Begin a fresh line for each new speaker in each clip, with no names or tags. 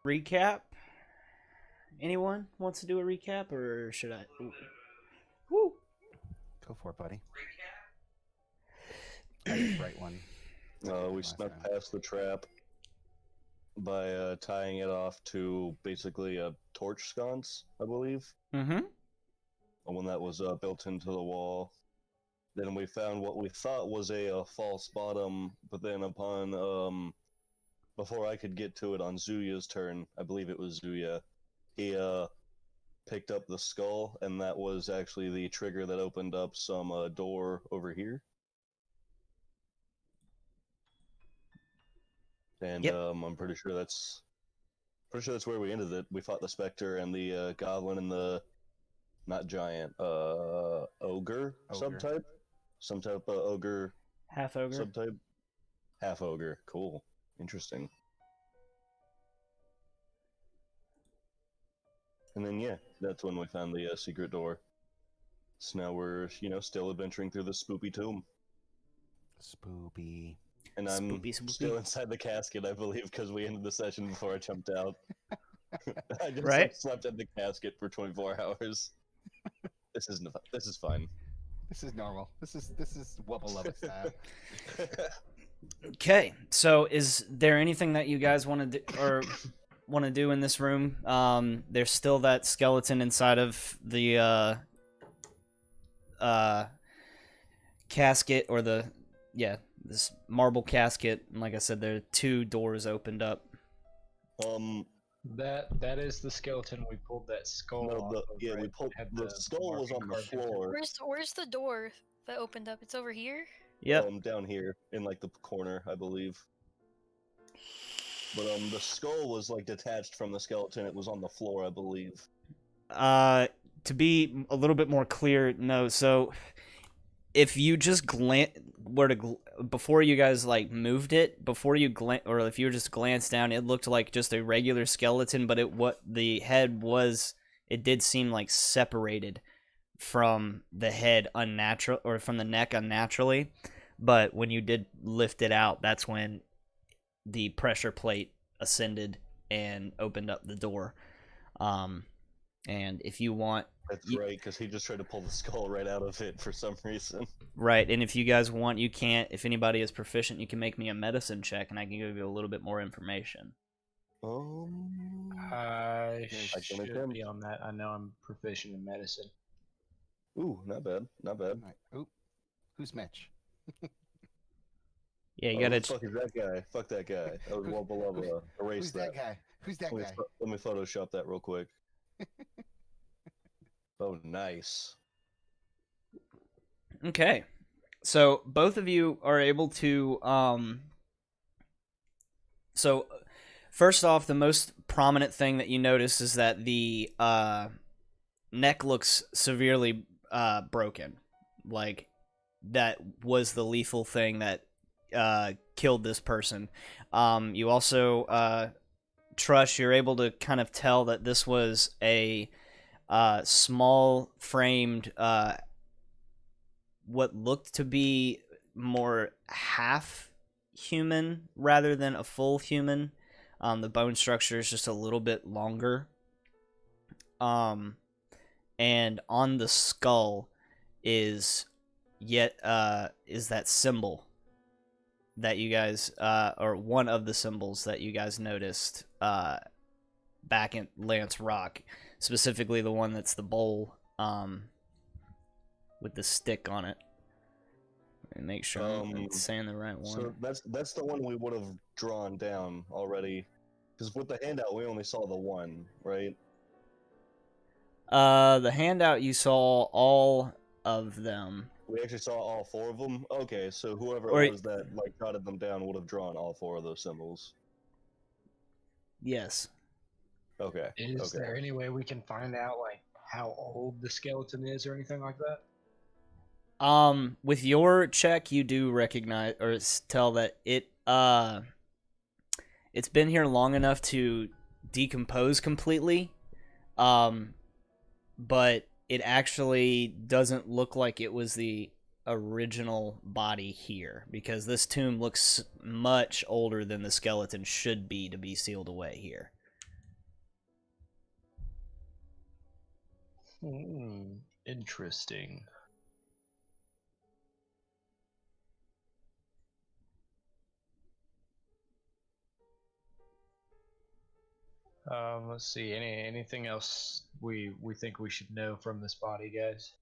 Recap? Anyone wants to do a recap, or should I? Woo!
Go for it, buddy. I did write one.
We snuck past the trap by tying it off to basically a torch sconce, I believe.
Mm-hmm.
One that was built into the wall. Then we found what we thought was a false bottom, but then before I could get to it on Zuya's turn, I believe it was Zuya, he picked up the skull, and that was actually the trigger that opened up some door over here. And
yep.
I'm pretty sure that's where we ended it. We fought the Spectre and the Goblin and the not giant ogre subtype, some type of ogre,
half ogre
subtype, half ogre. Cool, interesting. And then yeah, that's when we found the secret door. So now we're still adventuring through the spoopy tomb.
Spoopy.
And I'm still inside the casket, I believe, because we ended the session before I jumped out. I just slept in the casket for 24 hours. This is fun.
This is normal. This is what beloved style.
Okay, so is there anything that you guys want to do in this room? There's still that skeleton inside of the casket, or this marble casket. And like I said, there are 2 doors opened up.
That is the skeleton. We pulled that skull off.
We pulled the skull was on the floor.
Where's the door that opened up? It's over here?
Yep.
Down here in like the corner, I believe. But the skull was like detached from the skeleton. It was on the floor, I believe.
To be a little bit more clear, no. So if you just before you guys like moved it, or if you just glanced down, it looked like just a regular skeleton, but the head was, it did seem like separated from the head or from the neck unnaturally. But when you did lift it out, that's when the pressure plate ascended and opened up the door. And if you want...
That's right, because he just tried to pull the skull right out of it for some reason.
Right, and if you guys want, you can't... If anybody is proficient, you can make me a medicine check, and I can give you a little bit more information.
I should be on that. I know I'm proficient in medicine.
Ooh, not bad. Not bad.
Right. Ooh, who's Mitch?
Yeah, you gotta...
Fuck is that guy? Fuck that guy. I was well below. Erase
who's that guy? Who's that guy?
Let me Photoshop that real quick. Oh, nice.
Okay. So, both of you are able to... So, first off, the most prominent thing that you notice is that the neck looks severely broken. Like, that was the lethal thing that killed this person. You also... Trush, you're able to kind of tell that this was a small framed what looked to be more half human rather than a full human. The bone structure is just a little bit longer. And on the skull is that symbol that you guys, or one of the symbols that you guys noticed back in Lance Rock, specifically the one that's the bowl with the stick on it. And make sure I'm saying the right one.
So that's the one we would have drawn down already, because with the handout we only saw the one, right?
The handout you saw all of them.
We actually saw all 4 of them? Okay, so whoever it was that like jotted them down would have drawn all 4 of those symbols.
Yes.
Okay.
Is there any way we can find out like how old the skeleton is or anything like that?
With your check, you do recognize or tell that it's been here long enough to decompose completely. But it actually doesn't look like it was the original body here, because this tomb looks much older than the skeleton should be to be sealed away here.
Interesting. Let's see. Anything else we think we should know from this body, guys?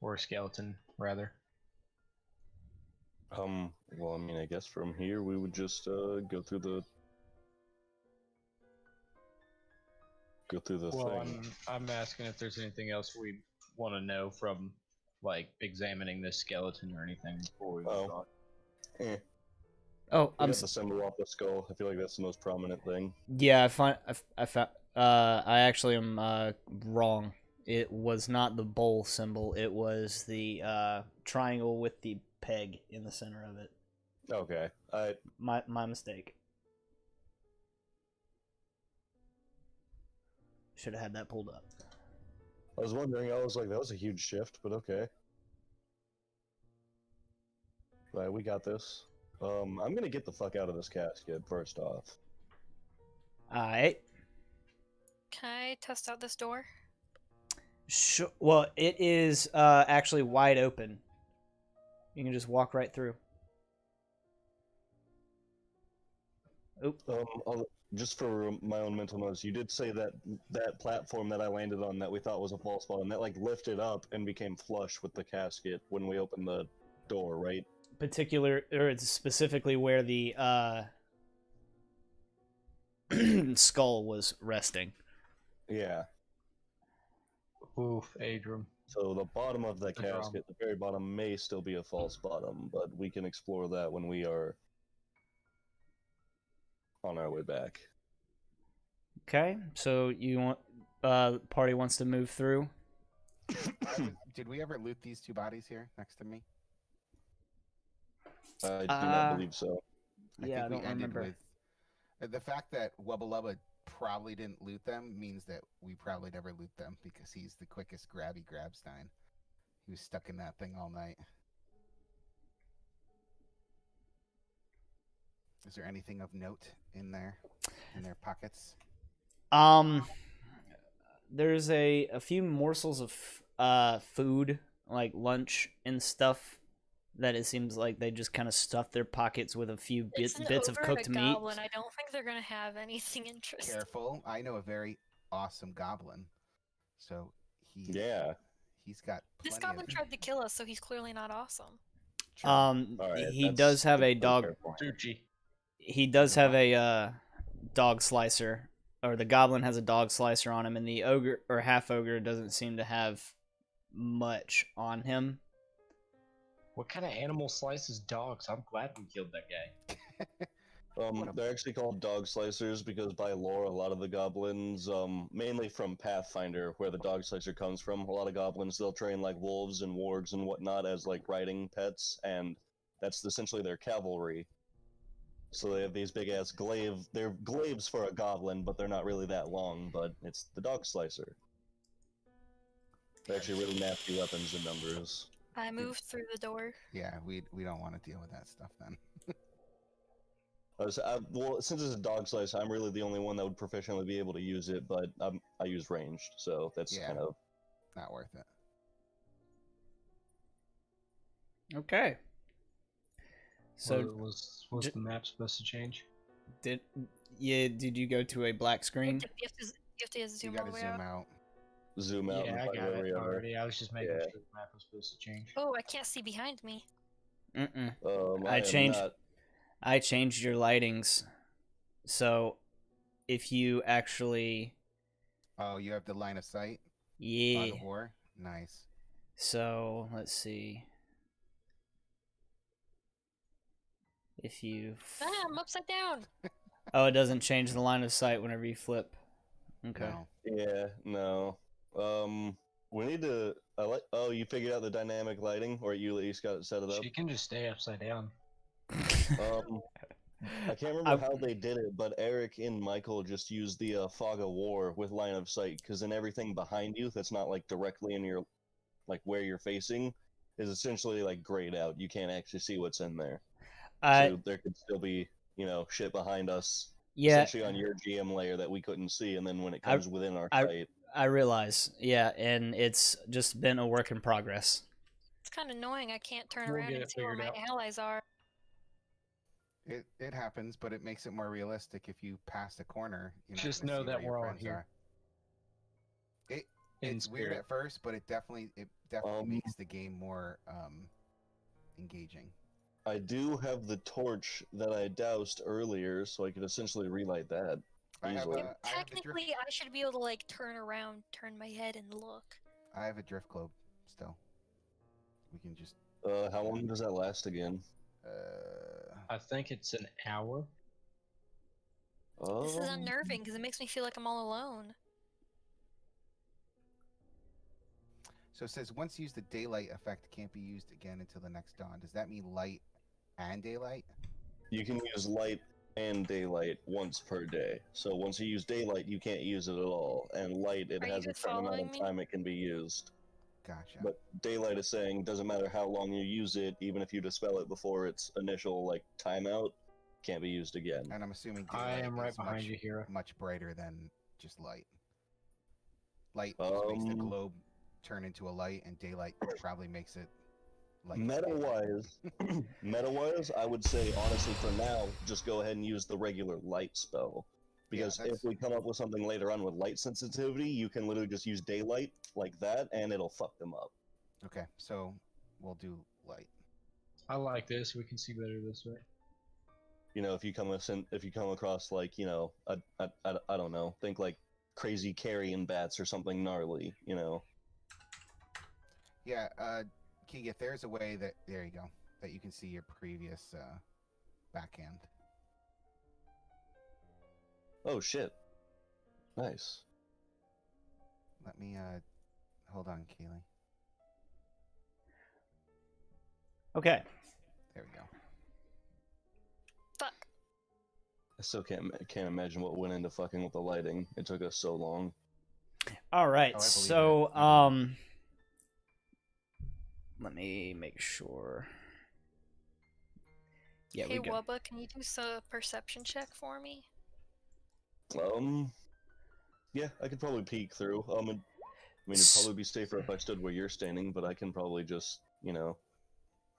Or skeleton, rather.
Well, I mean, I guess from here we would just go through the
Well,
thing.
I'm asking if there's anything else we want to know from, like, examining this skeleton or anything before we move on.
Eh.
Oh,
We got the symbol off the skull. I feel like that's the most prominent thing.
yeah. I actually am wrong. It was not the bowl symbol. It was the triangle with the peg in the center of it.
Okay.
My mistake. Should have had that pulled up.
I was wondering. I was like, that was a huge shift, but okay. Right, we got this. I'm gonna get the fuck out of this casket first off.
Alright.
Can I test out this door?
Sure. Well, it is actually wide open. You can just walk right through. Oop.
Just for my own mental notes, you did say that that platform that I landed on that we thought was a false bottom, that like lifted up and became flush with the casket when we opened the door, right?
It's specifically where the skull was resting.
Yeah.
Oof, Adram.
So the bottom of the
Adram.
casket, the very bottom, may still be a false bottom, but we can explore that when we are on our way back.
Okay, so you want party wants to move through.
Did we ever loot these two bodies here next to me?
I do not believe so.
Yeah, I
think we
don't
ended
remember.
with the fact that Wubba Lubba probably didn't loot them means that we probably never loot them because he's the quickest grabby grabstein. He was stuck in that thing all night. Is there anything of note in their pockets?
There's a few morsels of food, like lunch and stuff, that it seems like they just kind of stuffed their pockets with a few
It's an
bits of
ogre and
cooked
a
meat.
goblin. I don't think they're gonna have anything interesting.
Careful! I know a very awesome goblin. So he's got.
This
plenty
goblin
of...
tried to kill us, so he's clearly not awesome.
True.
Alright,
He
that's
does have a
a
dog.
fair point.
Tucci.
He does have a dog slicer, or the goblin has a dog slicer on him, and the ogre or half ogre doesn't seem to have much on him.
What kind of animal slices dogs? I'm glad we killed that guy.
They're actually called dog slicers because by lore, a lot of the goblins, mainly from Pathfinder, where the dog slicer comes from, a lot of goblins, they'll train like wolves and wargs and whatnot as like riding pets, and that's essentially their cavalry. So they have these big ass glaive. They're glaives for a goblin, but they're not really that long. But it's the dog slicer. They're actually really nasty weapons in numbers.
I moved through the door.
Yeah, we don't want to deal with that stuff then.
Well, since it's a dog slicer, I'm really the only one that would professionally be able to use it. But I use ranged, so that's
Yeah.
kind of
Not worth it.
Okay. So
was
j-
the map supposed to change?
did you go to a black screen?
You have to zoom
You
all
gotta
the way
zoom
out.
out.
zoom out
Yeah,
and
I
find
got
where we
it
are.
already. I was just making
Yeah.
sure the map was supposed to change.
Oh, I can't see behind me.
Mm-mm.
I
changed-
am not-
I changed your lightings, so if you actually
Oh, you have the line of sight?
yeah.
Fog of War? Nice.
So let's see. If you
Ah, I'm upside down.
oh, it doesn't change the line of sight whenever you flip. Okay.
No.
Yeah, no. We need to. Oh, you figured out the dynamic lighting, or you at least got it set it up.
She can just stay upside down.
I can't remember how they did it, but Eric and Michael just used the fog of war with line of sight, because then everything behind you that's not like directly in your, like where you're facing, is essentially like grayed out. You can't actually see what's in there. So there could still be, shit behind us
Yeah,
essentially on your GM layer that we couldn't see, and then when it
I-
comes within our
I-
sight.
I realize. Yeah, and it's just been a work in progress.
It's kind of annoying. I can't turn
We'll
around
get
and
it
see where
figured
my
out.
allies are.
It happens, but it makes it more realistic if you pass a corner. You're not
Just
gonna
know
see
that
where your
we're all
friends
here.
are.
In
It's weird
spirit.
at first, but it definitely
Um,
makes the game more engaging.
I do have the torch that I doused earlier, so I could essentially relight that.
I have
Easily.
a I have the drift
Technically, I should be able to like turn around, turn my head, and look.
I have a drift globe still. We can just
How long does that last again?
I think it's an hour.
This is
Um,
unnerving because it makes me feel like I'm all alone.
So it says once used, the daylight effect can't be used again until the next dawn. Does that mean light and daylight?
You can use light and daylight once per day. So once you use daylight, you can't use it at all. And light, it
Are you
has a
guys
certain amount
following
of
me?
time it can be used.
Gotcha.
But daylight is saying doesn't matter how long you use it, even if you dispel it before its initial like timeout, can't be used again.
And I'm assuming
I
daylight
am right
is
behind
much,
you, Hero.
much brighter than just light. Light just makes the
Um,
globe turn into a light, and daylight probably makes it like
Meta-wise, meta-wise, I would say honestly for now, just go ahead and use the regular light spell. Because
that's-
if we come up with something later on with light sensitivity, you can literally just use daylight like that, and it'll fuck them up.
Okay, so we'll do light.
I like this. We can see better this way.
You know, if you come across like, you know, I don't know, think like crazy carrion bats or something gnarly, you know.
Yeah, Keeg, if there's a way that there you go, that you can see your previous backhand.
Oh shit. Nice.
Let me hold on, Keely.
Okay.
There we go.
Fuck.
I still can't imagine what went into fucking with the lighting. It took us so long.
All right.
Oh, I believe
So,
it. I believe
let me make sure. Yeah,
Hey,
we go.
Wubba, can you do a perception check for me?
Yeah, I could probably peek through. I mean, it'd probably be safer if I stood where you're standing, but I can probably just, you know,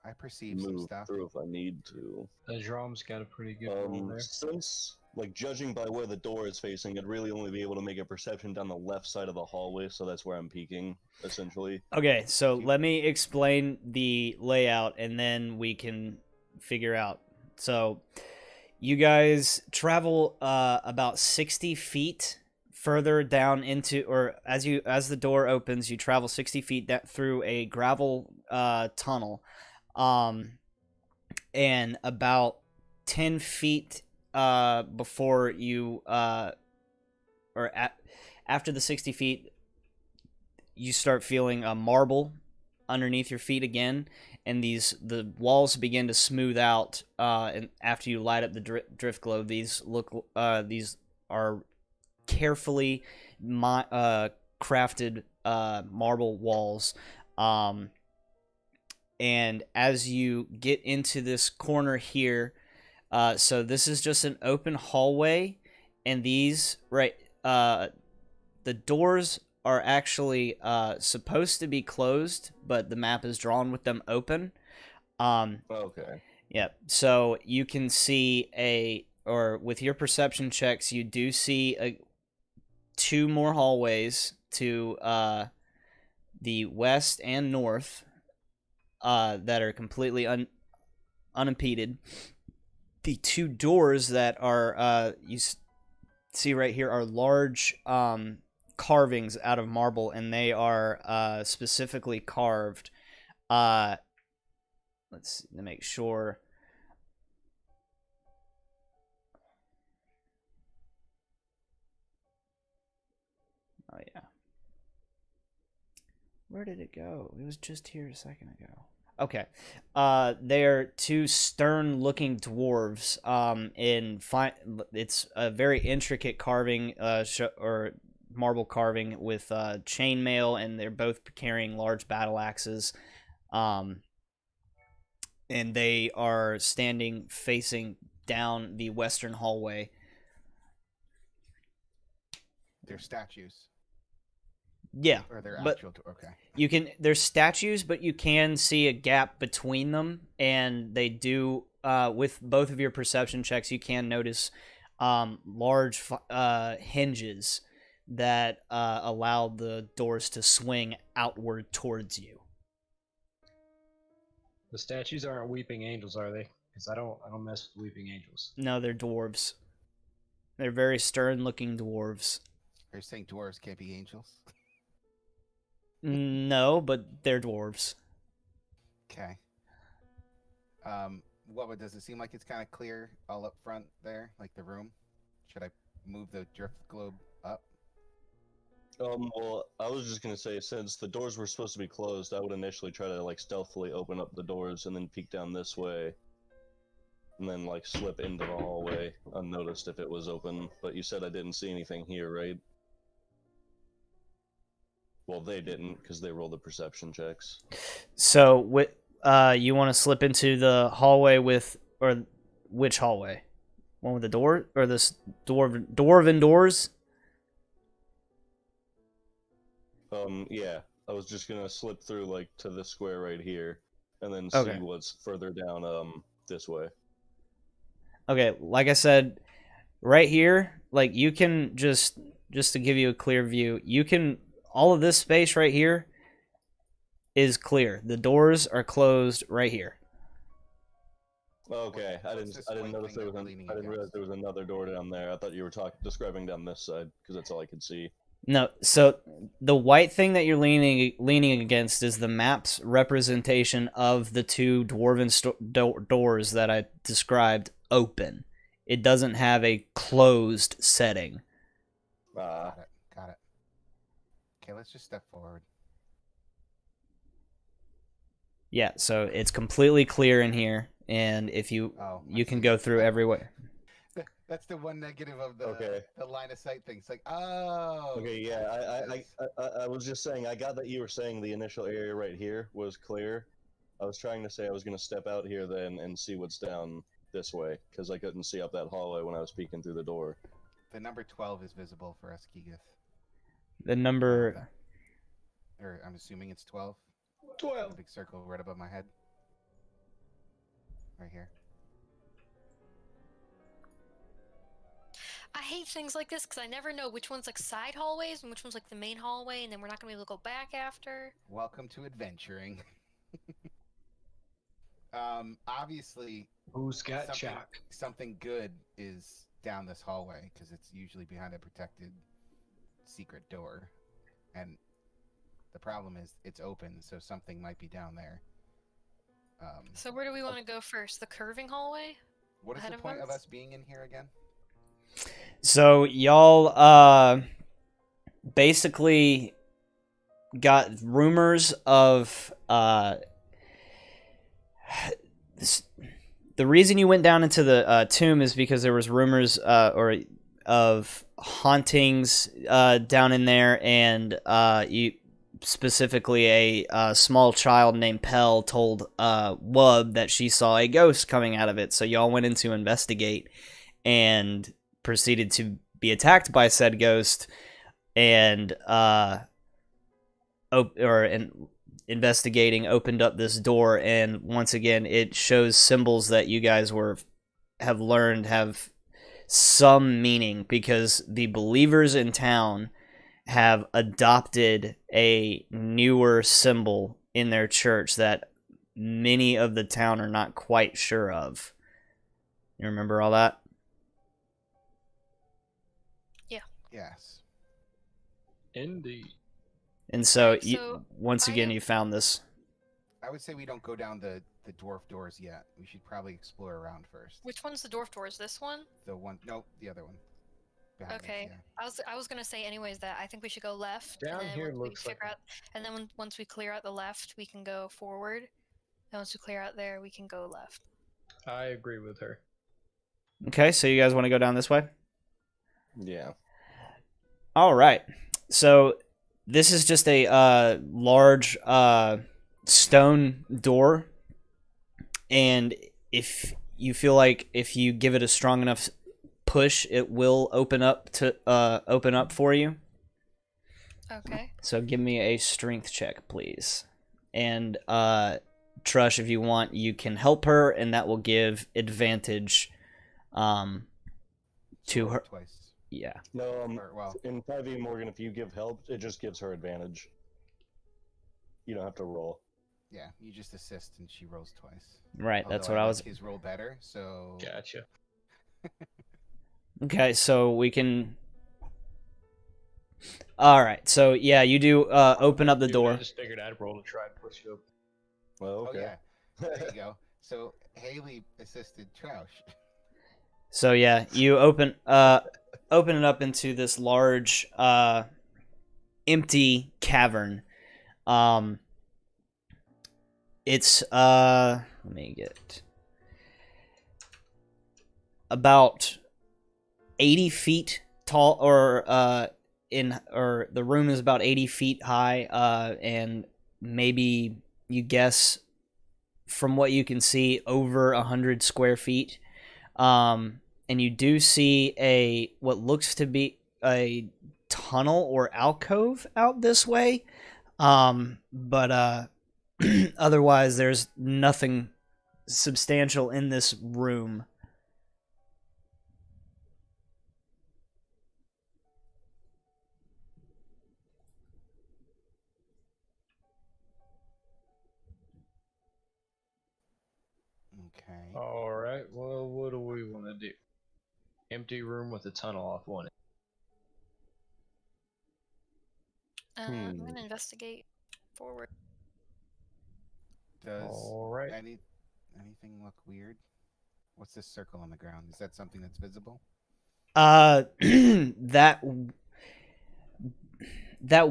I perceive some
move
stuff.
through if I need to.
Drum's got a pretty good roll there.
Since, like, judging by where the door is facing, I'd really only be able to make a perception down the left side of the hallway, so that's where I'm peeking, essentially.
Okay, so let me explain the layout and then we can figure out. So, you guys travel about 60 feet further down into, or as the door opens, you travel 60 feet through a gravel tunnel, and about 10 feet before you, after the 60 feet, you start feeling a marble underneath your feet again, and the walls begin to smooth out. And after you light up the drift globe, these are carefully crafted marble walls. And as you get into this corner here, so this is just an open hallway, and these the doors are actually supposed to be closed, but the map is drawn with them open.
Okay.
Yep. So you can see or with your perception checks, you do see two more hallways to the west and north that are completely unimpeded. The two doors that are you see right here are large carvings out of marble, and they are specifically carved. Let's make sure. Oh yeah. Where did it go? It was just here a second ago. Okay. They're two stern-looking dwarves. It's a very intricate carving, or marble carving with chainmail, and they're both carrying large battle axes. And they are standing facing down the western hallway.
They're statues,
Yeah,
or they're
but
actual. Okay.
you can. There's statues, but you can see a gap between them, and they do. With both of your perception checks, you can notice large hinges that allow the doors to swing outward towards you.
The statues aren't weeping angels, are they? Because I don't mess with weeping angels.
No, they're dwarves. They're very stern-looking dwarves.
Are you saying dwarves can't be angels?
No, but they're dwarves.
Okay. What does it seem like it's kind of clear all up front there, like the room? Should I move the drift globe up?
Well, I was just gonna say, since the doors were supposed to be closed, I would initially try to like stealthily open up the doors and then peek down this way, and then like slip into the hallway unnoticed if it was open. But you said I didn't see anything here, right? Well, they didn't because they rolled the perception checks.
So, you want to slip into the hallway with, or which hallway? One with the door, or this dwarven doors?
Yeah, I was just gonna slip through like to this square right here, and then
Okay.
see what's further down this way.
Okay, like I said, right here, like you can just to give you a clear view, you can all of this space right here is clear. The doors are closed right here.
Okay, I
What's this
didn't
white
notice
thing
there was
that
an,
we're leaning
I didn't realize
against?
there was another door down there. I thought you were describing down this side because that's all I could see.
No, so the white thing that you're leaning against is the map's representation of the two dwarven doors that I described open. It doesn't have a closed setting.
Ah,
Got it. Okay, let's just step forward.
Yeah, so it's completely clear in here, and if you
Oh,
you
I
can
see.
go through every way.
That's the one negative of the
Okay.
the line of sight thing. It's like, oh.
okay, yeah.
that's what it is.
I was just saying. I got that you were saying the initial area right here was clear. I was trying to say I was gonna step out here then and see what's down this way because I couldn't see up that hallway when I was peeking through the door.
The number 12 is visible for us, Keegith.
The number
Or I'm assuming it's 12.
12.
The big circle right above my head. Right here.
I hate things like this because I never know which one's like side hallways and which one's like the main hallway, and then we're not gonna be able to go back after.
Welcome to adventuring. Obviously,
Who's got
something,
chalk?
something good is down this hallway because it's usually behind a protected secret door, and the problem is it's open, so something might be down there.
So where do we want to go first? The curving hallway?
What is
ahead
the
of
point of
us?
us being in here again?
So y'all basically got rumors of the reason you went down into the tomb is because there was rumors of hauntings down in there, and you specifically a small child named Pell told Wub that she saw a ghost coming out of it. So y'all went in to investigate and proceeded to be attacked by said ghost, and investigating opened up this door, and once again it shows symbols that you guys have learned have some meaning, because the believers in town have adopted a newer symbol in their church that many of the town are not quite sure of. You remember all that?
Yes.
Indeed.
And so,
Right, so
once
I
again,
am-
you found this.
I would say we don't go down the dwarf doors yet. We should probably explore around first.
Which one's the dwarf doors? This one?
The one, no, the other one. Behind us,
Okay.
yeah.
I was gonna say anyways that I think we should go left.
Down
and then
here
once we
looks like
figure out, and then once we clear out the left, we can go forward. And once we clear out there, we can go left.
I agree with her.
Okay, so you guys want to go down this way?
Yeah.
All right. So this is just a large stone door, and if you feel like if you give it a strong enough push, it will open up for you.
Okay.
So give me a strength check, please. And Trush, if you want, you can help her, and that will give advantage to her.
Twice.
Yeah.
No,
Or, well,
in 5e Morgan, if you give help, it just gives her advantage. You don't have to roll.
yeah, you just assist and she rolls twice.
Right, that's
Although
what I
like
was.
his roll better, so
Gotcha.
Okay, so we can. All right, so yeah, you do open up the
Dude, I
door.
just figured I'd roll to try and push you open.
Well, okay.
Oh yeah, there you go. So Haley assisted Troush.
So yeah, you open it up into this large empty cavern. It's let me get about 80 feet tall, or the room is about 80 feet high, and maybe you guess from what you can see over 100 square feet. And you do see what looks to be a tunnel or alcove out this way. But otherwise there's nothing substantial in this room.
Okay.
All right. Well, what do we want to do? Empty room with a tunnel off one.
I'm gonna investigate forward.
Does
All right.
anything look weird? What's this circle on the ground? Is that something that's visible?
That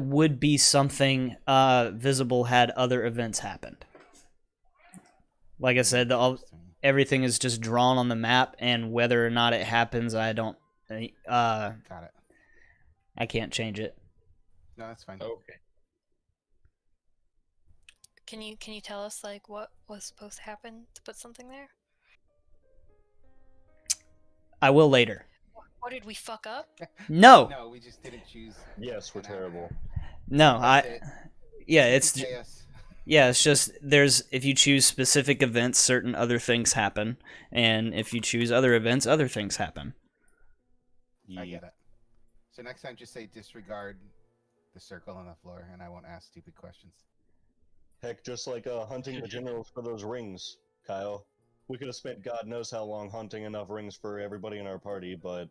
would be something visible had other events happened. Like I said,
Interesting.
everything is just drawn on the map, and whether or not it happens, I don't.
Got it.
I can't change it.
No, that's fine.
Okay.
Can you tell us like what was supposed to happen to put something there?
I will later.
What did we fuck up?
No,
No, we just didn't choose.
Yes, we're terrible.
no,
That's it.
yeah,
You
it's
pay us.
yeah, it's just if you choose specific events, certain other things happen, and if you choose other events, other things happen.
I get it. So next time, just say disregard the circle on the floor, and I won't ask stupid questions.
Heck, just like hunting the generals for those rings, Kyle. We could have spent God knows how long hunting enough rings for everybody in our party, but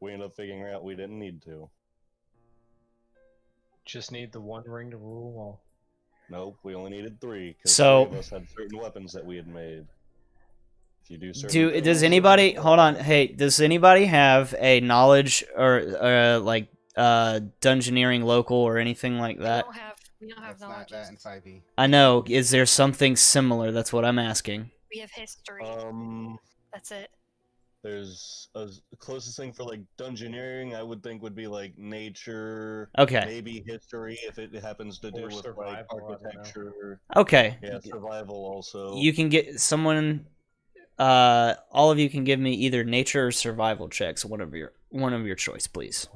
we ended up figuring out we didn't need to.
Just need the one ring to rule them all.
Nope, we only needed 3, because
So-
3 of us had certain weapons that we had made. If you do certain
Does
things,
anybody hold on? Hey, does anybody have a knowledge or like dungeoneering local or anything like that?
We don't have
That's not
knowledge.
that in 5e.
I know. Is there something similar? That's what I'm asking.
We have history. That's it.
There's the closest thing for like dungeoneering I would think would be like nature,
Okay.
maybe history if it happens to do
Or
with like
survival, I don't know.
architecture.
Okay.
Yeah, survival also.
You can get someone. All of you can give me either nature or survival checks. One of your choice, please.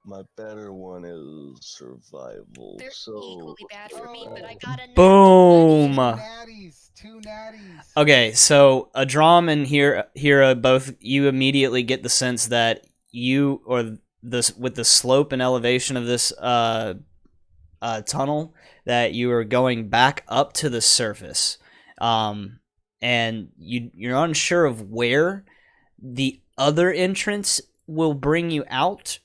My better one is survival.
They're
so
equally bad for me, but I got a
Boom.
Two natties.
Okay, so Adram and Hira, both you immediately get the sense that you or this with the slope and elevation of this tunnel that you are going back up to the surface, and you're unsure of where the other entrance will bring you out,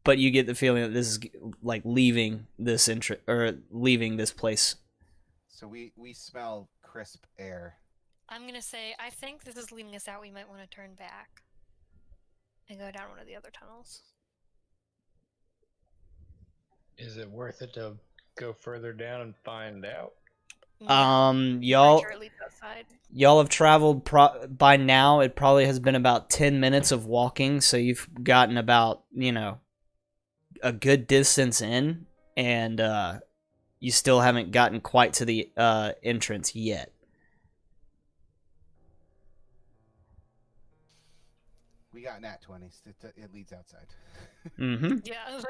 but you get the feeling that this is like leaving this leaving this place.
So we smell crisp air.
I'm gonna say I think this is leading us out. We might want to turn back and go down one of the other tunnels.
Is it worth it to go further down and find out?
Y'all
Pretty sure it leads outside.
Y'all have traveled by now. It probably has been about 10 minutes of walking, so you've gotten about, a good distance in, and you still haven't gotten quite to the entrance yet.
We got nat 20s. It leads outside.
Mm-hmm.
Yeah.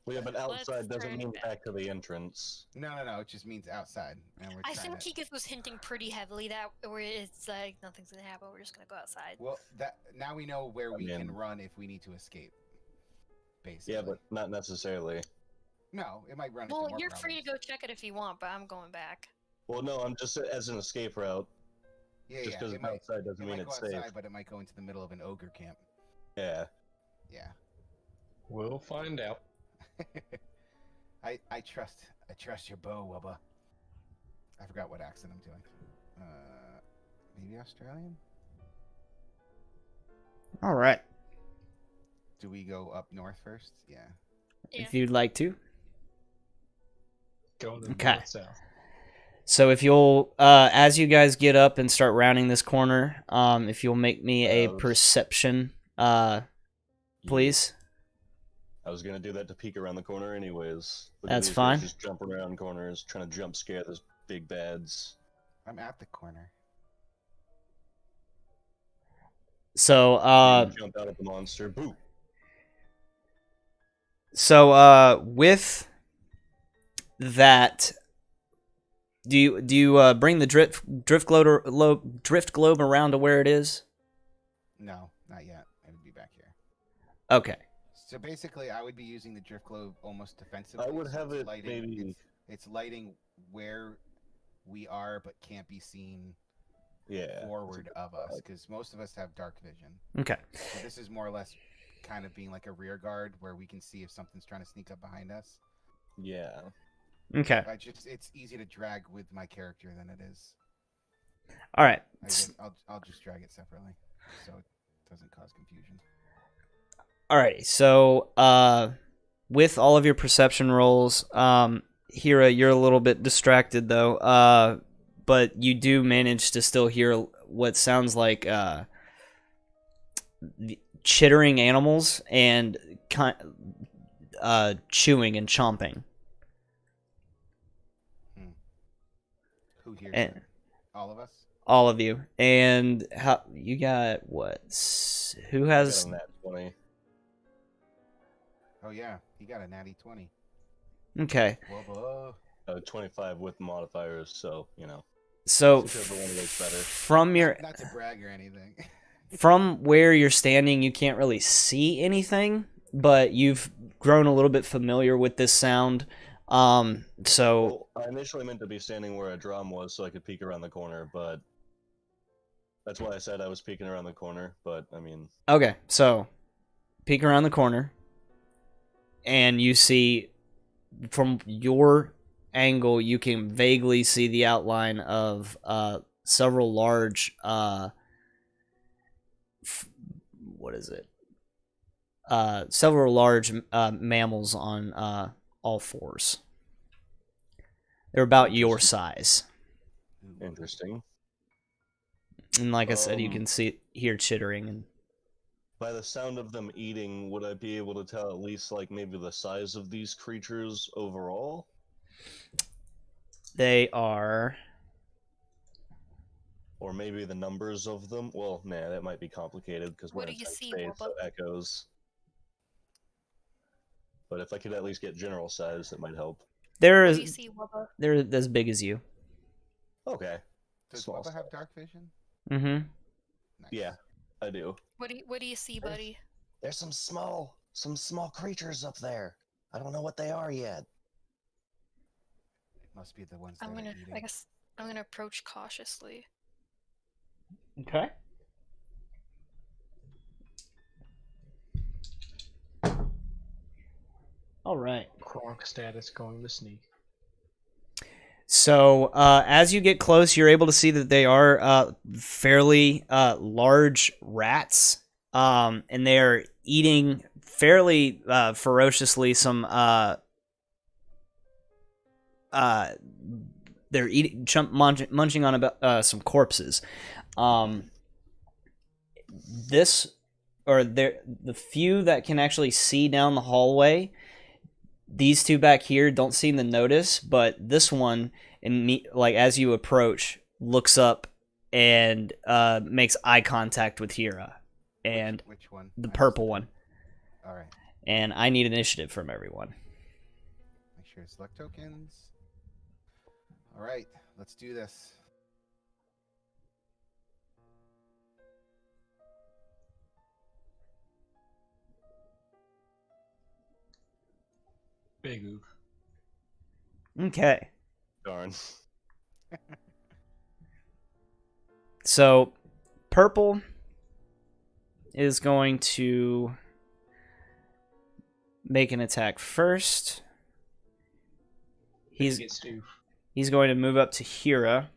Well, yeah, but
Let's
outside doesn't
turn
mean
back.
back to the entrance.
No. It just means outside, and we're
I
trying
think
to.
he was hinting pretty heavily that where it's like nothing's gonna happen. We're just gonna go outside.
Well, that now we know where we can
mean-
run if we need to escape. Basically.
Yeah, but not necessarily.
no, it might run.
Well,
into more
you're free to
problems.
go check it if you want, but I'm going back.
Well, no, I'm just as an escape route.
Yeah,
Just
yeah.
because
It
it's
might,
outside doesn't
it
mean
might go
it's
outside,
safe.
but it might go into the middle of an ogre camp.
Yeah.
Yeah.
We'll find out.
I trust your bow, Wubba. I forgot what accent I'm doing. Maybe Australian?
All right.
Do we go up north first? Yeah.
Yeah.
If you'd like to.
Going to the
Okay.
north-south.
So if you'll, as you guys get up and start rounding this corner, if you'll make me a perception, please.
I was gonna do that to peek around the corner anyways. Look at
That's
these guys
fine.
Just jumping around corners, trying to jump scare those big bads.
I'm at the corner.
So,
You jump out at the monster. Boo!
with that, do you bring the drift globe around to where it is?
No, not yet. I would be back here.
Okay.
So basically, I would be using the drift globe almost defensively.
I would
so
have
it's
it
lighting,
maybe.
It's lighting where we are, but can't be seen
Yeah.
forward of us, because most of us have dark vision.
Okay.
So this is more or less kind of being like a rear guard where we can see if something's trying to sneak up behind us.
Yeah.
Okay.
It's easy to drag with my character than it is.
All right.
I'll just drag it separately, so it doesn't cause confusion.
All right. So, with all of your perception rolls, Hira, you're a little bit distracted though. But you do manage to still hear what sounds like chittering animals and chewing and chomping.
Who hears
And
it? All of us?
all of you. And how you got what? Who
I
has?
got a nat 20.
Oh yeah, he got a natty 20.
Okay.
Whoa.
25 with modifiers, so you know.
So
Whichever one looks better.
from your
Not to brag or anything.
from where you're standing, you can't really see anything, but you've grown a little bit familiar with this sound. So
Well, I initially meant to be standing where a drum was so I could peek around the corner, but that's why I said I was peeking around the corner, but I mean...
okay, so peek around the corner, and you see from your angle, you can vaguely see the outline of several large several large mammals on all fours. They're about your size,
Interesting.
and like I said, you can hear chittering. And
By the sound of them eating, would I be able to tell at least, like, maybe the size of these creatures overall?
they are
Or maybe the numbers of them? Well, nah, that might be complicated, because
What
we're
do
in
you
tight
see,
space,
Wubba?
so echoes. But if I could at least get general size, that might help.
they're
What do you see, Wubba?
they're as big as you.
Okay.
Does
Small
Wubba have
size.
dark vision?
Mm-hmm.
Nice.
Yeah, I do.
What do you see, buddy?
There's some small creatures up there. I don't know what they are yet.
It must be the ones
I'm
that are
gonna.
eating.
I guess I'm gonna approach cautiously.
Okay. All right.
Kronk status going to sneak.
So as you get close, you're able to see that they are fairly large rats, and they are eating fairly ferociously some. They're munching on about some corpses. The few that can actually see down the hallway. These two back here don't seem to notice, but this one, as you approach, looks up and makes eye contact with Hira. and
Which one?
the
I missed
purple
it.
one.
All right.
And I need initiative from everyone.
Make sure to select tokens. All right, let's do this.
Big oof.
Okay.
Darn.
So, purple is going to make an attack first. He's going to move up to Hira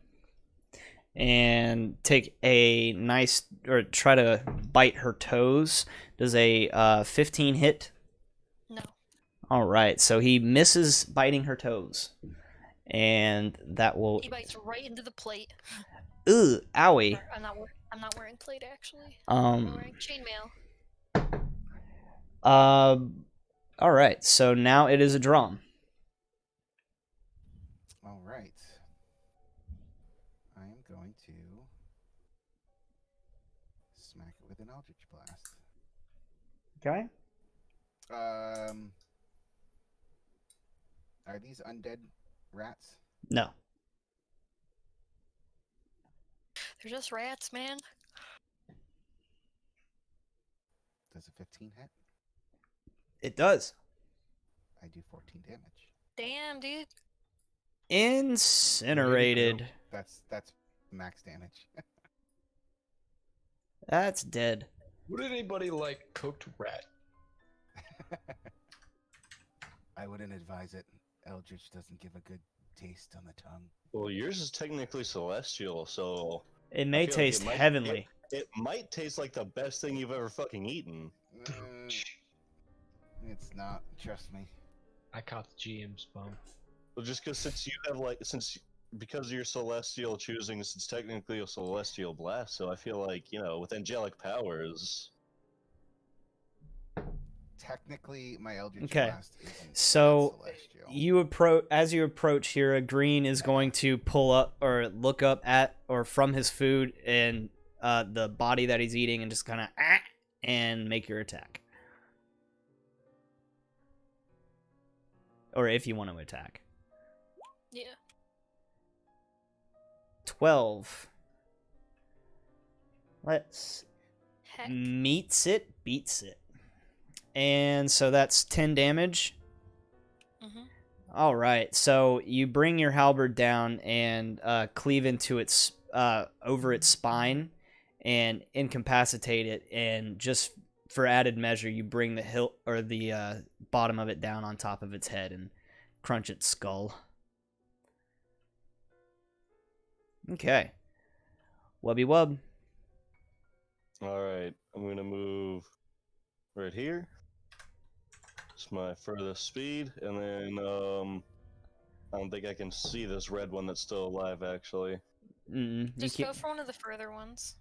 and take a nice, or try to bite her toes. Does a 15 hit?
No.
All right, so he misses biting her toes, and that will.
He bites right into the plate.
Ugh, owie.
Or, I'm not wearing plate actually. I'm wearing chainmail.
All right, so now it is a drum.
All right. I am going to smack it with an Eldritch Blast.
Okay.
Are these undead rats?
No.
They're just rats, man.
Does a 15 hit?
It does.
I do 14 damage.
Damn, dude.
Incinerated.
That's max damage.
That's dead.
Would anybody like cooked rat?
I wouldn't advise it. Eldritch doesn't give a good taste on the tongue.
Well, yours is technically celestial, so
It
I
may
feel like
taste
it might-
heavenly.
It might taste like the best thing you've ever fucking eaten.
It's not. Trust me.
I caught the GM's bum.
Well, just because because you're celestial choosing, it's technically a celestial blast, so I feel like, with angelic powers.
Technically, my Eldritch
Okay.
Blast isn't
So
celestial.
as you approach here, Green is going to pull up or look up at or from his food and the body that he's eating and just kind of and make your attack. Or if you want to attack.
Yeah.
12. Let's
Heck.
beats it. And so that's 10 damage.
Mm-hmm.
All right. So you bring your halberd down and cleave into its over its spine and incapacitate it, and just for added measure, you bring the hilt or the bottom of it down on top of its head and crunch its skull. Okay. Wubby wub.
Alright, I'm gonna move right here. It's my furthest speed, and then, I don't think I can see this red one that's still alive, actually.
You
Just
can't.
go for one of the further ones.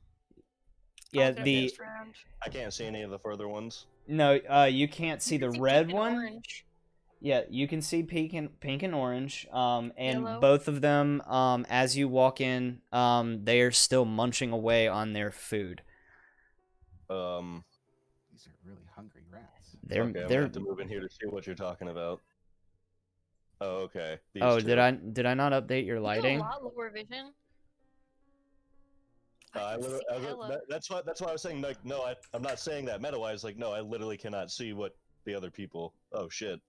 Yeah,
I'll get up
the
this round.
I can't see any of the further ones.
no, you can't see
You
the
can see
red
pink and
one.
Orange.
Yeah, you can see pink and orange. And
Yellow.
both of them, as you walk in, they are still munching away on their food.
These are really hungry rats.
They're
okay, I'm gonna
they're.
have to move in here to see what you're talking about. Oh, okay. These
Oh,
two.
did I not update your
You have
lighting?
a lot lower vision.
I
can
literally,
see hella.
that's why I was saying, like, no, I'm not saying that meta-wise. Like, no, I literally cannot see what the other people. Oh shit.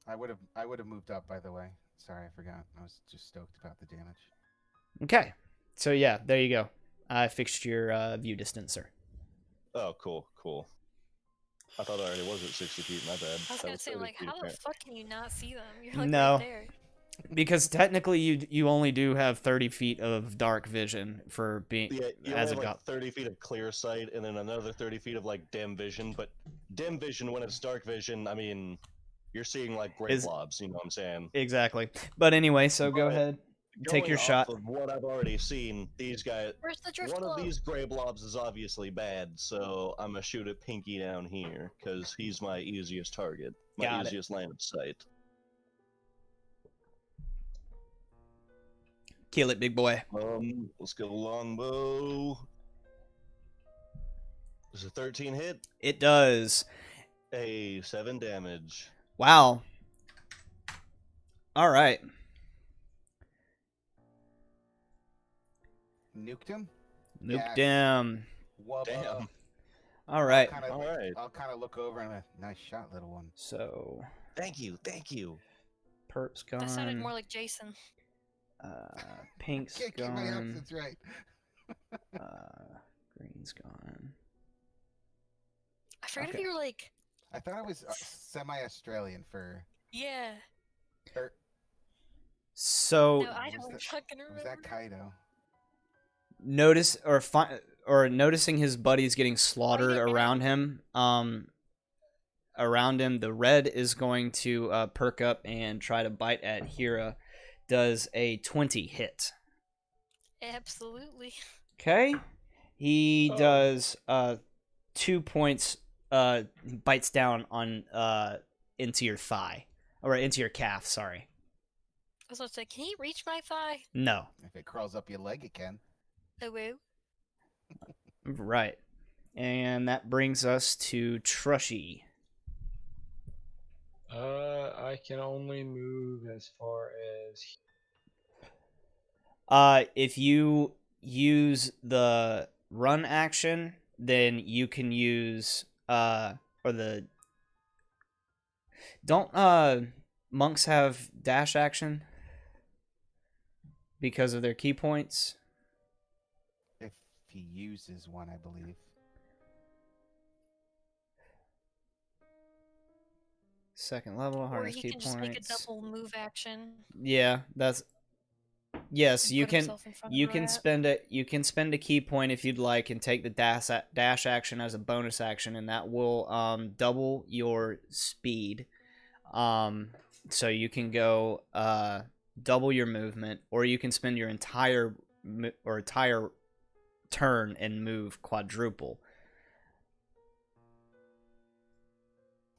I would have moved up, by the way. Sorry, I forgot. I was just stoked about the damage.
Okay, so yeah, there you go. I fixed your view distance, sir.
Oh, cool. I thought I already was at 60 feet. My bad.
I was
That
gonna
was
say,
30
like,
feet,
how the
apparently.
fuck can you not see them? You're like
No.
right there.
Because technically, you only do have 30 feet of dark vision for being
Yeah, you
as
only
a
have like 30 feet of clear sight, and then another 30 feet of like dim vision. But dim vision, when it's dark vision, I mean, you're seeing like gray
Is-
blobs. You know what I'm saying?
Exactly. But anyway, so go
But
ahead, take
Going
your
off
shot.
Of what I've already seen, these guys.
Where's the drift
One
glow?
of these gray blobs is obviously bad, so I'm gonna shoot at Pinky down here because he's my easiest target, my
Got it.
easiest line of sight.
Kill it, big boy.
Let's go longbow. Does a 13 hit?
It does.
A 7 damage.
Wow. All right.
Nuked him.
Nuked
Yes.
him.
Wubba.
Damn.
All right.
All right.
I'll kind of look over and nice shot, little one.
So
Thank you. Thank you.
Perp's gone.
That sounded more like Jason.
Pink's
Can't keep my
gone.
accents right.
Green's gone.
I forget
Okay.
if you were like,
I thought it was semi-Australian for.
yeah.
Or,
So
No, I
was
don't
that-
fucking
was
remember.
that Kaido?
notice or noticing his buddies getting slaughtered
yeah.
around him. Around him, the red is going to perk up and try to bite at Hira. Does a 20 hit?
Absolutely.
Okay. He
Oh.
does 2 points. Bites down on into your thigh or into your calf. Sorry.
I was about to say, can he reach my thigh?
No.
If it crawls up your leg, it can.
Oh, woo.
Right. And that brings us to Trushy.
I can only move as far as.
If you use the run action, then you can use or the don't monks have dash action because of their key points?
If he uses one, I believe.
Second level,
Or
harness
he
key
can just make a
points.
double move action.
Yeah, that's yes.
and
You
put
can
himself in front of
you
the
can
rat.
spend it. You can spend a key point if you'd like, and take the dash action as a bonus action, and that will double your speed. So you can go double your movement, or you can spend your entire turn and move quadruple.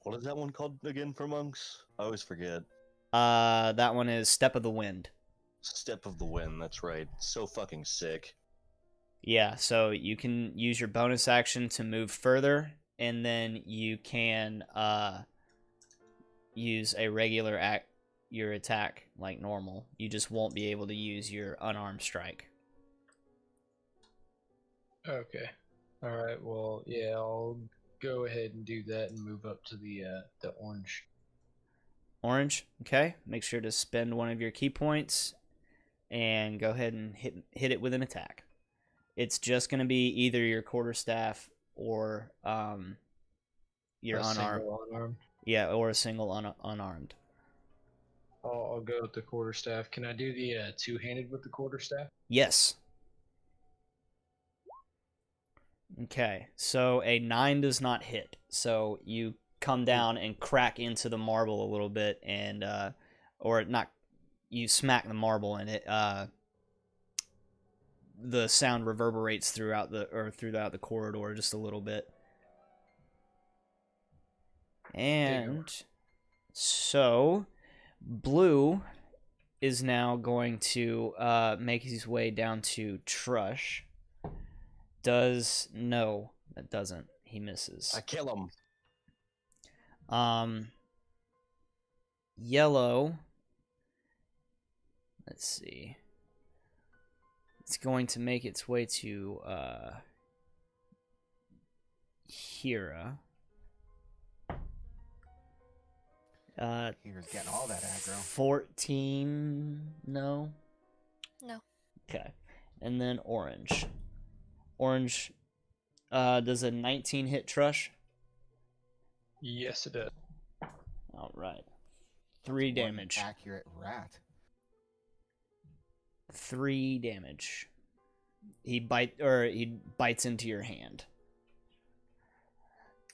What is that one called again for monks? I always forget.
That one is Step of the Wind.
Step of the Wind, that's right. So fucking sick.
Yeah, so you can use your bonus action to move further, and then you can use a regular your attack like normal. You just won't be able to use your unarmed strike.
Okay. All right. Well, yeah, I'll go ahead and do that and move up to the orange.
Orange, okay? Make sure to spend one of your key points and go ahead and hit it with an attack. It's just going to be either your quarterstaff or your
A
unarmed.
single unarmed.
Yeah, or a single unarmed.
I'll go with the quarterstaff. Can I do the two-handed with the quarterstaff?
Yes. Okay, so a 9 does not hit. So you come down and crack into the marble a little bit, and or not, you smack the marble, and it the sound reverberates throughout the corridor just a little bit. And so Blue is now going to make his way down to Trush. No, that doesn't. He misses.
I kill him.
Yellow. Let's see. It's going to make its way to Hira.
Here's getting all that aggro.
14. No.
No.
Okay, and then orange. Orange. Does a 19 hit Trush?
Yes, it does.
All right. 3
One
damage.
Accurate rat.
3 damage. He bites into your hand.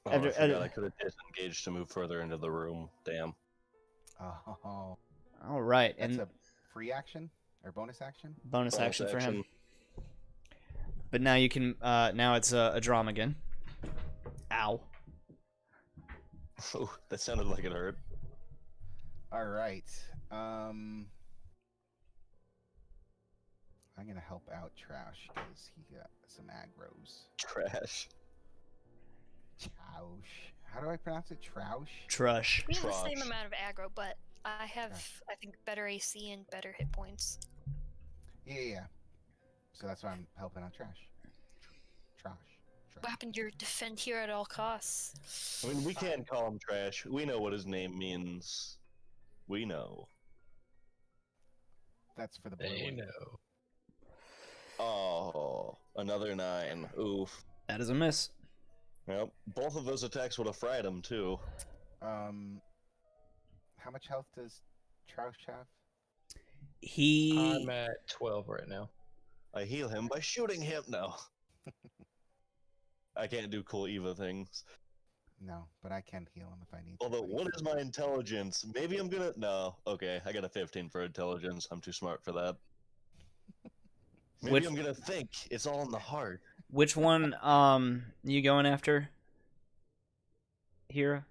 Oh, I forgot I could have disengaged to move further into the room. Damn.
Oh,
All right,
that's
and
a free action or bonus action.
bonus
Bonus
action for him.
action.
But now you can. Now it's a drum again. Ow.
Oh, that sounded like it hurt.
All right. I'm gonna help out Trash because he got some aggros.
Trash.
Chouch. How do I pronounce it? Troush?
Trush.
We have the same
Trosh.
amount of aggro, but I have,
Trosh.
I think, better AC and better hit points.
Yeah. So that's why I'm helping out Trash. Trash.
What happened to your defend here at all costs?
I mean, we can't call him trash. We know what his name means. We know.
That's for the blue
They
one.
know.
Oh, another 9. Oof.
That is a miss.
Yep. Both of those attacks would have fried him too.
How much health does Troush have?
He
I'm at 12 right now.
I heal him by shooting him. No. I can't do cool Eva things.
No, but I can heal him if I need to.
Although,
but
what
he's-
is my intelligence? Maybe I'm gonna. No. Okay, I got a 15 for intelligence. I'm too smart for that. Maybe
Which-
I'm gonna think. It's all in the heart.
which one you going after? Hira?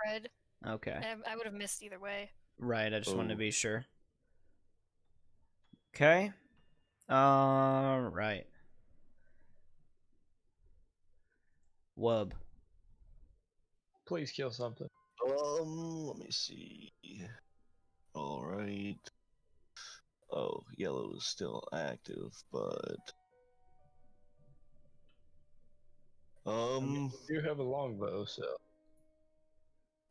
Red.
Okay.
I would have missed either way.
Right, I just wanted to
Ooh.
be sure. Okay. Right. Wub.
Please kill something.
Let me see. All right. Oh, yellow is still active, but
I mean, we do have a longbow, so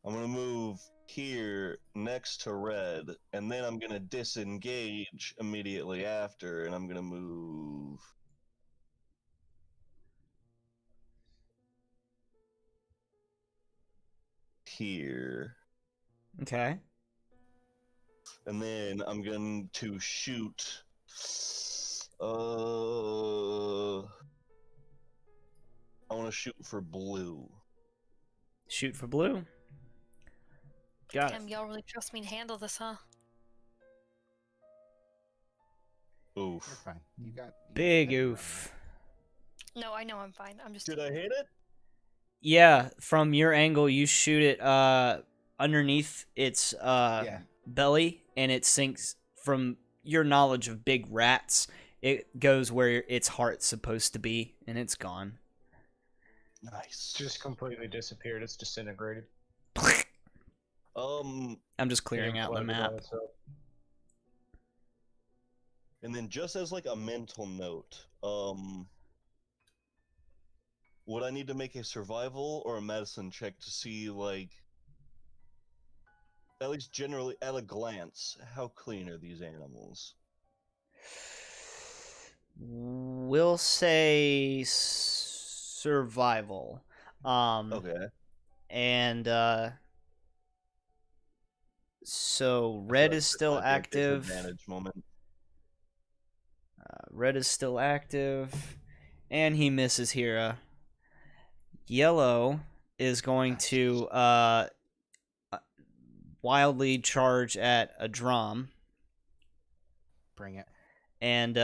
I'm gonna move here next to red, and then I'm gonna disengage immediately after, and I'm gonna move here,
Okay.
and then I'm going to shoot. I want to shoot for blue.
Shoot for blue. Got it.
Damn, y'all really trust me to handle this, huh?
You're
Oof.
fine. You got
Big
that
oof.
No, I know I'm fine. I'm just.
Did I hit it?
Yeah, from your angle, you shoot it underneath its
Yeah.
belly, and it sinks. From your knowledge of big rats, it goes where its heart's supposed to be, and it's gone.
Nice.
just completely disappeared. It's disintegrated.
I'm just clearing out the
Collided on
map.
itself.
And then just as like a mental note, would I need to make a survival or a medicine check to see, like, at least generally at a glance, how clean are these animals?
We'll say survival.
Okay.
And so
I feel
red
like
is
this
still
might be a
active.
disadvantage moment.
Red is still active, and he misses Hira. Yellow is going to wildly charge at a drum,
Bring it.
and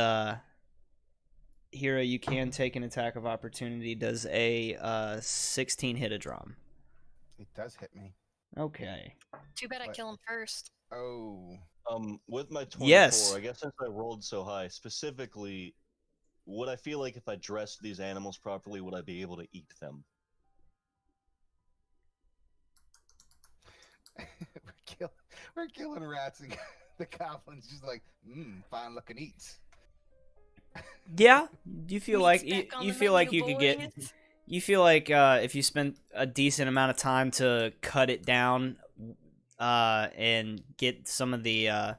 Hira, you can take an attack of opportunity. Does a 16 hit a drum?
It does hit me.
Okay.
Too bad I
What?
kill him first.
Oh.
With my 24,
Yes.
I guess since I rolled so high, specifically, would I feel like if I dressed these animals properly, would I be able to eat them?
we're killing rats and the goblin's just like, fine looking eats.
Yeah, you feel like
Meat's back on
you
the
feel like
menu,
you could get.
boys.
You feel like if you spent a decent amount of time to cut it down and get some of the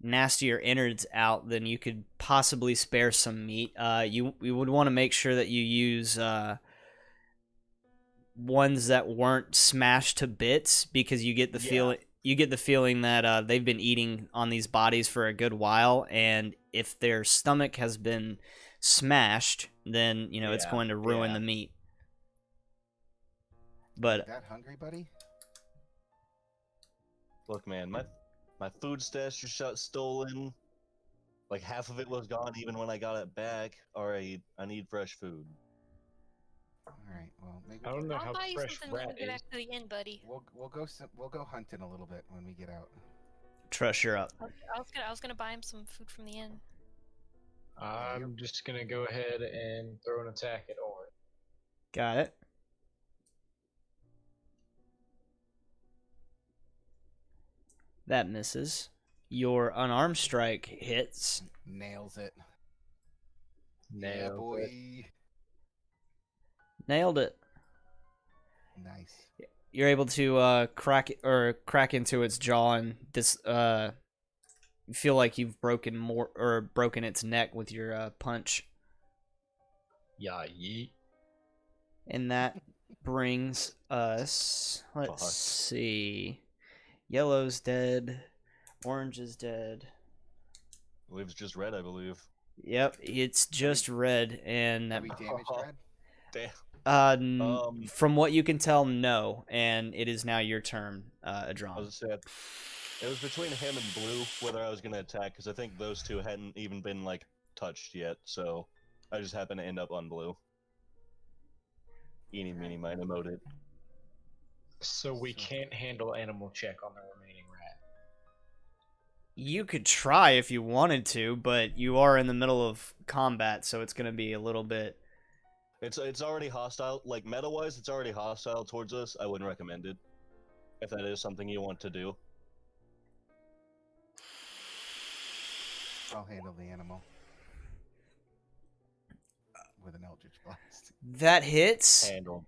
nastier innards out, then you could possibly spare some meat. You would want to make sure that you use ones that weren't smashed to bits, because you get the feeling that they've been eating on these bodies for a good while, and if their stomach has been smashed, then it's
Yeah,
going to ruin
yeah.
the meat. But
That hungry, buddy?
Look, man, my food stash just got stolen. Like half of it was gone even when I got it back. Alright, I need fresh food.
All right. Well, maybe
I don't know
I'll
how
buy you
fresh
something when
rat
we get
is.
back to the inn, buddy.
we'll go hunting a little bit when we get out.
trust you're up.
I was gonna buy him some food from the inn.
I'm just gonna go ahead and throw an attack at Orin.
Got it. That misses. Your unarmed strike hits.
Nails it. Yeah,
Nailed it.
boy.
Nailed it.
Nice.
You're able to crack into its jaw, and you feel like you've broken its neck with your punch.
Yeah, yeet.
And that brings us. Let's
Fuck.
see. Yellow's dead. Orange is dead.
Leaves just red, I believe.
Yep, it's just red, and
Heavy damage, Brad?
Damn.
from what you can tell, no. And it is now your turn,
I
Adron.
was sad. It was between him and Blue whether I was gonna attack, because I think those two hadn't even been like touched yet. So I just happened to end up on Blue. Eeny, meeny, miny, moted.
So we can't handle animal check on the remaining rat.
You could try if you wanted to, but you are in the middle of combat, so it's going to be a little bit.
It's already hostile. Like meta-wise, it's already hostile towards us. I wouldn't recommend it. If that is something you want to do.
I'll handle the animal. With an Eldritch Blast.
That hits,
Handle.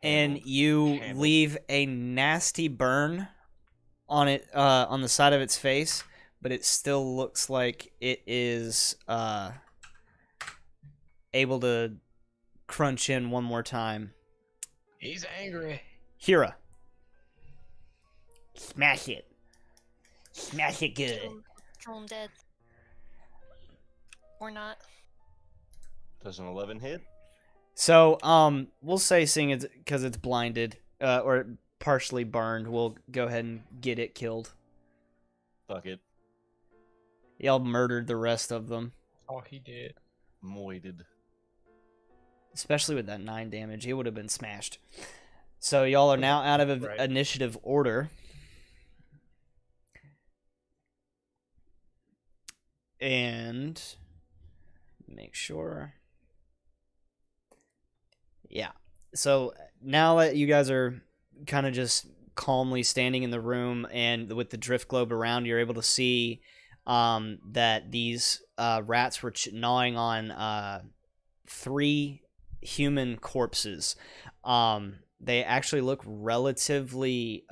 and you
Handled.
leave a nasty burn on it, on the side of its face, but it still looks like it is able to crunch in one more time.
He's angry.
Hira. Smash it. Smash it good.
Kill him dead. Or not.
Does an 11 hit?
So, we'll say seeing it's because it's blinded, or partially burned, we'll go ahead and get it killed.
Fuck it.
Y'all murdered the rest of them.
Oh, he did.
Moided.
Especially with that 9 damage, it would have been smashed. So y'all are now out of
Right.
initiative order. And make sure. Yeah. So now that you guys are kind of just calmly standing in the room and with the drift globe around, you're able to see that these rats were gnawing on 3 human corpses. They actually look relatively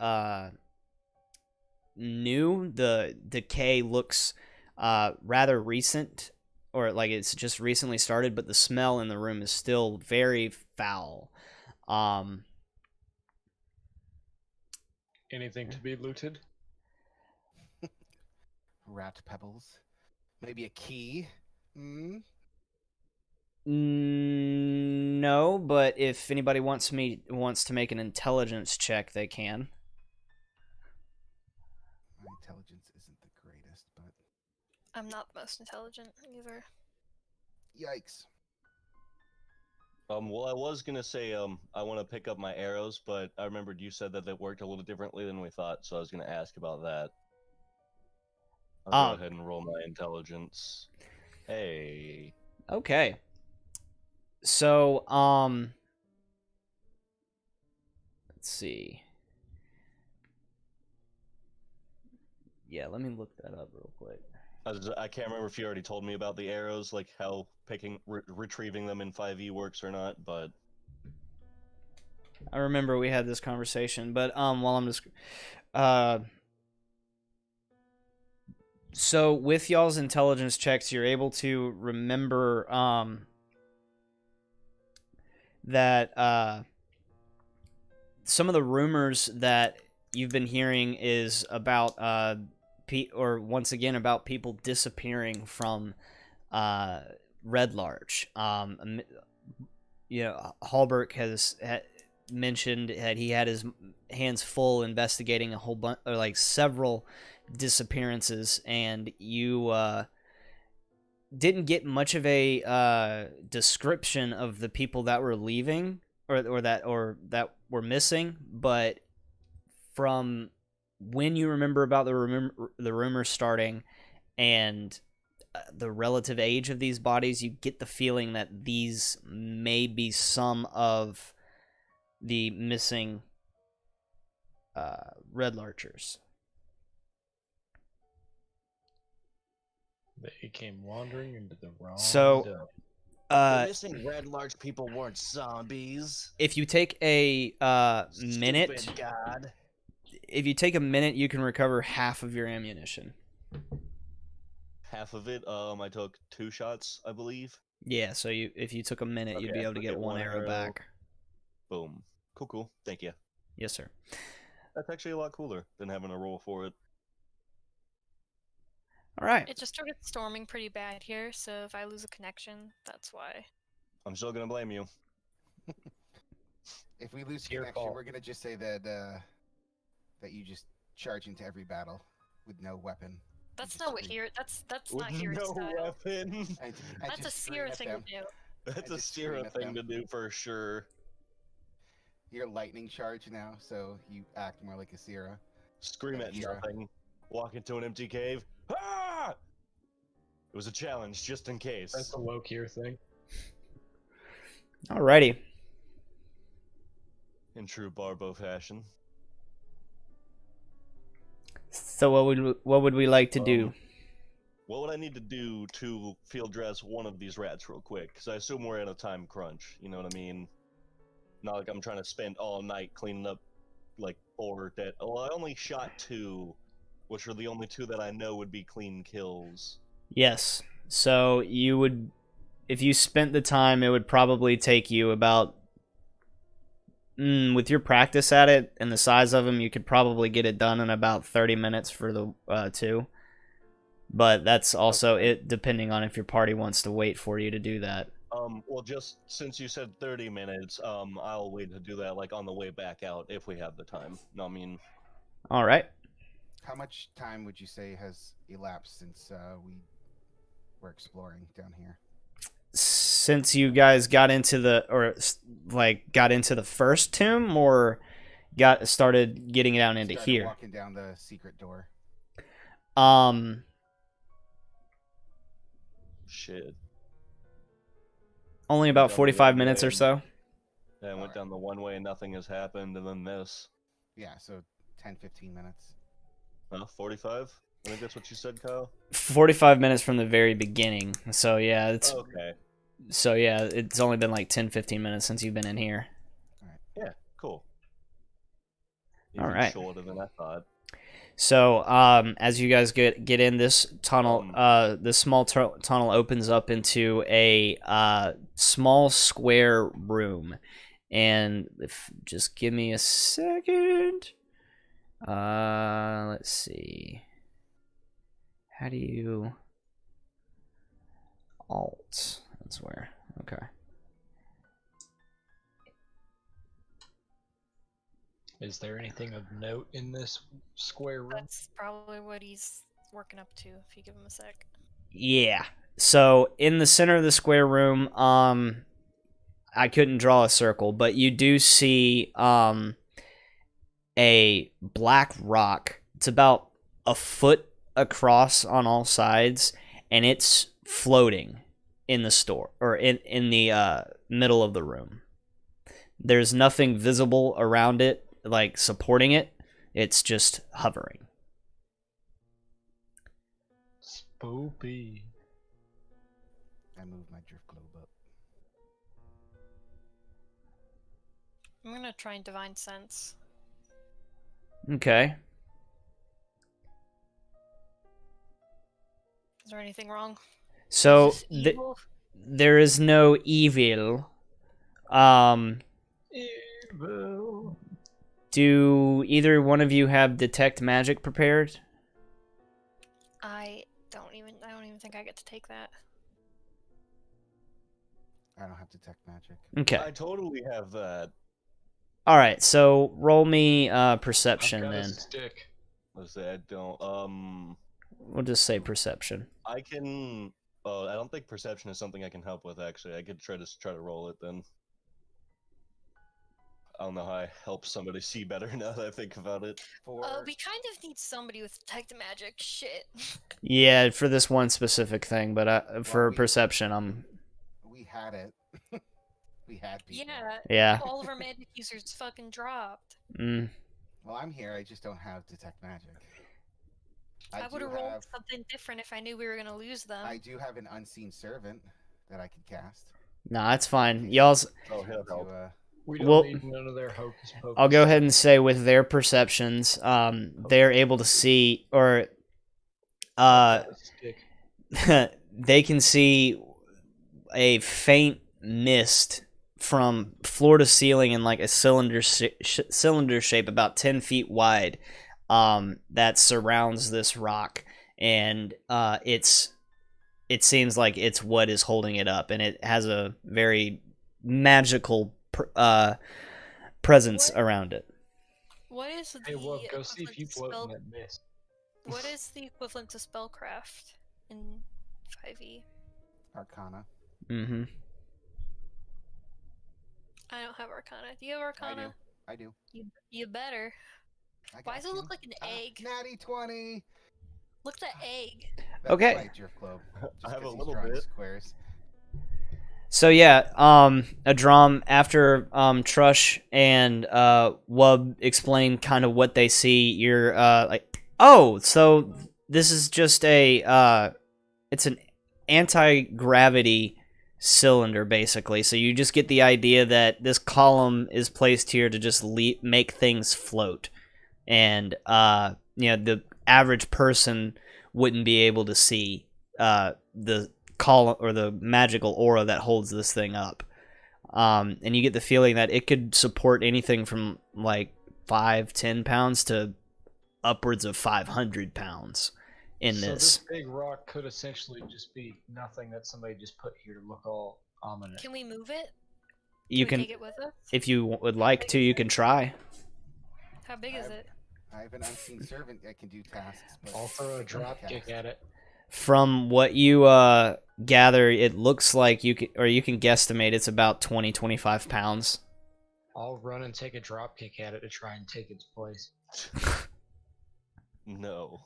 new. The decay looks rather recent, or like it's just recently started, but the smell in the room is still very foul.
Anything to be looted?
Rat pebbles. Maybe a key? Hmm?
No, but if anybody wants to make an intelligence check, they can.
My intelligence isn't the greatest, but
I'm not the most intelligent either.
yikes.
Well, I was gonna say, I want to pick up my arrows, but I remembered you said that they worked a little differently than we thought, so I was gonna ask about that. I'll go ahead and roll my intelligence. Hey.
Okay. So, let's see. Yeah, let me look that up real quick.
I can't remember if you already told me about the arrows, like how retrieving them in 5e works or not, but
I remember we had this conversation, but while I'm just so with y'all's intelligence checks, you're able to remember that some of the rumors that you've been hearing is about once again about people disappearing from Red Larch. Hallberg has mentioned that he had his hands full investigating a whole bunch, or like several disappearances, and you didn't get much of a description of the people that were leaving or that were missing, but from when you remember about the rumors starting and the relative age of these bodies, you get the feeling that these may be some of the missing Red Larchers.
They came wandering into the wrong
So,
dump.
The missing red large people weren't zombies.
if you take a minute,
Stupid God.
if you take a minute, you can recover half of your ammunition.
Half of it, I took 2 shots, I believe.
Yeah, so if you took a minute, you'd
Okay,
be able to
I'll
get
get
one
one
arrow
arrow.
back.
Boom. Cool. Thank you.
Yes, sir.
That's actually a lot cooler than having to roll for it.
All right.
It just started storming pretty bad here, so if I lose a connection, that's why.
I'm still gonna blame you.
If we lose
It's your
connection,
fault.
we're gonna just say that that you just charge into every battle with no weapon.
That's
just
not what
scream.
here. That's
With
not here
no
style.
weapon.
And
That's a
just scream
Sierra
at
thing
them.
to do.
That's
I
a
just scream
Sierra
at
thing to
them.
do for sure.
You're lightning charge now, so you act more like a Sierra.
Scream at
Sierra.
nothing. Walk into an empty cave. Ah! It was a challenge, just in case.
That's a low kier thing.
Alrighty.
In true Barbo fashion.
So what would we like to do?
What would I need to do to field dress one of these rats real quick? Because I assume we're in a time crunch. You know what I mean? Not like I'm trying to spend all night cleaning up like 4 dead. Well, I only shot 2, which are the only 2 that I know would be clean kills.
Yes. So you would, if you spent the time, it would probably take you about, with your practice at it and the size of them, you could probably get it done in about 30 minutes for the 2. But that's also it, depending on if your party wants to wait for you to do that.
Well, just since you said 30 minutes, I'll wait to do that like on the way back out if we have the time. No, I mean,
All right.
How much time would you say has elapsed since we were exploring down here?
Since you guys got into the first tomb, or started getting down into
Started
here.
walking down the secret door.
shit.
Only about
Down the
45
one
minutes
way
or
and-
so.
Yeah, I went down the one way and nothing has happened, and then this.
Yeah, so 10, 15 minutes.
45? I think that's what you said, Kyle.
45 minutes from the very beginning. So yeah,
Okay.
it's only been like 10-15 minutes since you've been in here.
Yeah, cool.
All
Even
right.
shorter than I thought.
So, as you guys get in this tunnel, this small tunnel opens up into a small square room, and just give me a second. Let's see. How do you Alt? That's where. Okay.
Is there anything of note in this square room?
That's probably what he's working up to. If you give him a sec.
Yeah. So in the center of the square room, I couldn't draw a circle, but you do see a black rock. It's about a foot across on all sides, and it's floating in the store or in the middle of the room. There's nothing visible around it, like supporting it. It's just hovering.
Spoopy.
I moved my drift globe up.
I'm gonna try and divine sense.
Okay.
Is there anything wrong?
So
Is this evil?
there is no evil.
Evil.
Do either one of you have detect magic prepared?
I don't even think I get to take that.
I don't have detect magic.
Okay.
I totally have that.
All right. So roll me
I've
perception
got a
then.
stick.
Let's say I don't.
We'll just say perception.
I can. I don't think perception is something I can help with. Actually, I could try to roll it then. I don't know how I help somebody see better now that I think about it.
For
We kind of need somebody with detect magic. Shit.
Yeah, for this one specific thing, but for
we-
perception,
we had it. We had people.
Yeah.
yeah.
All of our magic users fucking dropped.
Mm.
Well, I'm here. I just don't have detect magic.
I would
do
have rolled
have-
something different if I knew we were gonna lose them.
I do have an unseen servant that I could cast.
Nah, it's fine.
Okay,
Y'all's.
Oh, he'll
to,
help.
We don't
Well,
need none of their hocus pocus.
I'll go ahead and say with their perceptions, they're able to see, or
Stick.
they can see a faint mist from floor to ceiling in like a cylinder shape about 10 feet wide, that surrounds this rock, and it seems like it's what is holding it up, and it has a very magical presence around it.
What is the
Hey, Wolf, go see if
equivalent
you
to
float
spell?
in that mist.
What is the equivalent to spellcraft in 5e?
Arcana.
Mm-hmm.
I don't have Arcana. Do you have Arcana?
I do.
You better.
I
Why
got
does it
you.
look like an egg?
Natty 20.
Look at that egg.
That's
Okay.
my drift globe.
I have a
'cause he's
little
drawing
bit.
Squares.
So yeah, Adram, after Trush and Wub explain kind of what they see, you're like, oh, so this is just it's an anti-gravity cylinder basically. So you just get the idea that this column is placed here to just make things float, and the average person wouldn't be able to see the column or the magical aura that holds this thing up. And you get the feeling that it could support anything from like 5-10 pounds to upwards of 500 pounds in
So
this.
this big rock could essentially just be nothing that somebody just put here to look all ominous.
Can we move it?
You
we
can,
take it with us?
if you would like to, you can try.
How big is it?
I have an unseen servant that can do tasks. But
I'll throw a
I
drop
can't
kick
cast.
at it.
From what you gather, it looks like you can guesstimate it's about 20-25 pounds.
I'll run and take a drop kick at it to try and take its place.
No.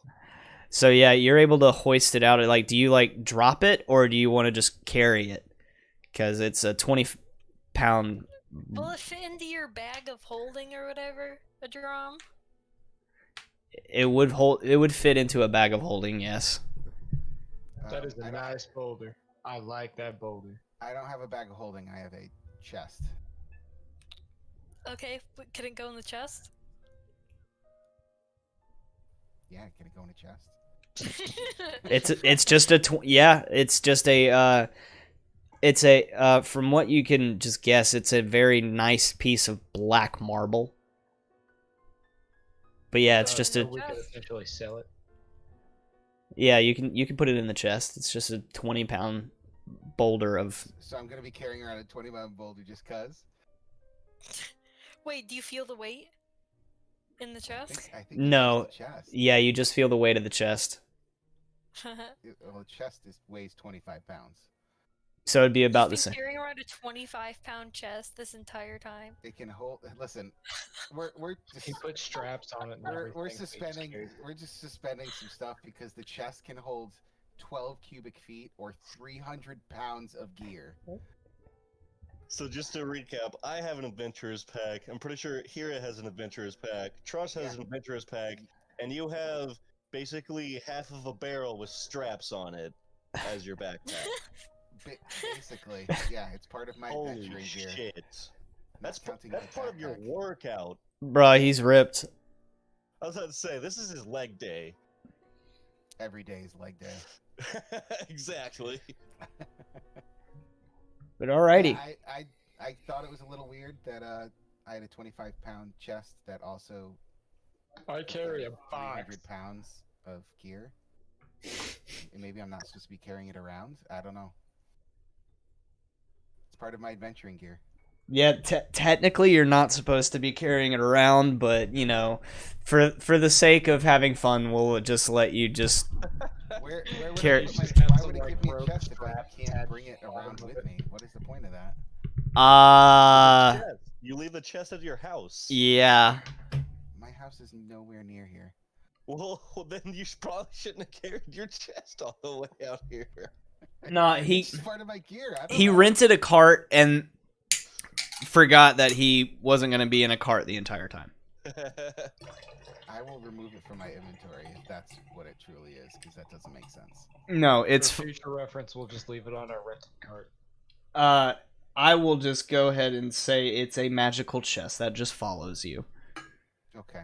So yeah, you're able to hoist it out. Like, do you like drop it or do you want to just carry it? Because it's a 20-pound.
Will it fit into your bag of holding or whatever? A drum?
It would fit into a bag of holding. Yes.
That is a
I don't-
nice boulder. I like that boulder.
I don't have a bag of holding. I have a chest.
Okay, but can it go in the chest?
Yeah, can it go in a chest?
It's just a from what you can just guess, it's a very nice piece of black marble. But yeah, it's just
so
a
we could essentially sell it.
yeah. You can put it in the chest. It's just a 20-pound boulder of.
So I'm gonna be carrying around a 20-pound boulder just cause.
Wait, do you feel the weight in the
I
chest?
think it's
No.
just the chest.
Yeah, you just feel the weight of the chest.
Well, the chest weighs 25 pounds.
So it'd be about the
You've been
same.
carrying around a 25-pound chest this entire time.
It can hold. Listen, we're
He put straps on it. And
we're
everything, so he
suspending.
carries it.
We're just suspending some stuff because the chest can hold 12 cubic feet or 300 pounds of gear.
So just to recap, I have an adventurer's pack. I'm pretty sure Hira has an adventurer's pack. Truss has
Yeah.
an adventurer's pack, and you have basically half of a barrel with straps on it as your backpack.
Basically, yeah, it's part of my
Holy
adventuring gear.
shit! That's
counting
that's
my
part of your
backpack.
workout.
Bruh, he's ripped.
I was about to say this is his leg day.
Every day is leg day.
Exactly.
But alrighty.
Yeah, I thought it was a little weird that I had a 25-pound chest that also
I carry a box.
300 pounds of gear. And maybe I'm not supposed to be carrying it around. I don't know. It's part of my adventuring gear.
Yeah, technically you're not supposed to be carrying it around, but for the sake of having fun, we'll just let you just.
Where would
Carry-
I put my,
Just have
why
some,
would it
like,
give me a
rope
chest if I
straps
can't
attached
bring it
to the
around
bottom of
with
it.
me? What is the point of that?
Chest. You leave the chest at your house.
Yeah.
My house is nowhere near here.
Well, then you probably shouldn't have carried your chest all the way out here.
No, he
It's just part of my gear. I don't
he
know.
rented a cart and forgot that he wasn't gonna be in a cart the entire time.
I will remove it from my inventory if that's what it truly is, because that doesn't make sense.
No, it's
For future reference, we'll just leave it on our rented cart.
I will just go ahead and say it's a magical chest that just follows you.
Okay.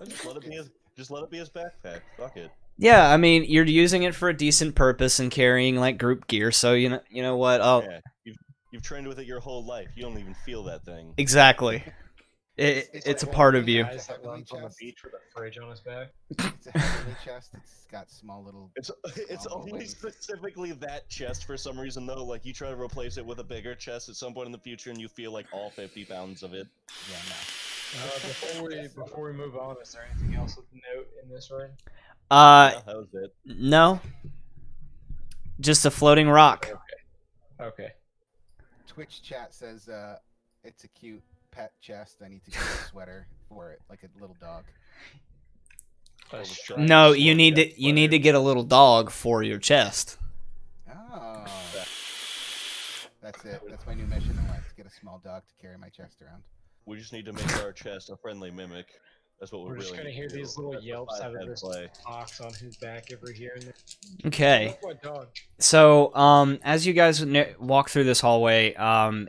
Just let it be his backpack. Fuck it.
Yeah, I mean, you're using it for a decent purpose and carrying like group gear, so you know what?
Yeah, you've trained with it your whole life. You don't even feel that thing.
Exactly.
It's
It's a
like
part
one
of you.
Guys that
Heavenly
runs on the
chest.
beach with a fridge on his back.
It's a heavenly chest. It's got small little.
It's
small
only
wings.
specifically that chest for some reason though. Like you try to replace it with a bigger chest at some point in the future, and you feel like all 50 pounds of it.
Yeah, no.
Before we move on, is there anything else of note in this room?
Yeah, that was it.
No. Just a floating rock.
Okay.
Twitch chat says it's a cute pet chest. I need to get a sweater for it, like a little dog.
No, you need to get a little dog for your chest.
Oh. That's it. That's my new mission in life: to get a small dog to carry my chest around.
We just need to make our chest a friendly mimic. That's what
We're just
really
gonna
need
hear
to do.
these little
That's what
yelps out of
Five-Head
this
play.
ox on his back every here and there.
Okay.
That's my dog.
So, as you guys walk through this hallway,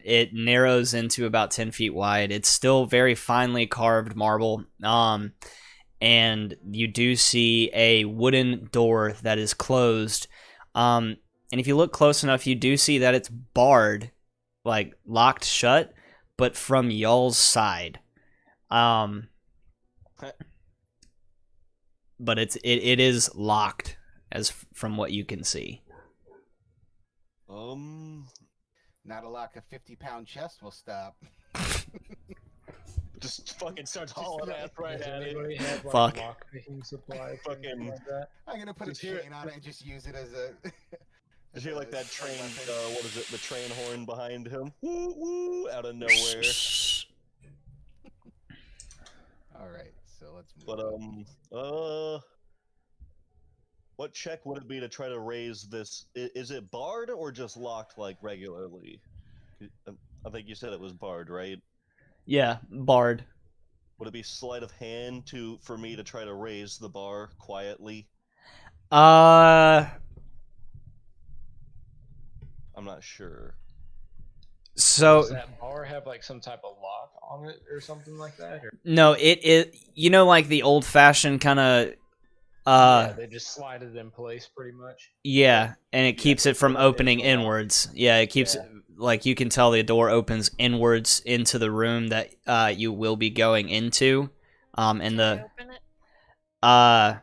it narrows into about 10 feet wide. It's still very finely carved marble. And you do see a wooden door that is closed. And if you look close enough, you do see that it's barred, like locked shut, but from y'all's side. But it is locked as from what you can see.
Not a lock, a 50-pound chest will stop.
Just fucking starts hauling ass right
Does
at it.
anybody have like
Fuck.
lockpicking supplies? or
Fucking-
anything like that?
I'm gonna put
Just
a
hear
chain on it and just use it as a.
Did you hear like that
as a
train?
weapon.
What is it? The train horn behind him. Woo woo! Out of nowhere.
All right, so let's move.
But what check would it be to try to raise this? Is it barred or just locked like regularly? I think you said it was barred, right?
Yeah, barred.
Would it be sleight of hand for me to try to raise the bar quietly?
Uh,
I'm not sure.
so
Does that bar have like some type of lock on it or something like that? Or...
no, it you know, like the old fashioned kind of
yeah, they just slide it in place pretty much.
yeah, and it keeps it from
so that
opening
it's a lock.
inwards. Yeah, it keeps like you can tell the door opens inwards into the room that you will be going into. And
Can I
the
open it?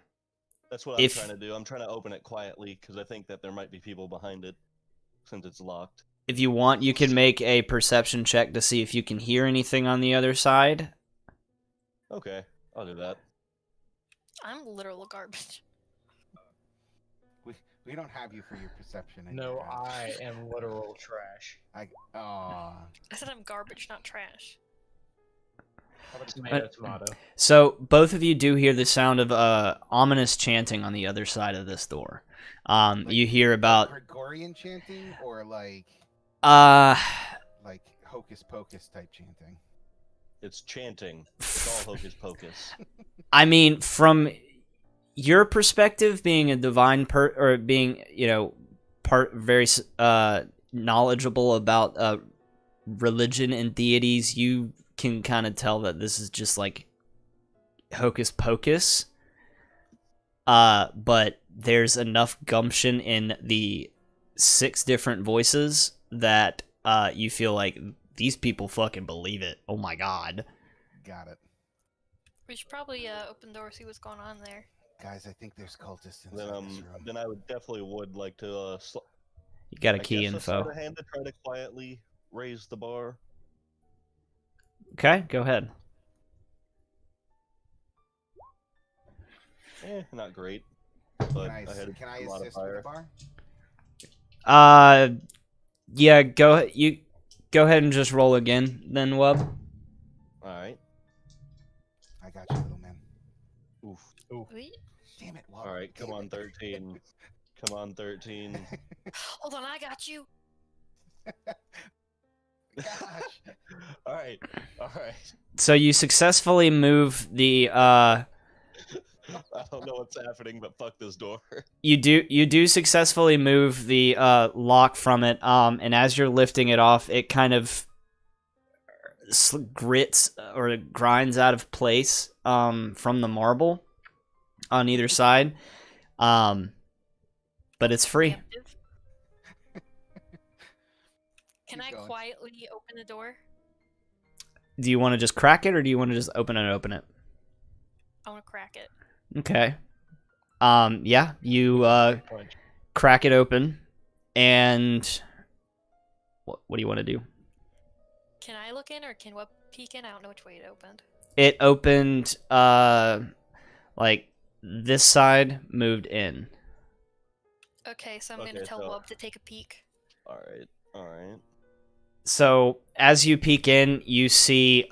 That's what I'm
If-
trying to do. I'm trying to open it quietly because I think that there might be people behind it since it's locked.
if you want, you can make a perception check to see if you can hear anything on the other side.
Okay, I'll do that.
I'm literal garbage.
We don't have you for your perception. and
No,
your,
I am literal trash.
Aw.
I said I'm garbage, not trash.
Tomato, tomato.
So both of you do hear the sound of ominous chanting on the other side of this door. You hear about
Gregorian chanting or like hocus pocus type chanting.
It's chanting. It's all hocus pocus.
I mean, from your perspective, being a divine or being, very knowledgeable about religion and deities, you can kind of tell that this is just like hocus pocus. But there's enough gumption in the 6 different voices that you feel like these people fucking believe it. Oh my god.
Got it.
We should probably open the door, see what's going on there.
Guys, I think there's cultists inside
Then
this room.
then I would like to
You got a
I
key
guess a sleight
info.
of hand to try to quietly raise the bar.
Okay, go ahead.
Not great. But
Can I
had a
assist with
modifier.
the bar?
Yeah, go ahead and just roll again then, Wub.
Alright.
I got you, little man.
Oof.
Wait,
Damn it, Walt.
Alright, come
Damn
on,
it.
13. Come on, 13.
hold on, I got you.
Gosh.
Alright. Alright.
So you successfully move the
what's happening, but fuck this door.
You do successfully move the lock from it, and as you're lifting it off, it kind of grits or grinds out of place from the marble on either side, but it's free.
Preemptive. Can
Keep
I
going.
quietly open the door?
Do you want to just crack it, or do you want to just open it?
I want to crack it.
Okay. Yeah, you
Punch.
crack it open, and what do you want to do?
Can I look in or can Web peek in? I don't know which way it opened.
It opened, like this side moved in.
Okay, so I'm gonna
Okay,
tell
so-
Wub to take a peek.
All right.
So as you peek in, you see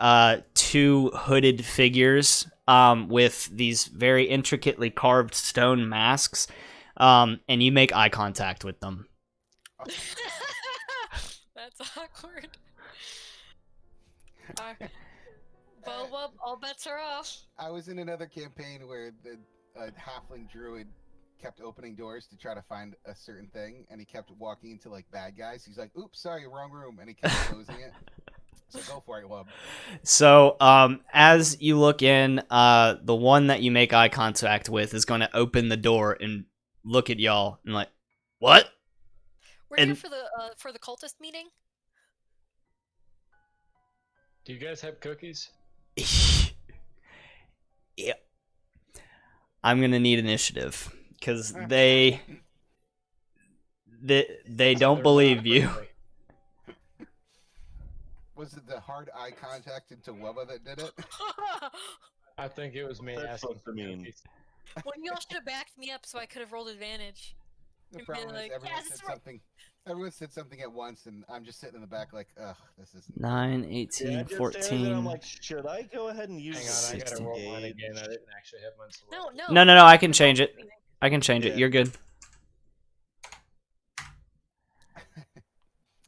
two hooded figures with these very intricately carved stone masks, and you make eye contact with them.
That's awkward. Well, Wub, all bets are off.
I was in another campaign where the halfling druid kept opening doors to try to find a certain thing, and he kept walking into like bad guys. He's like, "Oops, sorry, wrong room," and he kept closing it. So go for it, Wub.
So as you look in, the one that you make eye contact with is going to open the door and look at y'all and like, what?
We're here
And-
for the cultist meeting.
Do you guys have cookies?
Yeah. I'm gonna need initiative because they don't
They're
believe
not
you.
friendly.
Was it the hard eye contact into Wubba that did it?
I think it was me
That's
asking
supposed
for
to mean-
cookies.
Well, y'all should have backed me up so I could have rolled advantage.
The
You'd be
problem
like,
is everyone
"Yes,
said
we're-"
something. Everyone said something at once, and I'm just sitting in the back like, ugh, this isn't.
9,
Yeah,
18,
just standing there, I'm
14.
like, should I go ahead and use
Hang on, I gotta
16.
roll mine again. I didn't actually have mine selected.
No.
No, I can change it. I can change it.
Yeah.
You're good.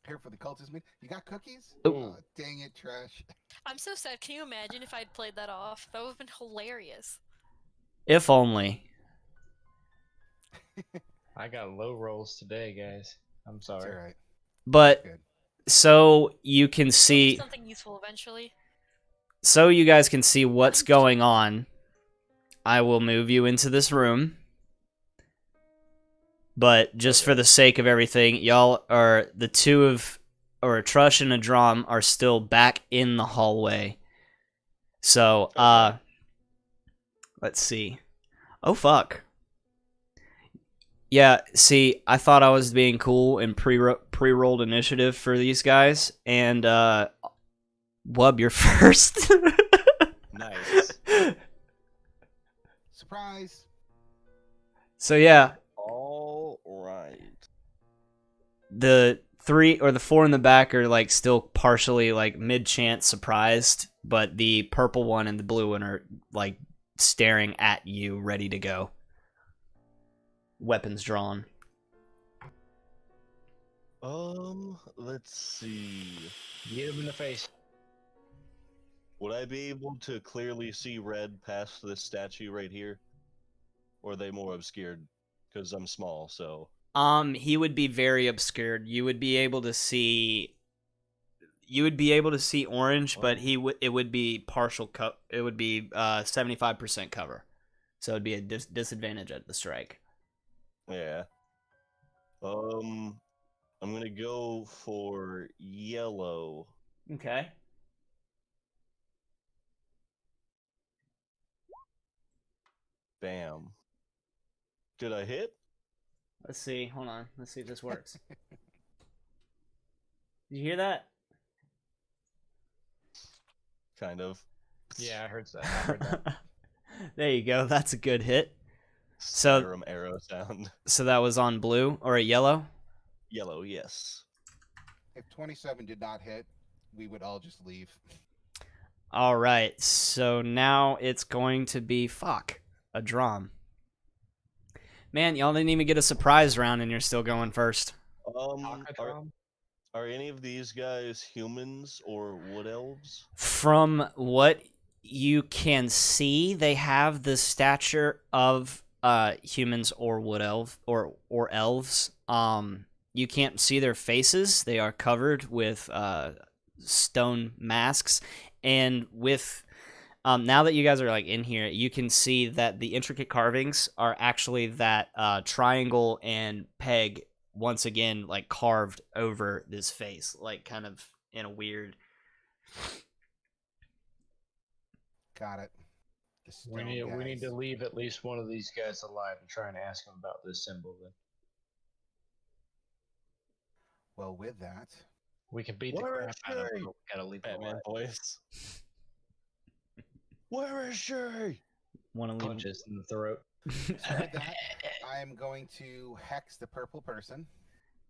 Here for the cultist meeting. You got cookies?
Ooh.
Oh, dang it, trash.
I'm so sad. Can you imagine if I'd played that off? That would have been hilarious.
If only.
I got low rolls today, guys. I'm
It's
sorry.
all right.
But
Good.
so you can
It'll be
see,
something useful eventually.
so you guys can see what's going on. I will move you into this room. But just for the sake of everything, y'all are the two of, or a Trush and a Drum are still back in the hallway. So, let's see. Oh, fuck. Yeah, see, I thought I was being cool and pre-rolled initiative for these guys, and, Wub, you're first.
nice.
Surprise!
So, yeah,
All right.
the 3 or the 4 in the back are, like, still partially, like, mid-chance surprised, but the purple one and the blue one are, like, staring at you, ready to go. Weapons drawn.
Let's see.
Get him in the face.
Would I be able to clearly see red past this statue right here? Or are they more obscured? Because I'm small, so.
He would be very obscured. You would be able to see. You would be able to see orange, but it would be partial. It would be 75% cover, so it'd be a disadvantage at the strike.
Yeah. I'm gonna go for yellow.
Okay.
Bam. Did I hit?
Let's see. Hold on. Let's see if this works. Did you hear that?
Kind of.
Yeah, I heard that. I heard that.
There you go. That's a good hit. So-
Skyrim arrow sound.
So that was on blue or a yellow.
Yellow, yes.
If 27 did not hit, we would all just leave.
All right. So now it's going to be a drum. Man, y'all didn't even get a surprise round, and you're still going first.
Alcatraz?
Are any of these guys humans or wood elves?
From what you can see, they have the stature of humans or wood elf or elves. You can't see their faces. They are covered with stone masks, and with now that you guys are like in here, you can see that the intricate carvings are actually that triangle and peg once again like carved over this face, like kind of in a weird.
Got it. The
We
stone
need to
guys.
leave at least one of these guys alive and try and ask him about this symbol. Then
Well, with that,
we can beat the
Where
crap
is
out of him.
she?
But we gotta leave him
Batman
alive.
voice. Where is she?
Want to leave?
Punches in the throat.
so with that, I am going to hex the purple person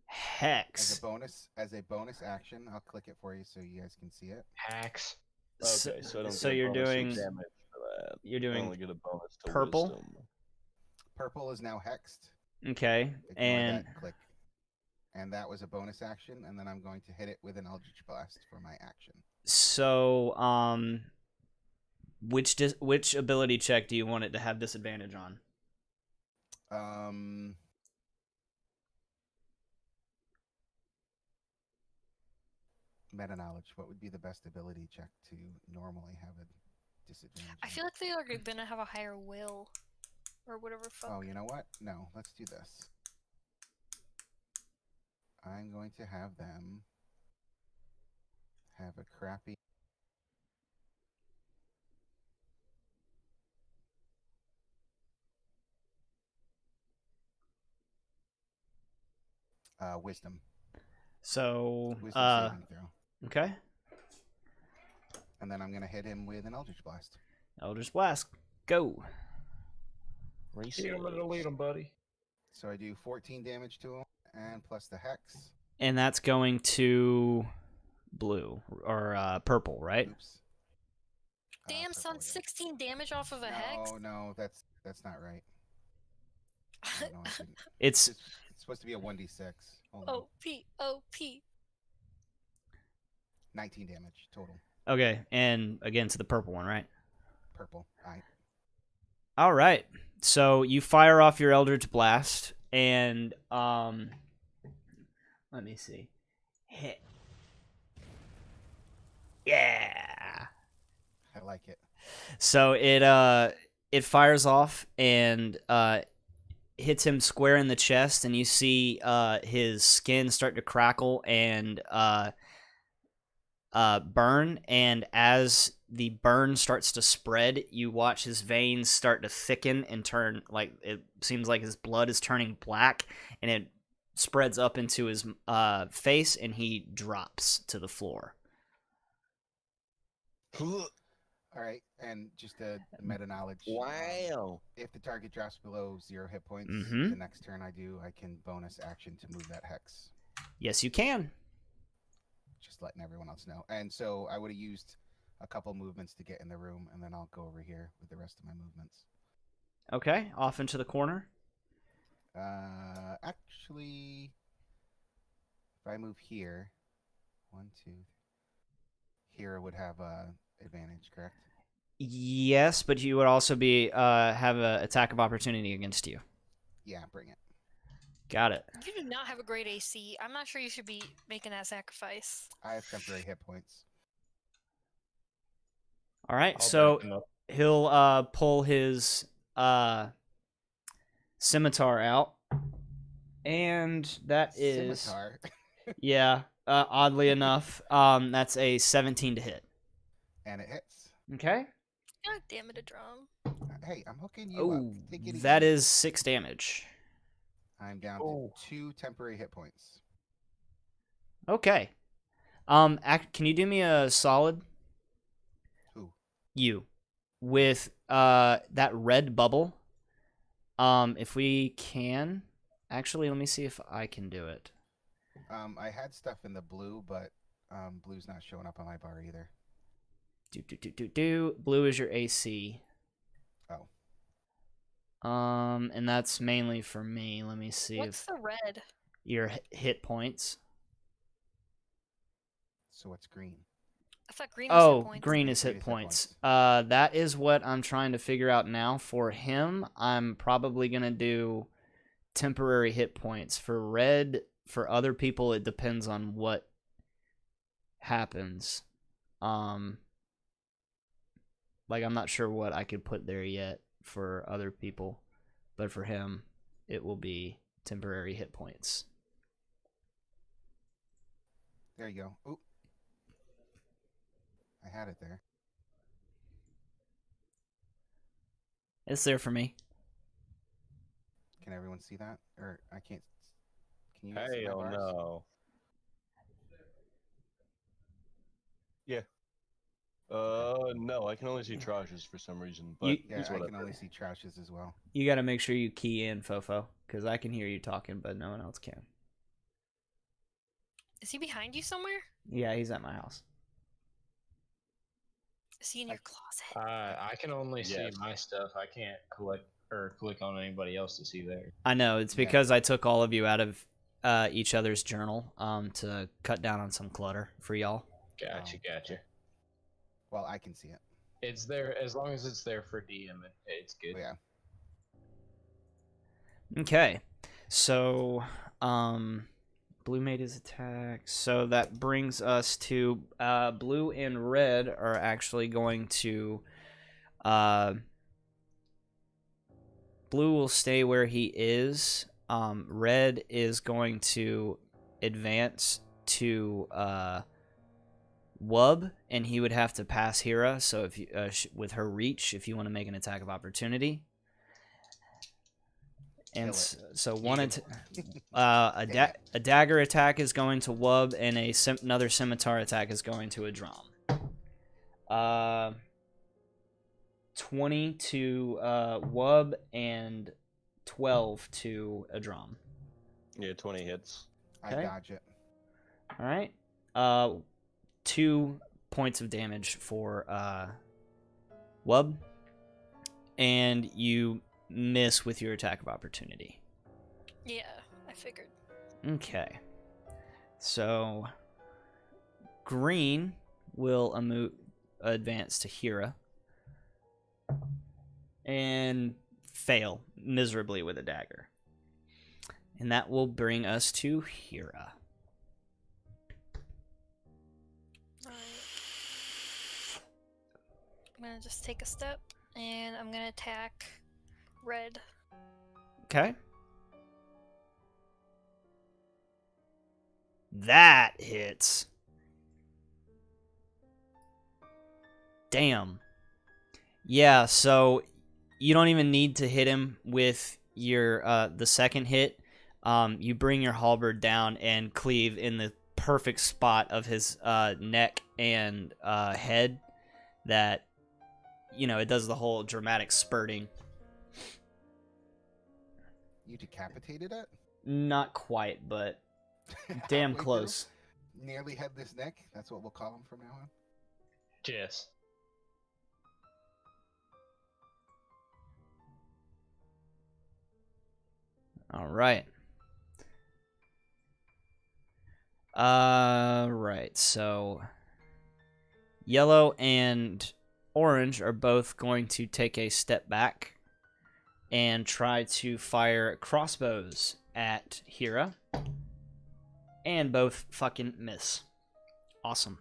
as
Hex.
a bonus action. I'll click it for you so you guys can see it.
Hacks.
Okay, so I don't
So
get a
you're
bonus to
doing
damage for that.
you're
I
doing
only get a bonus to
purple?
wisdom.
Purple is now hexed.
okay,
Ignore
and
that click. And that was a bonus action, and then I'm going to hit it with an Eldritch Blast for my action.
so which ability check do you want it to have disadvantage on?
Meta knowledge. What would be the best ability check to normally have a disadvantage?
I
on?
feel like they are gonna have a higher will, or whatever. Fuck.
Oh, you know what? No, let's do this. I'm going to have them have a crappy. Wisdom.
So
Wisdom saving throw.
okay,
And then I'm going to hit him with an Eldritch Blast.
Eldritch Blast, go.
Lead him, buddy.
So I do 14 damage to him, and plus the Hex.
And that's going to blue or purple, right?
Oops.
Damn,
Purple
son,
again.
16 damage off of a hex.
No, that's not right. No, I didn't.
It's
It's supposed to be a 1d6. Hold on.
OP.
19 damage total.
okay, and again to the purple one, right?
Purple.
All right. So you fire off your Eldritch Blast, and let me see. Hit. Yeah.
I like it.
So it fires off and hits him square in the chest, and you see his skin start to crackle and burn. And as the burn starts to spread, you watch his veins start to thicken and turn, like it seems like his blood is turning black, and it spreads up into his face, and he drops to the floor.
All right, and just a meta knowledge.
Wow.
If the target drops below 0 hit points,
Mhm.
the next turn I can bonus action to move that hex.
Yes, you can.
Just letting everyone else know. And so I would have used a couple movements to get in the room, and then I'll go over here with the rest of my movements.
Okay, off into the corner.
Actually, if I move here, 1, 2, here would have advantage, correct?
Yes, but you would also be have an attack of opportunity against you.
Yeah, bring it.
Got it.
You do not have a great AC. I'm not sure you should be making that sacrifice.
I have temporary hit points.
All right,
I'll
so
back him up.
he'll pull his scimitar out, and that is
Scimitar.
yeah. Oddly enough, that's a 17 to hit.
And it hits.
Okay.
God damn it, a drum.
Hey, I'm hooking you up.
Oh,
Take it
that
easy.
is 6 damage.
I'm down
Oh.
to 2 temporary hit points.
Okay. Can you do me a solid?
Who?
You, with that red bubble. If we can, actually, let me see if I can do it.
I had stuff in the blue, but blue's not showing up on my bar either.
Blue is your AC.
Oh.
And that's mainly for me. Let me see
What's
if
the red?
your hit points.
So what's green?
I thought green was hit
Oh,
points.
green is
Green
hit
is hit
points.
points.
That is what I'm trying to figure out now. For him, I'm probably gonna do temporary hit points. For red, for other people, it depends on what happens. Like I'm not sure what I could put there yet for other people, but for him, it will be temporary hit points.
There you go. Oop. I had it there.
It's there for me.
Can everyone see that? Or I can't. Can you see my
Hell
bars?
no. Yeah. No, I can only see Trashes for some reason, but
You-
Yeah,
it's
I
whatever.
can only see trashes as well.
You got to make sure you key in Fofo because I can hear you talking, but no one else can.
Is he behind you somewhere?
Yeah, he's at my house.
Is he in your closet?
I can only see
Yes.
my stuff. I can't collect or click on anybody else to see theirs.
I know it's
Yeah.
because I took all of you out of each other's journal to cut down on some clutter for y'all.
Gotcha, gotcha.
Well, I can see it.
It's there as long as it's there for DM. It's good.
But yeah.
Okay, so blue made his attack. So that brings us to blue and red are actually going to. Blue will stay where he is. Red is going to advance to Wub, and he would have to pass Hira. So if you, with her reach, if you want to make an attack of opportunity, and
Kill it.
so one
You
Damn it.
a dagger attack is going to Wub, and another scimitar attack is going to Adram. 20 to Wub and 12 to Adram.
Yeah, 20 hits.
I
Okay.
dodge it.
All right. 2 points of damage for Wub, and you miss with your attack of opportunity.
Yeah, I figured.
Okay. So green will advance to Hira and fail miserably with a dagger. And that will bring us to Hira.
Alright. I'm gonna just take a step and I'm gonna attack red.
Okay. That hits. Damn. Yeah, so you don't even need to hit him with your the second hit. You bring your halberd down and cleave in the perfect spot of his neck and head that, you know, it does the whole dramatic spurting.
You decapitated it?
Not quite, but damn
Halfway
close.
through? Nearly headless neck. That's what we'll call him from now on.
Yes.
All right. Right. So yellow and orange are both going to take a step back and try to fire crossbows at Hira. And both fucking miss. Awesome.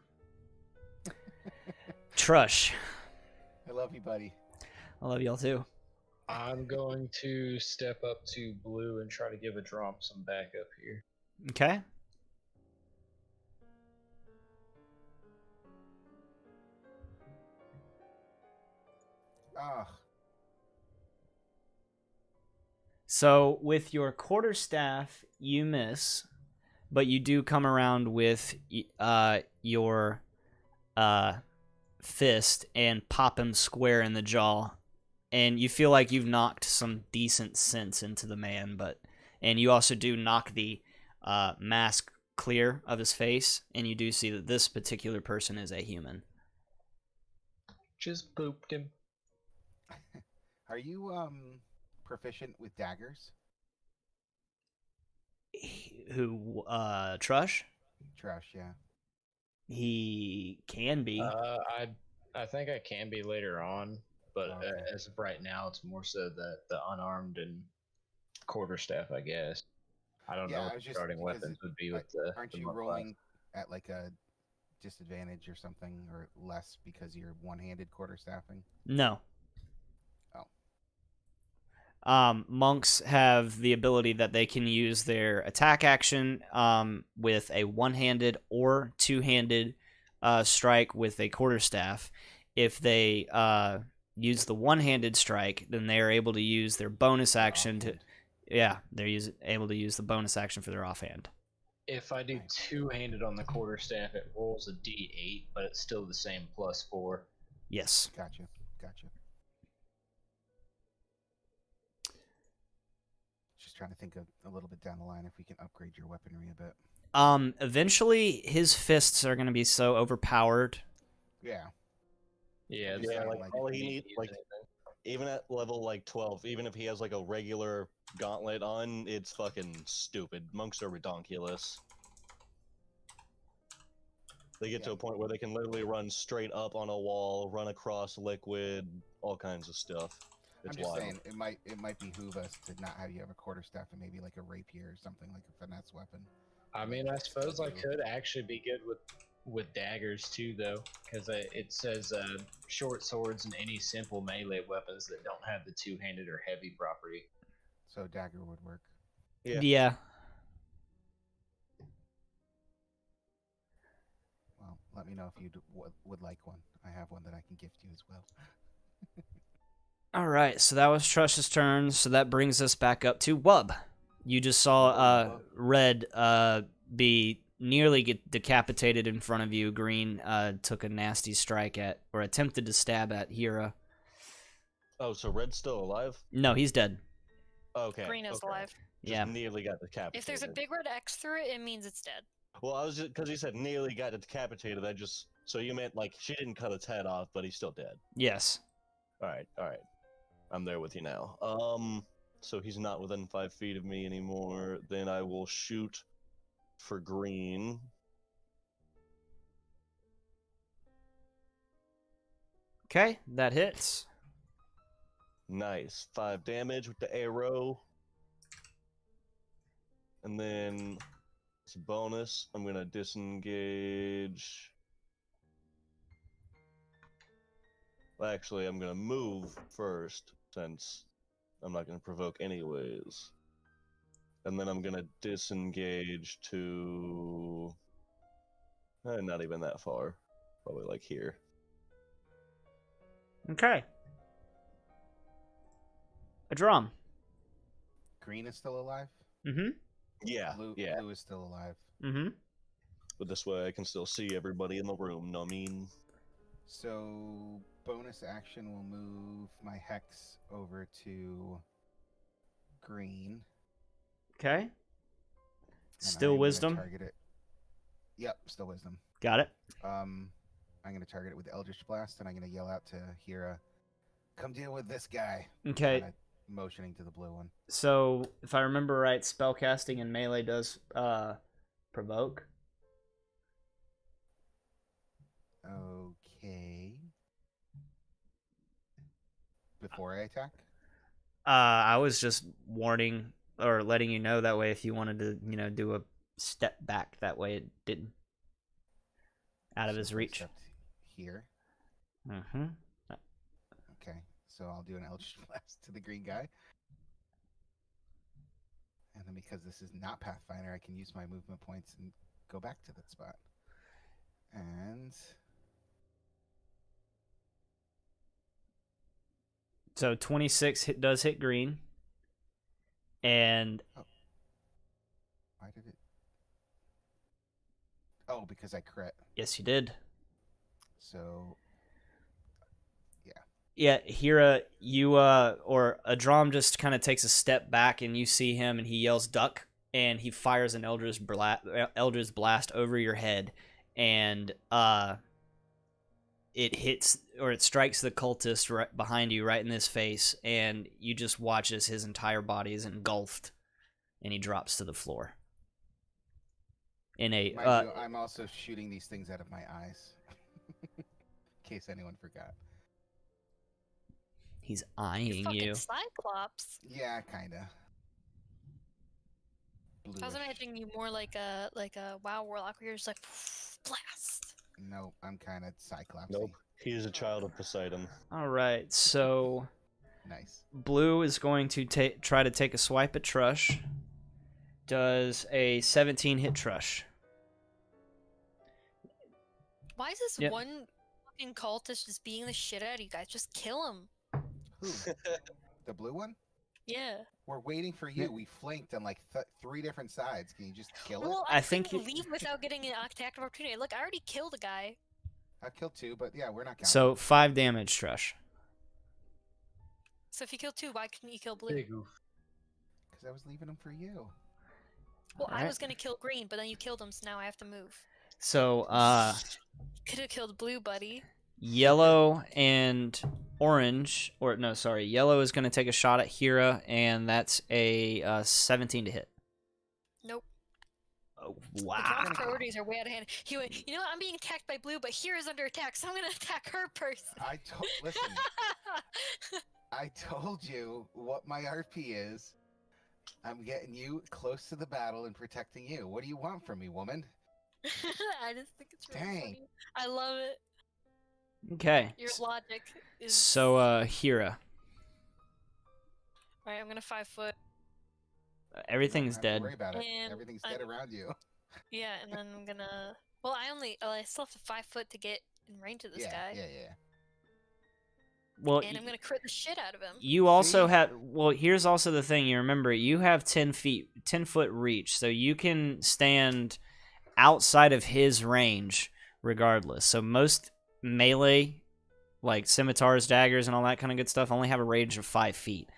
Trush.
I love you, buddy.
I love y'all too.
I'm going to step up to blue and try to give a drop some backup here.
Okay.
Ah,
So with your quarterstaff, you miss, but you do come around with your fist and pop him square in the jaw, and you feel like you've knocked some decent sense into the man. And you also do knock the mask clear of his face, and you do see that this particular person is a human.
Just booped him.
are you proficient with daggers?
Who Trush?
Trash, yeah.
He can be.
I think I can be later on, but
Okay.
as of right now, it's more so the unarmed and quarterstaff, I guess. I don't know
Yeah,
what
I
the
was just
starting
because
weapons would be
I-
with the
aren't you
monk class.
rolling at like a disadvantage or something or less because you're one-handed quarterstaffing?
No.
Oh.
Monks have the ability that they can use their attack action with a one-handed or two-handed strike with a quarterstaff. If they use the one-handed strike, then they are able to use their bonus action to.
Offhand.
Yeah, they're able to use the bonus action for their offhand.
If I do
Nice.
two-handed on the quarterstaff, it rolls a d8, but it's still the same +4.
Yes.
Gotcha. Just trying to think of a little bit down the line if we can upgrade your weaponry a bit.
Eventually, his fists are going to be so overpowered.
Yeah.
Yeah,
Just saying,
like,
like,
all
if
he
you
needs,
use
like,
anything.
even at level like 12, even if he has like a regular gauntlet on, it's fucking stupid. Monks are redonkulous. They get to
Yeah.
a point where they can literally run straight up on a wall, run across liquid, all kinds of stuff. It's
I'm just
wild.
saying it might behoove us to not have you have a quarterstaff and maybe like a rapier or something like a finesse weapon.
I mean, I suppose I
do.
could actually be good with daggers too, though, because it says short swords and any simple melee weapons that don't have the two-handed or heavy property.
So dagger would work.
Yeah.
Well, let me know if you would like one. I have one that I can gift you as well.
All right, so that was Trush's turn. So that brings us back up to Wub. You just saw Red be nearly get decapitated in front of you. Green took a nasty strike at, or attempted to stab at Hira.
Oh, so Red's still alive?
No, he's dead.
Okay.
Green is
okay.
alive.
Just
Yeah.
nearly got decapitated.
If there's a big red X through it, it means it's dead.
Well, I was just because he said nearly got decapitated. I just so you meant like she didn't cut its head off, but he's still dead.
Yes.
All right. I'm there with you now. So he's not within 5 feet of me anymore. Then I will shoot for green.
Okay, that hits.
Nice. 5 damage with the arrow. And then it's a bonus. I'm gonna disengage. Well, actually, I'm gonna move first since I'm not gonna provoke anyways. And then I'm gonna disengage to not even that far. Probably like here.
Okay. A drum.
Green is still alive.
Mm-hmm.
Yeah,
Blue is still alive.
Mm-hmm.
But this way I can still see everybody in the room, know what I mean?
So bonus action will move my hex over to green.
Okay.
and
Still
I'm gonna
wisdom.
Target it. Yep, still wisdom.
Got it.
I'm gonna target it with Eldritch Blast, and I'm gonna yell out to Hira, "Come deal with this guy."
Okay.
Kinda motioning to the blue one.
So if I remember right, spellcasting and melee does provoke.
Okay. Before I attack.
I was just warning or letting you know that way if you wanted to, do a step back. That way it didn't out of
So
his
if I
reach.
stepped here.
Mm-hmm.
Okay, so I'll do an Eldritch Blast to the green guy. And then because this is not Pathfinder, I can use my movement points and go back to that spot. And
So 26 does hit green. And
why did it? Oh, because I crit.
yes, you did.
So
Yeah, Hira, you or Adram just kind of takes a step back and you see him and he yells duck and he fires an Eldritch Blast over your head and it hits or it strikes the cultist right behind you right in his face and you just watch as his entire body is engulfed and he drops to the floor. In a
mind you, I'm also shooting these things out of my eyes. In case anyone forgot.
He's
You
eyeing
fucking
you.
Cyclops.
Yeah, kinda.
I was
Bluish.
imagining you more like a WoW warlock where you're just like blast.
Nope, I'm kind of Cyclopsy.
Nope. He's a child of Poseidon.
All right, so
Nice.
Blue is going to try to take a swipe at Trush. Does a 17 hit Trush?
Why is this
Yep.
one fucking cultist just beating the shit out of you guys? Just kill him.
Who? The blue one?
Yeah.
We're waiting for you. We flanked on like 3 different sides. Can you just kill it?
Well,
I
I
think
couldn't leave without getting an attack of opportunity. Look, I already killed a guy.
I killed 2, but yeah, we're not counting.
So 5 damage, Trush.
So if you kill 2, why couldn't you kill blue?
Big oof.
Because I was leaving them for you.
Well, I
Alright.
was gonna kill green, but then you killed him, so now I have to move.
So
Could have killed blue, buddy.
yellow and orange, or no, sorry, yellow is going to take a shot at Hira, and that's a 17 to hit.
Nope.
Oh,
The
wow.
draft priorities are way out of hand. He went, you know what? I'm being attacked by blue, but here is under attack, so I'm gonna attack her person.
Listen, I told you what my RP is. I'm getting you close to the battle and protecting you. What do you want from me, woman?
I just think it's really
Dang.
funny. I love it.
Okay.
Your logic is.
So, Hira,
Alright, I'm gonna 5 foot.
everything's
Don't have to
dead.
worry about it.
And
Everything's
I'm-
dead around you.
Yeah, and then I'm gonna. Well, I still have to 5 foot to get in range of this guy.
Yeah.
Well,
And I'm gonna crit the shit out of him.
you also
See?
have. Well, here's also the thing. You remember, you have 10 foot reach, so you can stand outside of his range regardless. So most melee, like scimitars, daggers, and all that kind of good stuff, only have a range of 5 feet.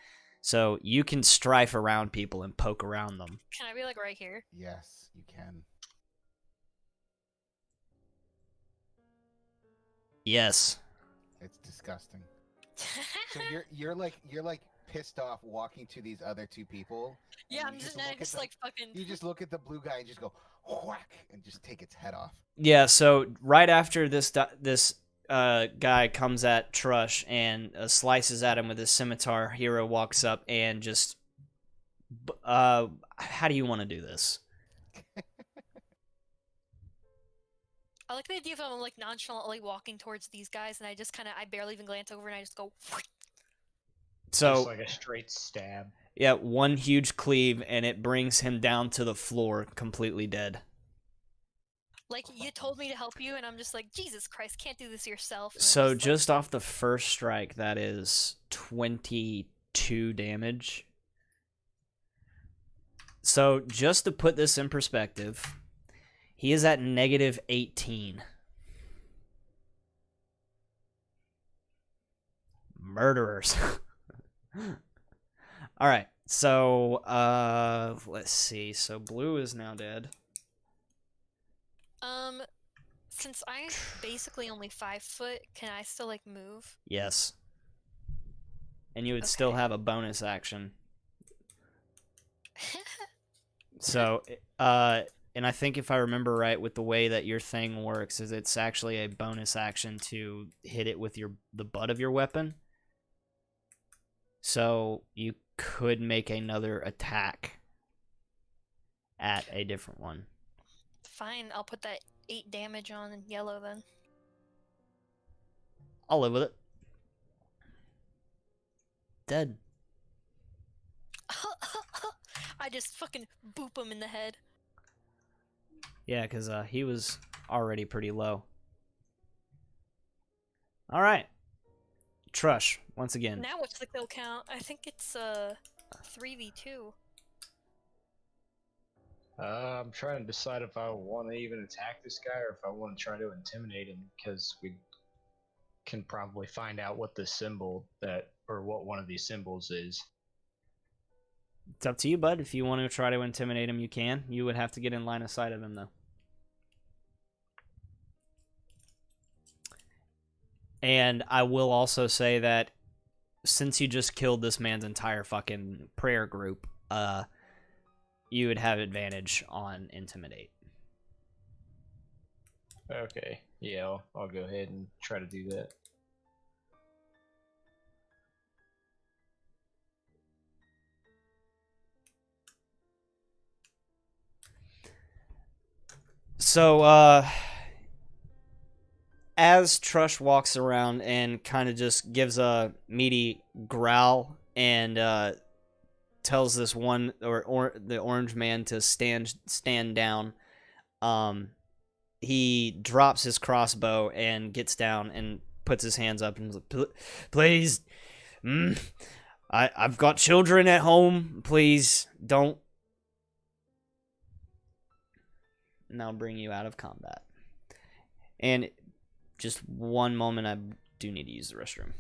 So you can strife around people and poke around them.
Can I be like right here?
Yes, you can.
Yes.
It's disgusting. So you're like pissed off walking to these other 2 people.
Yeah,
and
I'm
you
just,
look
I
at
just
them-
like fucking.
You just look at the blue guy and just go whack and just take its head off.
Yeah, so right after this guy comes at Trush and slices at him with his scimitar, Hero walks up and just how do you want to do this?
I like the idea of I'm like nonchalantly walking towards these guys, and I just kind of, I barely even glance over, and I just go.
So
Just like a straight stab.
yeah, one huge cleave and it brings him down to the floor completely dead.
Like, you told me to help you, and I'm just like, Jesus Christ, can't do this yourself. And I'm
So
like,
just off the first strike, that is 22 damage. So just to put this in perspective, he is at negative 18. Murderers. All right. So let's see. So blue is now dead.
since I'm basically only 5 foot, can I still like move?
Yes. And you would still
Okay.
have a bonus action. So, and I think if I remember right, with the way that your thing works, is it's actually a bonus action to hit it with the butt of your weapon. So you could make another attack at a different one.
Fine, I'll put that 8 damage on yellow then.
I'll live with it. Dead.
I just fucking boop him in the head.
Yeah, because he was already pretty low. All right. Trush, once again.
Now what's the kill count? I think it's 3v2.
I'm trying to decide if I want to even attack this guy or if I want to try to intimidate him, because we can probably find out what the symbol or what one of these symbols is.
It's up to you, bud. If you want to try to intimidate him, you can. You would have to get in line of sight of him, though. And I will also say that since you just killed this man's entire fucking prayer group, you would have advantage on intimidate.
Okay. Yeah, I'll go ahead and try to do that.
So, as Trush walks around and kind of just gives a meaty growl and tells this one or the orange man to stand down, he drops his crossbow and gets down and puts his hands up and please, I've got children at home. Please don't. And I'll bring you out of combat. And just one moment, I do need to use the restroom.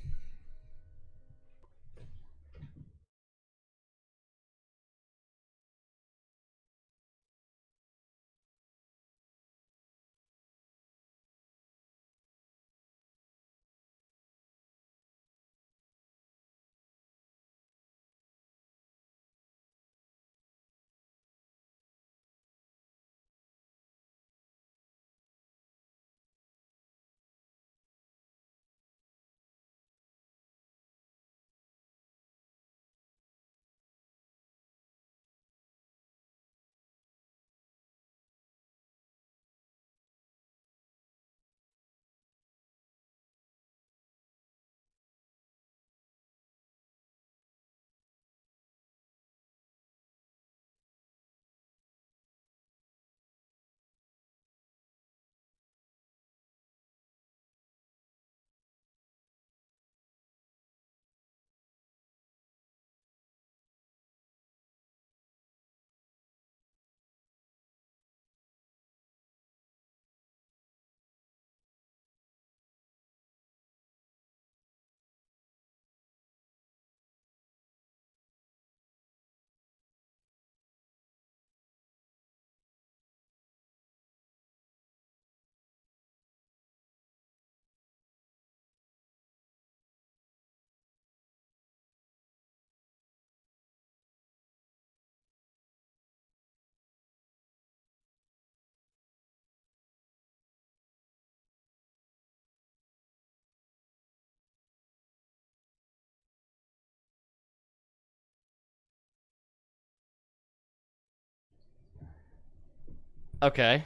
Okay.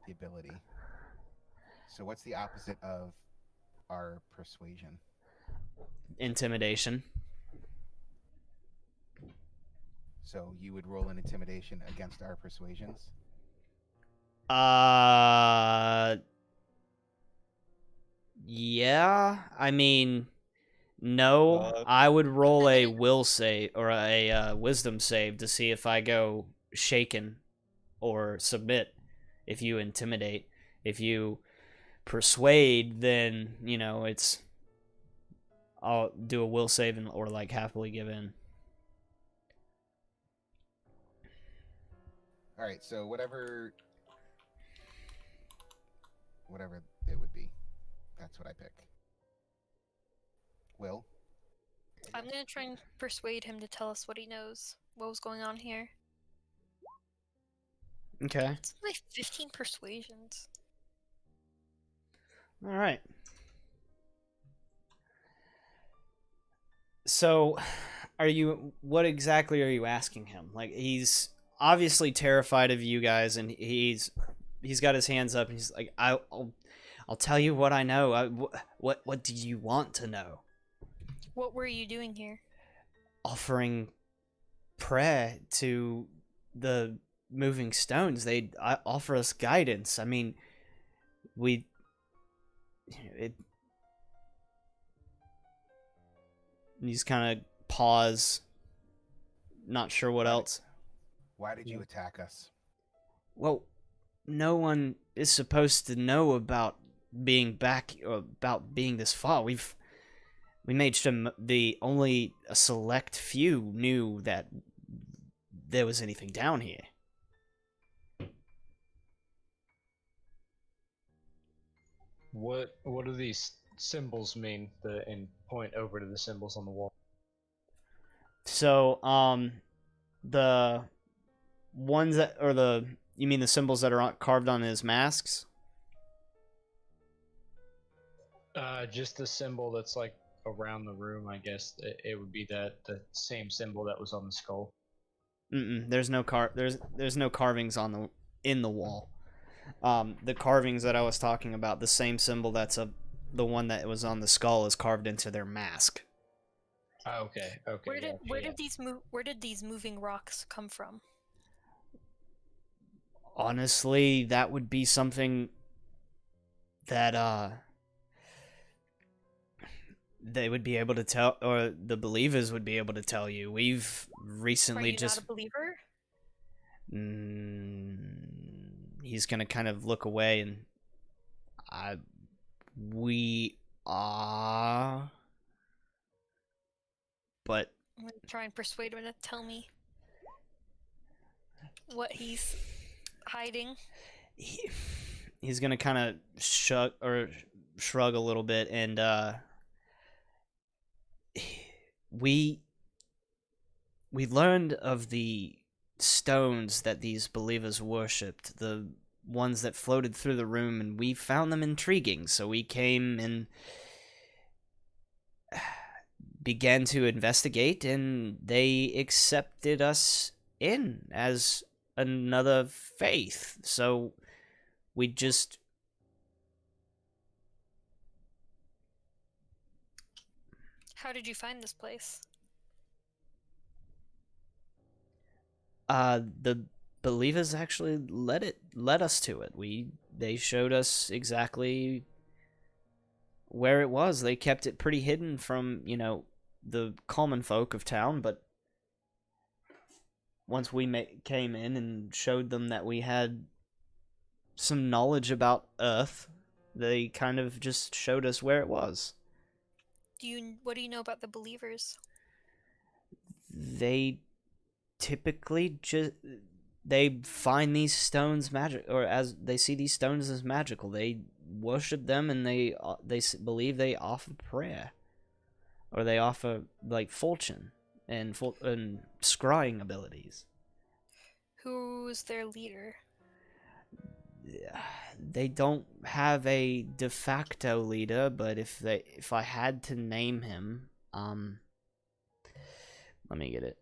The ability. So what's the opposite of our persuasion?
Intimidation.
So you would roll an intimidation against our persuasions?
Yeah. I mean, no. I would roll a will save or a wisdom save to see if I go shaken or submit. If you intimidate, if you persuade, then it's I'll do a will save and or like happily give in.
All right, so whatever it would be, that's what I pick. Will?
I'm gonna try and persuade him to tell us what he knows. What was going on here?
Okay.
It's my 15 persuasions.
All right. So, what exactly are you asking him? Like, he's obviously terrified of you guys, and he's got his hands up, and he's like, I'll tell you what I know. What do you want to know?
What were you doing here?
Offering prayer to the moving stones. They offer us guidance. I mean, you just kind of pause, not sure what else.
Why did you attack us?
Well, no one is supposed to know about being back or about being this far. We made sure only a select few knew that there was anything down here.
What do these symbols mean? And point over to the symbols on the wall.
So, the ones that, or the You mean the symbols that are carved on his masks?
Just the symbol that's like around the room. I guess it would be the same symbol that was on the skull.
There's no there's no carvings in the wall. The carvings that I was talking about, the same symbol the one that was on the skull is carved into their mask.
Okay.
Where did these moving rocks come from?
Honestly, that would be something that they would be able to tell, or the believers would be able to tell you. We've recently
Are you not a believer?
He's gonna kind of look away, and we are, but
I'm gonna try and persuade him to tell me what he's hiding.
He's gonna kind of shrug a little bit, and we learned of the stones that these believers worshipped, the ones that floated through the room, and we found them intriguing, so we came and began to investigate, and they accepted us in as another faith. So we just
How did you find this place?
The believers actually led us to it. They showed us exactly where it was. They kept it pretty hidden from, the common folk of town, but once we came in and showed them that we had some knowledge about Earth, they kind of just showed us where it was.
What do you know about the believers?
They typically they find these stones magic, or as they see these stones as magical. They worship them, and they believe they offer prayer, or they offer like fortune and scrying abilities.
Who's their leader?
They don't have a de facto leader, but if I had to name him, let me get it.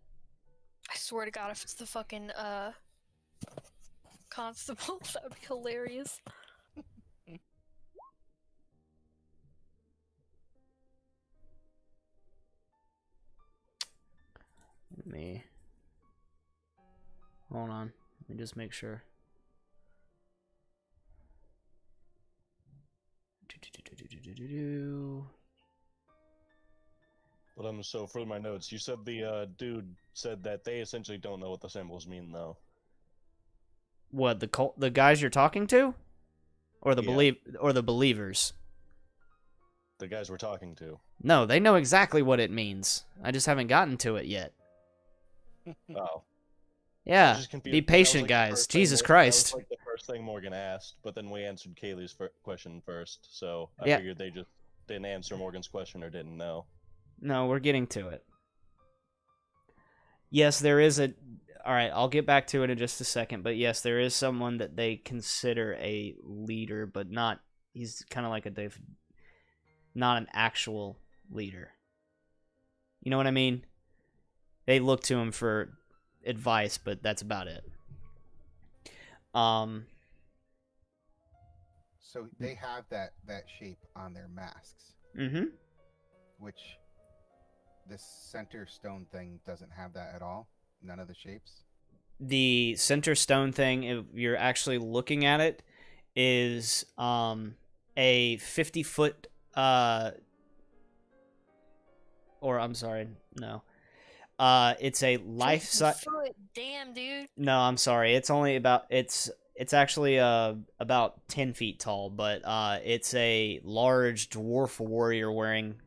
I swear to God, if it's the fucking constable, that would be hilarious.
Hold on. Let me just make sure.
But so for my notes, you said the dude said that they essentially don't know what the symbols mean, though.
What, the guys you're talking to, or the
Yeah.
believers?
The guys we're talking to.
No, they know exactly what it means. I just haven't gotten to it yet.
Oh.
Yeah,
Just confused.
be
That was,
patient,
like, the
guys.
first thing
Jesus
That
Christ.
was like the first thing Morgan asked, but then we answered Kaylee's question first, so I
Yeah.
figured they just didn't answer Morgan's question or didn't know.
No, we're getting to it. Yes, there is a... Alright, I'll get back to it in just a second, but yes, there is someone that they consider a leader, but not... He's kind of like not an actual leader. You know what I mean? They look to him for advice, but that's about it.
So they have that shape on their masks, which this center stone thing doesn't have that at all. None of the shapes.
The center stone thing, if you're actually looking at it, is a 50-foot or I'm sorry, no. It's a life size.
Damn, dude.
No, I'm sorry. It's only about it's actually about 10 feet tall, but it's a large dwarf warrior wearing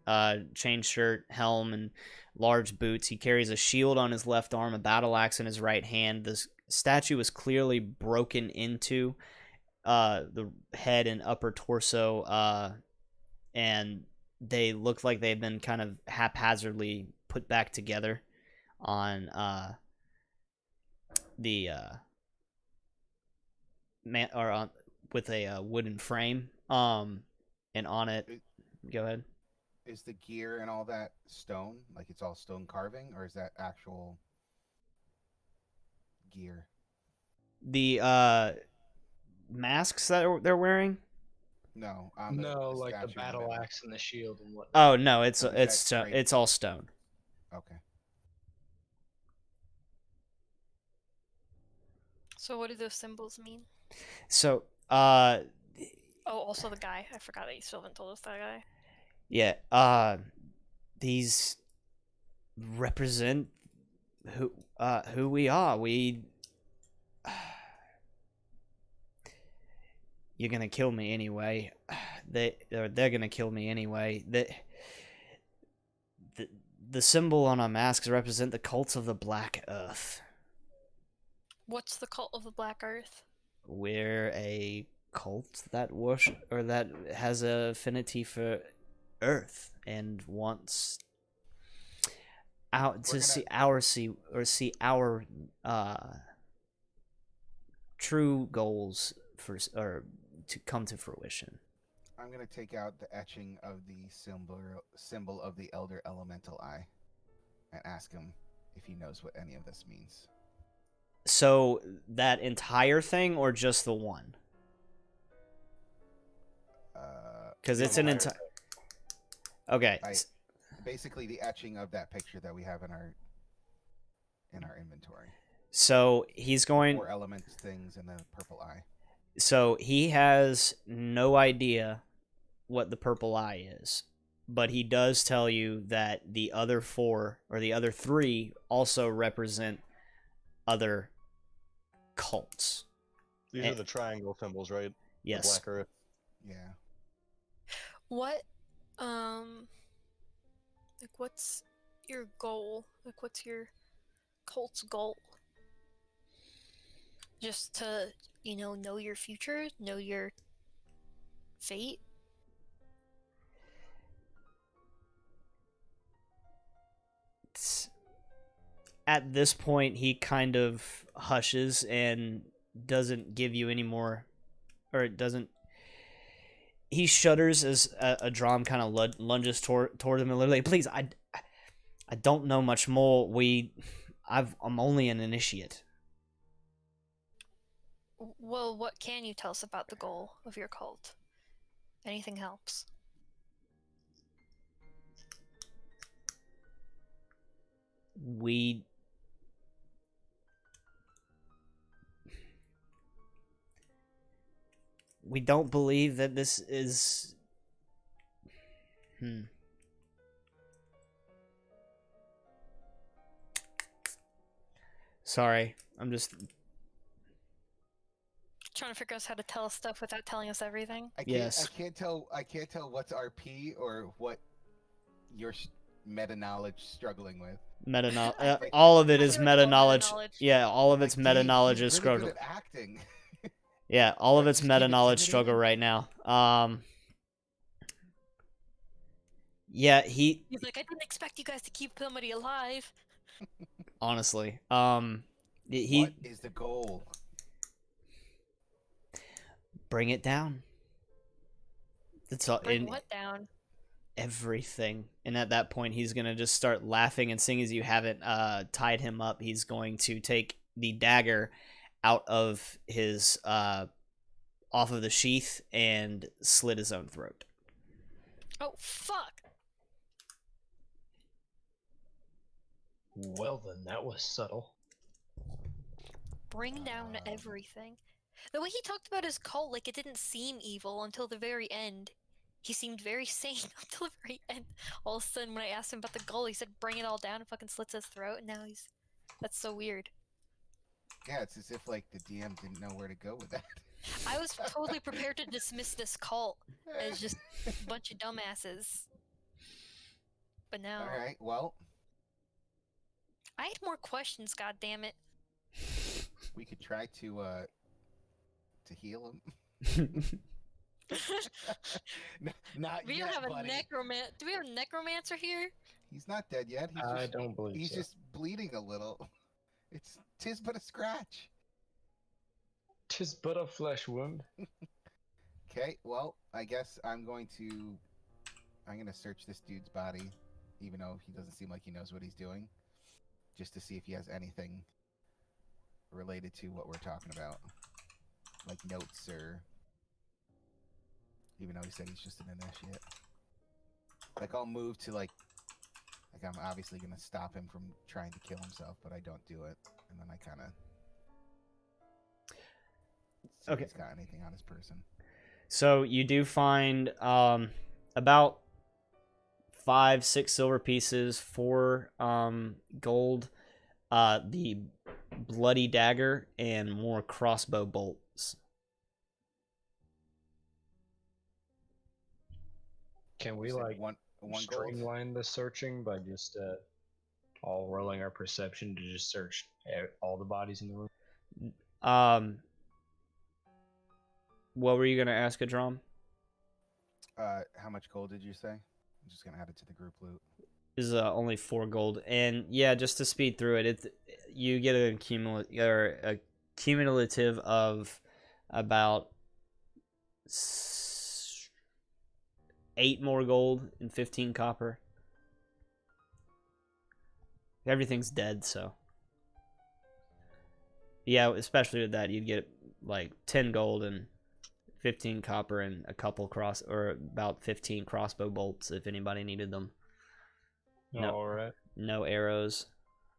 chain shirt, helm, and large boots. He carries a shield on his left arm, a battle axe in his right hand. The statue is clearly broken into the head and upper torso, and they look like they've been kind of haphazardly put back together on the with a wooden frame. And on it, go ahead.
Is the gear and all that stone? Like it's all stone carving, or is that actual gear?
The masks that they're wearing.
No,
No,
the
like the
statue in
battle
middle.
axe and the shield and whatnot.
Oh no, it's
So is
it's
that
stone.
straight-
It's all stone.
Okay.
So what do those symbols mean?
So
Oh, also the guy. I forgot that you still haven't told us that guy.
yeah, these represent who we are. You're gonna kill me anyway. They're gonna kill me anyway. The symbol on our masks represent the cults of the Black Earth.
What's the cult of the Black Earth?
We're a cult that that has a affinity for Earth and wants out to see our true goals to come to fruition.
I'm gonna take out the etching of the symbol of the Elder Elemental Eye, and ask him if he knows what any of this means.
So that entire thing, or just the one? Because it's an entire. Okay.
Basically the etching of that picture that we have in our inventory.
So he's going.
4 elements things and the purple eye.
So he has no idea what the purple eye is, but he does tell you that the other 4 or the other 3 also represent other cults.
These are the triangle symbols, right?
Yes.
The Black Earth.
Yeah.
What, like, what's your goal? Like, what's your cult's goal? Just to, know your future, know your fate?
At this point, he kind of hushes and doesn't give you any more, or it doesn't. He shudders as a drum kind of lunges toward him and literally, please, I don't know much more. I'm only an initiate.
Well, what can you tell us about the goal of your cult? Anything helps.
We don't believe that this is Sorry, I'm just
Trying to figure out how to tell us stuff without telling us everything.
Yes.
I can't tell what's RP or what your meta knowledge struggling with.
meta knowledge. All of it
I
is
feel like
meta
it's all
knowledge.
meta-knowledge.
Yeah, all of its
Like,
meta
he's
knowledge is
really
struggle.
good at acting.
Yeah, all of
Or
its
just
meta
keep
knowledge struggle right now. Yeah,
He's like, I didn't expect you guys to keep somebody alive.
honestly,
What
he
is the goal?
bring it down. That's all.
Bring what down?
Everything. And at that point, he's gonna just start laughing, and seeing as you haven't tied him up, he's going to take the dagger out of his off of the sheath and slit his own throat.
Oh, fuck!
Well then, that was subtle.
Bring down everything. The way he talked about his cult, like it didn't seem evil until the very end. He seemed very sane until the very end. All of a sudden, when I asked him about the goal, he said, bring it all down, and fucking slits his throat, and now he's... That's so weird.
Yeah, it's as if like the DM didn't know where to go with that.
I was totally prepared to dismiss this cult as just a bunch of dumbasses. But now...
All right, well,
I had more questions, goddammit.
we could try to heal him. Not
We
yet,
don't have
buddy.
Do we have a necromancer here?
He's not dead yet.
I don't believe
He's
so.
just bleeding a little. Tis but a scratch.
'Tis but a flesh wound.
Okay, well, I guess I'm gonna search this dude's body, even though he doesn't seem like he knows what he's doing, just to see if he has anything related to what we're talking about, like notes or. Even though he said he's just an initiate. Like I'll move to like I'm obviously gonna stop him from trying to kill himself, but I don't do it, and then I kind of. See
Okay.
if he's got anything on his person.
So you do find about 5-6 silver pieces, 4 gold, the bloody dagger, and more crossbow bolts.
Can
You
we
said
like
one gold?
streamline the searching by just all rolling our perception to just search all the bodies in the room?
What were you gonna ask, Adram?
How much gold did you say? I'm just gonna add it to the group loot.
Is only 4 gold, and yeah, just to speed through it, you get a cumulative of about 8 more gold and 15 copper. Everything's dead, so yeah, especially with that, you'd get like 10 gold and 15 copper and a couple about 15 crossbow bolts if anybody needed them. No.
All right.
No arrows.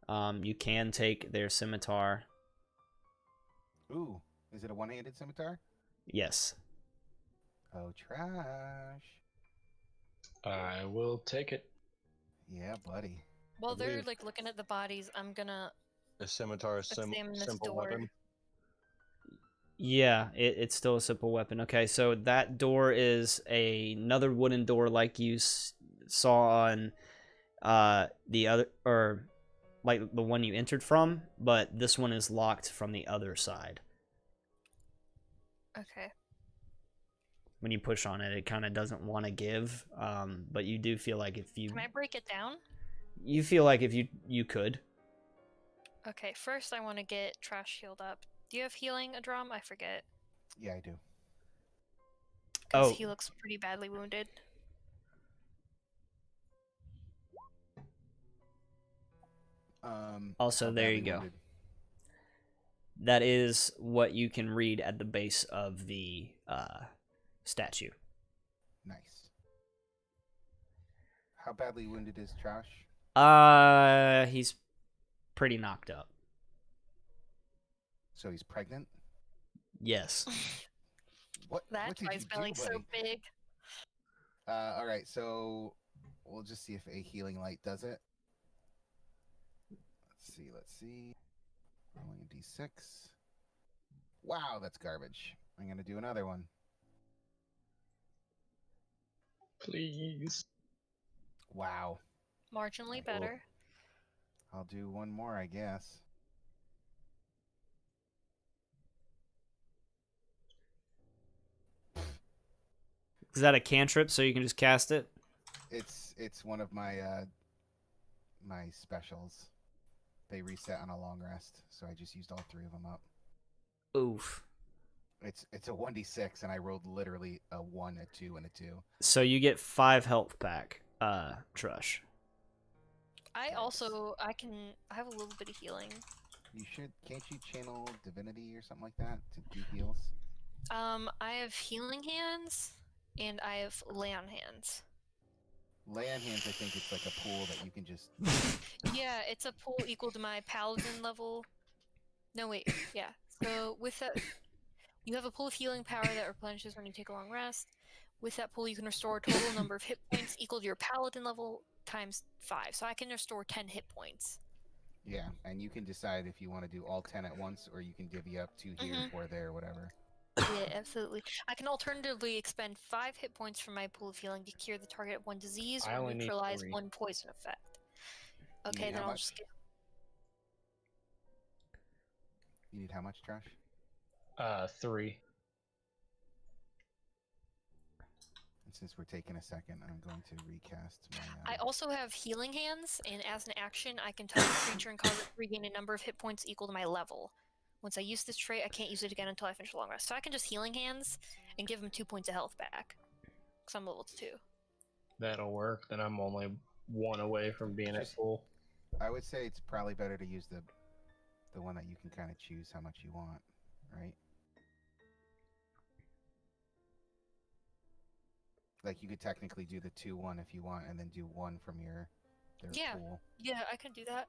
You can take their scimitar.
Ooh, is it a one-handed scimitar?
Yes.
Oh, trash.
I will take it.
Yeah, buddy.
While they're
believe-
like looking at the bodies, I'm gonna
A scimitar is
examine this
simple
door.
weapon.
Yeah, it's still a simple weapon. Okay, so that door is another wooden door like you saw on the other, or like the one you entered from, but this one is locked from the other side.
Okay.
When you push on it, it kind of doesn't want to give, but you do feel like if you
Can I break it down?
you could.
Okay, first I want to get Trash healed up. Do you have healing, Adram? I forget.
Yeah, I do.
Because
Oh.
he looks pretty badly wounded.
Also,
how
there you
badly
go.
wounded?
That is what you can read at the base of the statue.
Nice. How badly wounded is Trash?
He's pretty knocked up.
So he's pregnant?
Yes.
What
That's
did
why
you
his
do,
belly's so
buddy?
big.
All right, so we'll just see if a healing light does it. Let's see. Rolling a d6. Wow, that's garbage. I'm gonna do another one.
Please.
Wow.
Marginally
Cool.
better.
I'll do one more, I guess.
Is that a cantrip so you can just cast it?
It's one of my my specials. They reset on a long rest, so I just used all 3 of them up.
Oof.
It's a 1d6, and I rolled literally a 1, a 2, and a 2.
So you get 5 health back, Trush.
I
Nice.
also I have a little bit of healing.
You should. Can't you channel divinity or something like that to do heals?
I have healing hands and I have lay on hands.
Lay on hands, I think it's like a pool that you can just.
Yeah, it's a pool equal to my paladin level. No wait, yeah. So with that, you have a pool of healing power that replenishes when you take a long rest. With that pool, you can restore a total number of hit points equal to your paladin level times 5. So I can restore 10 hit points.
Yeah, and you can decide if you want to do all 10 at once, or you can divvy up 2 here,
Mhm.
4 there, whatever.
Yeah, absolutely. I can alternatively expend 5 hit points from my pool of healing to cure the target of 1 disease
I
or
only need
neutralize
3.
1 poison effect.
You
Okay,
need
then
how
I'll
much?
just get.
You need how much, Trash?
3.
And since we're taking a second, I'm going to recast my.
I also have healing hands, and as an action, I can touch a creature and cause it to regain a number of hit points equal to my level. Once I use this trait, I can't use it again until I finish a long rest. So I can just healing hands and give him 2 points of health back. Because I'm level 2.
That'll work. Then I'm only 1 away from being at
Just-
full.
I would say it's probably better to use the one that you can kind of choose how much you want, right? Like you could technically do the 2-1 if you want, and then do 1 from their
Yeah.
pool.
Yeah, I can do that.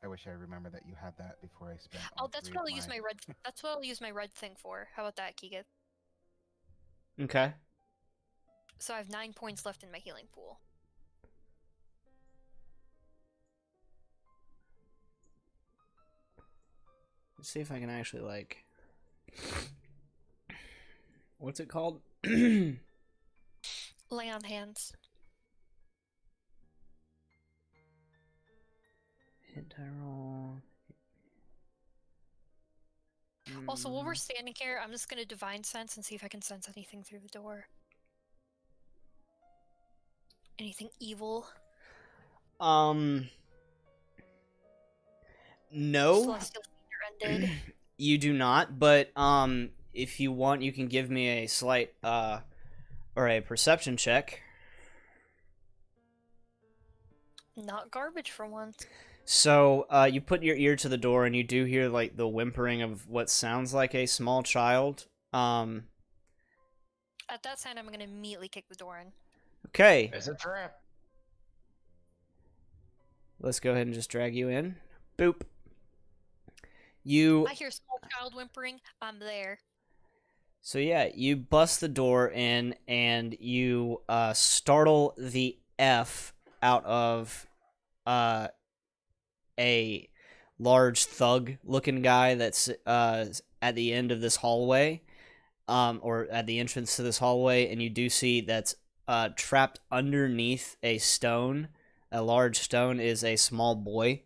I wish I remember that you had that before I spent.
Oh,
all
that's
3
what
of
I'll use my red. That's what I'll use my red thing for. How about that, Keegan?
Okay.
So I have 9 points left in my healing pool.
Let's see if I can actually, like... What's it called?
Lay on hands.
Hit die roll.
Also, while we're standing here, I'm just gonna divine sense and see if I can sense anything through the door. Anything evil?
No,
Celestial Finger ended.
you do not. But if you want, you can give me a slight or a perception check.
Not garbage for once.
So you put your ear to the door, and you do hear like the whimpering of what sounds like a small child.
At that sound, I'm gonna immediately kick the door in.
Okay,
It's a trap.
let's go ahead and just drag you in. Boop. You.
I hear a small child whimpering. I'm there.
So yeah, you bust the door in, and you startle the F out of a large thug-looking guy that's at the end of this hallway, or at the entrance to this hallway, and you do see that's trapped underneath a stone. A large stone is a small boy.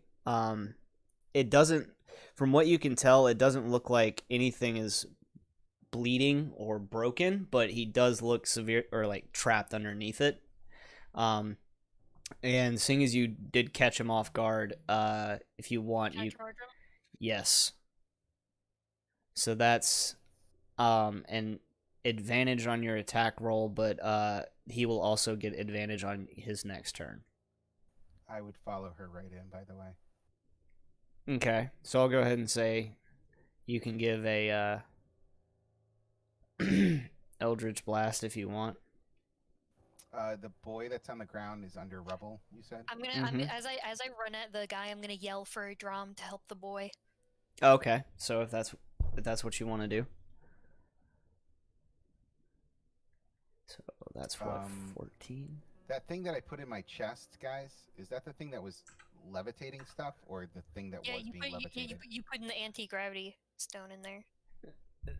It doesn't, from what you can tell, it doesn't look like anything is bleeding or broken, but he does look severe or like trapped underneath it. And seeing as you did catch him off guard, if you want,
Can I
you
charge him?
yes. So that's an advantage on your attack roll, but he will also get advantage on his next turn.
I would follow her right in, by the way.
Okay, so I'll go ahead and say you can give a Eldritch Blast if you want.
The boy that's on the ground is under rubble, you said?
I'm gonna.
Mhm.
As I run at the guy, I'm gonna yell for a drum to help the boy.
Okay, so if that's what you want to do. So that's what, 14?
That thing that I put in my chest, guys, is that the thing that was levitating stuff, or the thing that
Yeah,
was being levitated?
you put an anti-gravity stone in there,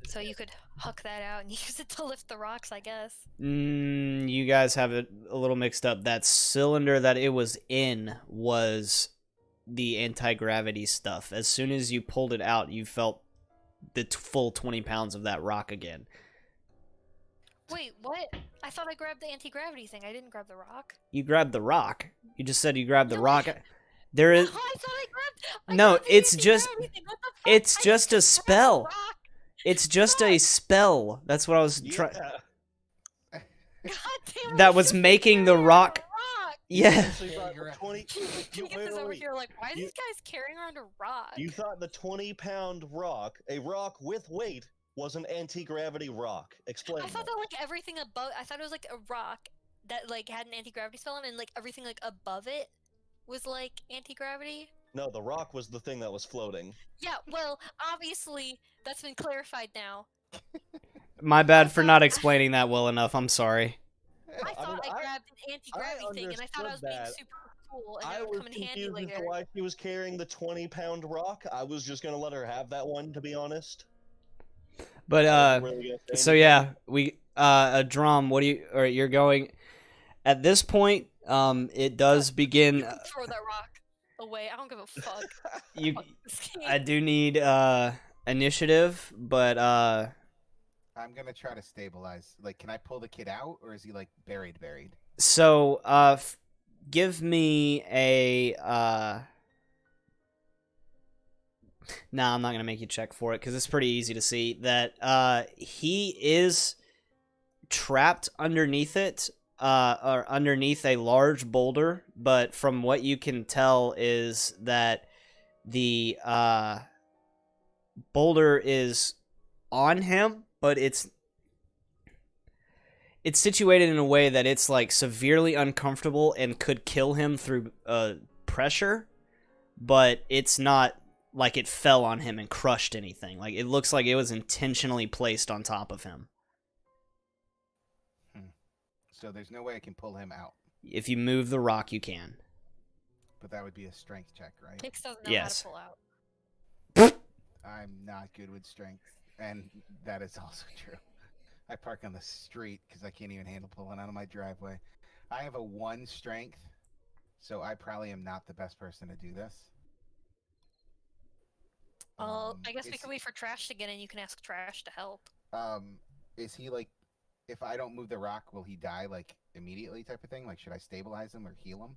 so you could huck that out and use it to lift the rocks, I guess.
You guys have it a little mixed up. That cylinder that it was in was the anti-gravity stuff. As soon as you pulled it out, you felt the full 20 pounds of that rock again.
Wait, what? I thought I grabbed the anti-gravity thing. I didn't grab the rock.
You grabbed the rock. You just said you grabbed the
No,
rock. There
Oh,
is
I thought I grabbed.
No,
grabbed the
it's just-
anti-gravity thing. What the fuck?
it's
I
just a
didn't grab the
spell.
rock.
It's just a spell. That's what I was trying.
Yeah.
God damn it,
That
I
was
should've
making the
grabbed
rock.
rock.
Yeah.
Actually
Yeah,
thought
you're
the
right.
20.
He gets
wait,
this
wait,
over
wait.
here like, why are
You-
these guys carrying around a rock?
You thought the 20-pound rock, a rock with weight, was an anti-gravity rock. Explain.
I thought that like everything above. I thought it was like a rock that like had an anti-gravity spell on it, and like everything like above it was like anti-gravity.
No, the rock was the thing that was floating.
Yeah, well, obviously that's been clarified now.
My bad for not explaining that well enough. I'm sorry.
I thought
mean,
I grabbed an anti-gravity thing, and I thought I was
understood
being
that.
super cool, and
I
it would
was
come in handy
confused as to
later.
why she was carrying the 20-pound rock. I was just gonna let her have that one, to be honest.
But
I wasn't really gonna say
so
anything.
yeah, we a drum. What do you? Or you're going at this point. It does begin.
You can throw that rock away. I don't give a fuck.
You,
Fuck this game.
I do need initiative, but
I'm gonna try to stabilize. Like, can I pull the kid out, or is he like buried?
so give me a No, I'm not gonna make you check for it because it's pretty easy to see that he is trapped underneath it, or underneath a large boulder. But from what you can tell is that the boulder is on him, but it's situated in a way that it's like severely uncomfortable and could kill him through pressure, but it's not like it fell on him and crushed anything. Like, it looks like it was intentionally placed on top of him.
So there's no way I can pull him out.
If you move the rock, you can.
But that would be a strength check, right?
Hicks doesn't know
Yes.
how to pull out.
I'm not good with strength, and that is also true. I park on the street because I can't even handle pulling out of my driveway. I have a 1 strength, so I probably am not the best person to do this.
I guess we can wait for Trash to get in. You can ask Trash to help.
Is he like, if I don't move the rock, will he die like immediately type of thing? Like, should I stabilize him or heal him?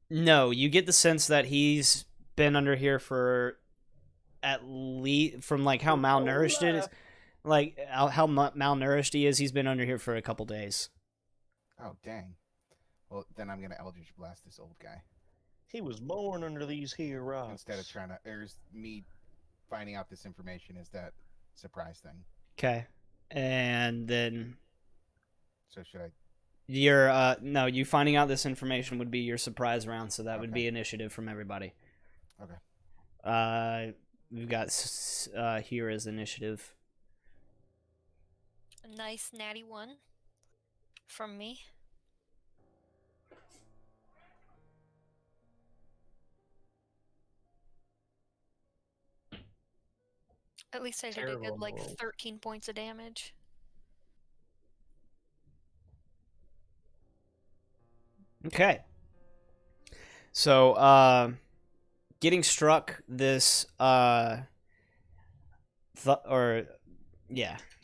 No, you get the sense that he's been under here for at least, from like how malnourished it is, like how malnourished he is. He's been under here for a couple days.
Oh, dang. Well, then I'm going to Eldritch Blast this old guy.
He was born under these here rocks.
Instead of trying to, there's me finding out this information is that surprise thing.
Okay. And then
So should I?
your no, you finding out this information would be your surprise round, so that would
Okay.
be initiative from everybody.
Okay.
We've got here is initiative.
A nice natty 1 from me. At least I did a
Terrible
good like
roll.
13 points of damage.
Okay. So, getting struck this, yeah,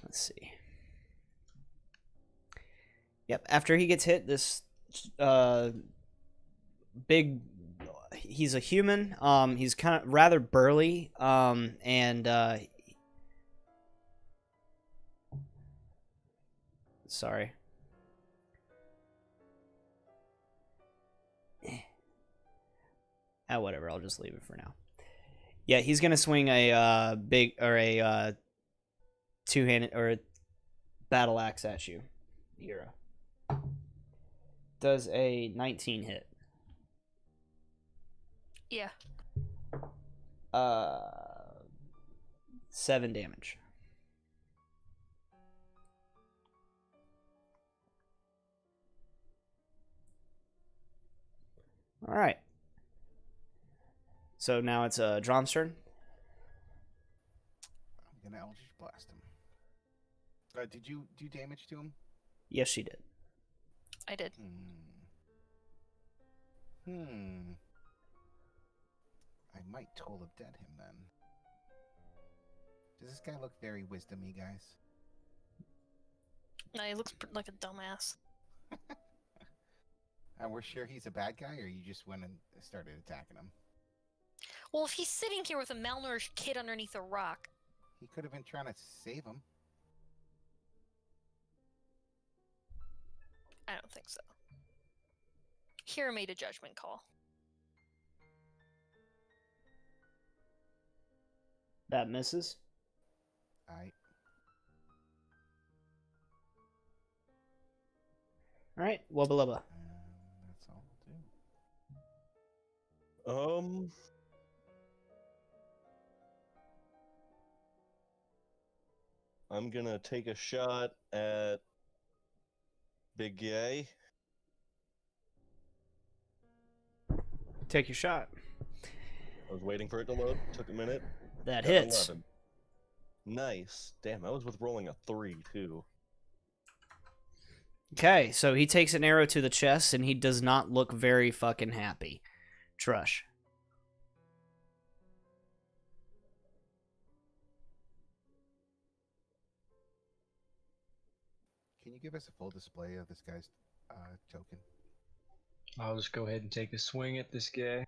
let's see. Yep, after he gets hit, this, big, he's a human, he's kind of rather burly, and, sorry. Whatever, I'll just leave it for now. Yeah, he's gonna swing a big or a two-handed or a battle axe at you, Hero. Does a 19 hit?
Yeah.
7 damage. All right. So now it's Drom's turn.
I'm gonna Eldritch Blast him. Did you do damage to him?
Yes, she did.
I did.
I might Toll of Dead him then. Does this guy look very wisdomy, guys?
No, he looks like a dumbass.
And we're sure he's a bad guy, or you just went and started attacking him?
Well, if he's sitting here with a malnourished kid underneath a rock,
He could have been trying to save him.
I don't think so. Hero made a judgment call.
That misses.
I
All right, wubba lubba.
that's all I'll do.
I'm gonna take a shot at Big Yay.
Take your shot.
I was waiting for it to load. Took a minute.
That
Got
hits.
11. Nice. Damn, I was with rolling a 3 too.
Okay, so he takes an arrow to the chest, and he does not look very fucking happy. Trush.
Can you give us a full display of this guy's token?
I'll just go ahead and take a swing at this guy.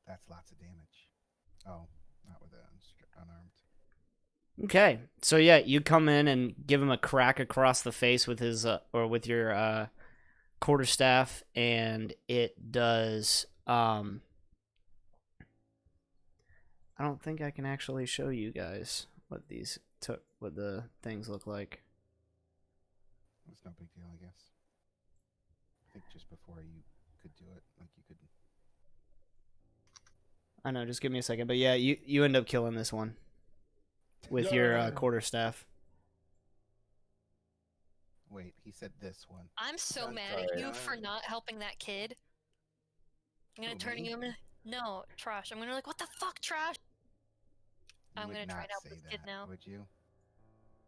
That's lots of damage. Oh, not with unarmed.
Okay, so yeah, you come in and give him a crack across the face with his or with your quarterstaff, and it does. I don't think I can actually show you guys what what the things look like.
It's no big deal, I guess. I think just before you could do it, like you could.
I know, just give me a second, but yeah, you end up killing this one with your quarterstaff.
Wait, he said this one.
I'm so
I'm
mad at
sorry.
you for not helping that kid. I'm gonna
Who,
turn
me?
you. No, Trash. I'm gonna be like, what the fuck, Trash?
You
I'm
would
gonna try
not
to help
say
this
that,
kid now.
would you?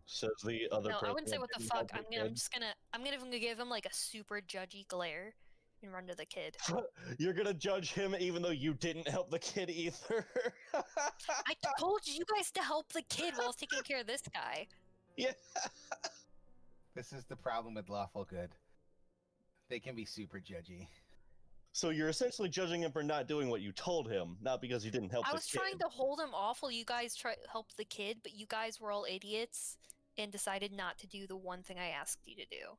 Says the other
No,
person.
I wouldn't say
that
what the
didn't
fuck.
help the
I'm
kid.
just gonna. I'm gonna give him like a super judgy glare and run to the kid.
You're gonna judge him even though you didn't help the kid either.
I told you guys to help the kid while I was taking care of this guy.
Yeah.
This is the problem with lawful good. They can be super judgy.
So you're essentially judging him for not doing what you told him, not because you didn't help
I
the
was
kid.
trying to hold him off while you guys helped the kid, but you guys were all idiots and decided not to do the one thing I asked you to do.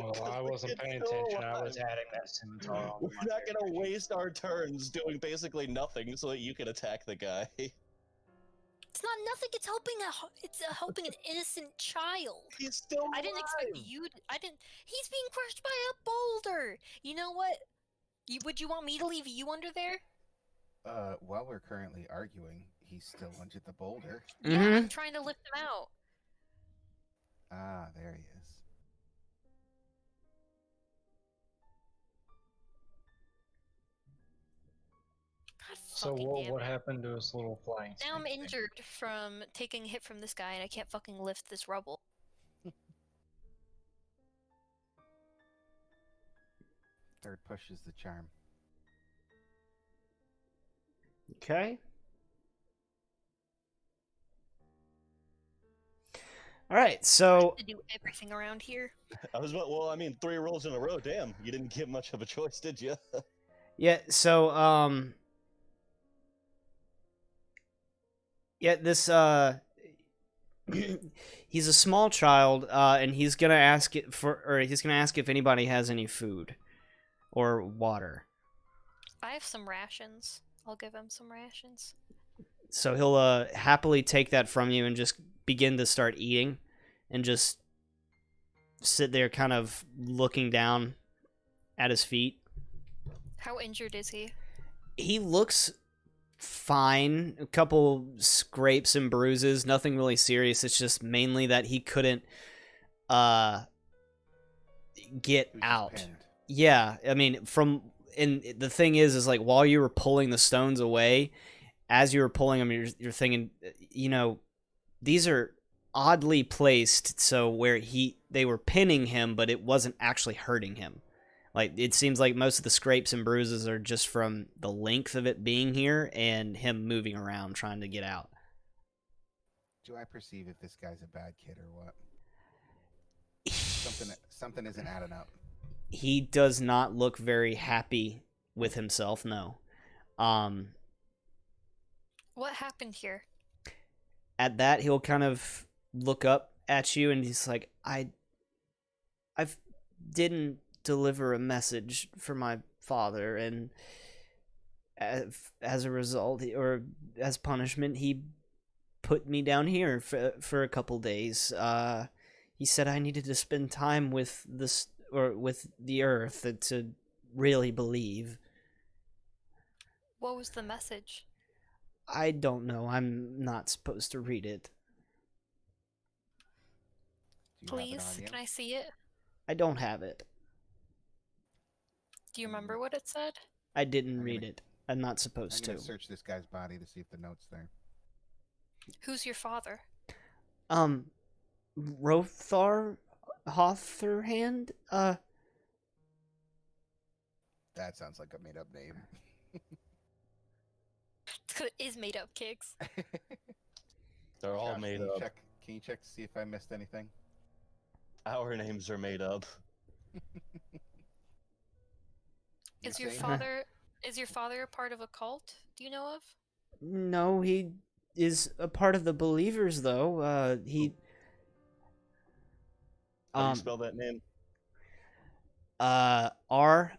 Well,
Because
I
the
wasn't
kid's
paying
still
attention. I was
alive.
adding that scimitar on.
We're not gonna waste our turns doing basically nothing so that you can attack the guy.
It's not nothing. It's helping helping an innocent child.
He's still alive.
I didn't expect you. I didn't. He's being crushed by a boulder. You know what? Would you want me to leave you under there?
While we're currently arguing, he's still under the boulder.
Yeah,
Mhm.
I'm trying to lift him out.
Ah, there he is.
God
So
fucking damn
what
it.
happened to his little flying?
Now I'm
snake thing?
injured from taking a hit from this guy, and I can't fucking lift this rubble.
Third push is the charm.
Okay. All right, so
To do everything around here.
I was well. I mean, 3 rolls in a row. Damn, you didn't give much of a choice, did you?
yeah, so yeah, this he's a small child, and he's gonna ask if anybody has any food or water.
I have some rations. I'll give him some rations.
So he'll happily take that from you and just begin to start eating, and just sit there, kind of looking down at his feet.
How injured is he?
He looks fine. A couple scrapes and bruises, nothing really serious. It's just mainly that he couldn't get
He was just
out.
pinned.
Yeah, I mean, and the thing is like while you were pulling the stones away, as you were pulling them, you're thinking, you know, these are oddly placed, so where they were pinning him, but it wasn't actually hurting him. Like, it seems like most of the scrapes and bruises are just from the length of it being here and him moving around trying to get out.
Do I perceive if this guy's a bad kid or what? Something isn't adding up.
He does not look very happy with himself, no.
What happened here?
At that, he'll kind of look up at you and he's like, I didn't deliver a message for my father, and as a result, or as punishment, he put me down here for a couple days. He said I needed to spend time with with the earth to really believe.
What was the message?
I don't know. I'm not supposed to read it.
Do you have it
Please,
on you?
can I see it?
I don't have it.
Do you remember what it said?
I didn't
I'm
read
gonna-
it. I'm not
I'm
supposed
gonna
to.
search this guy's body to see if the note's there.
Who's your father?
Rothar Hotherhand?
That sounds like a made-up name.
It is made up, Kicks.
They're all
Josh,
made
can you
up.
Can you check to see if I missed anything?
Our names are made up.
Is your
Insane?
father Is your father a part of a cult? Do you know of?
No, he is a part of the believers, though. He
How do you spell that name?
ROTHARR.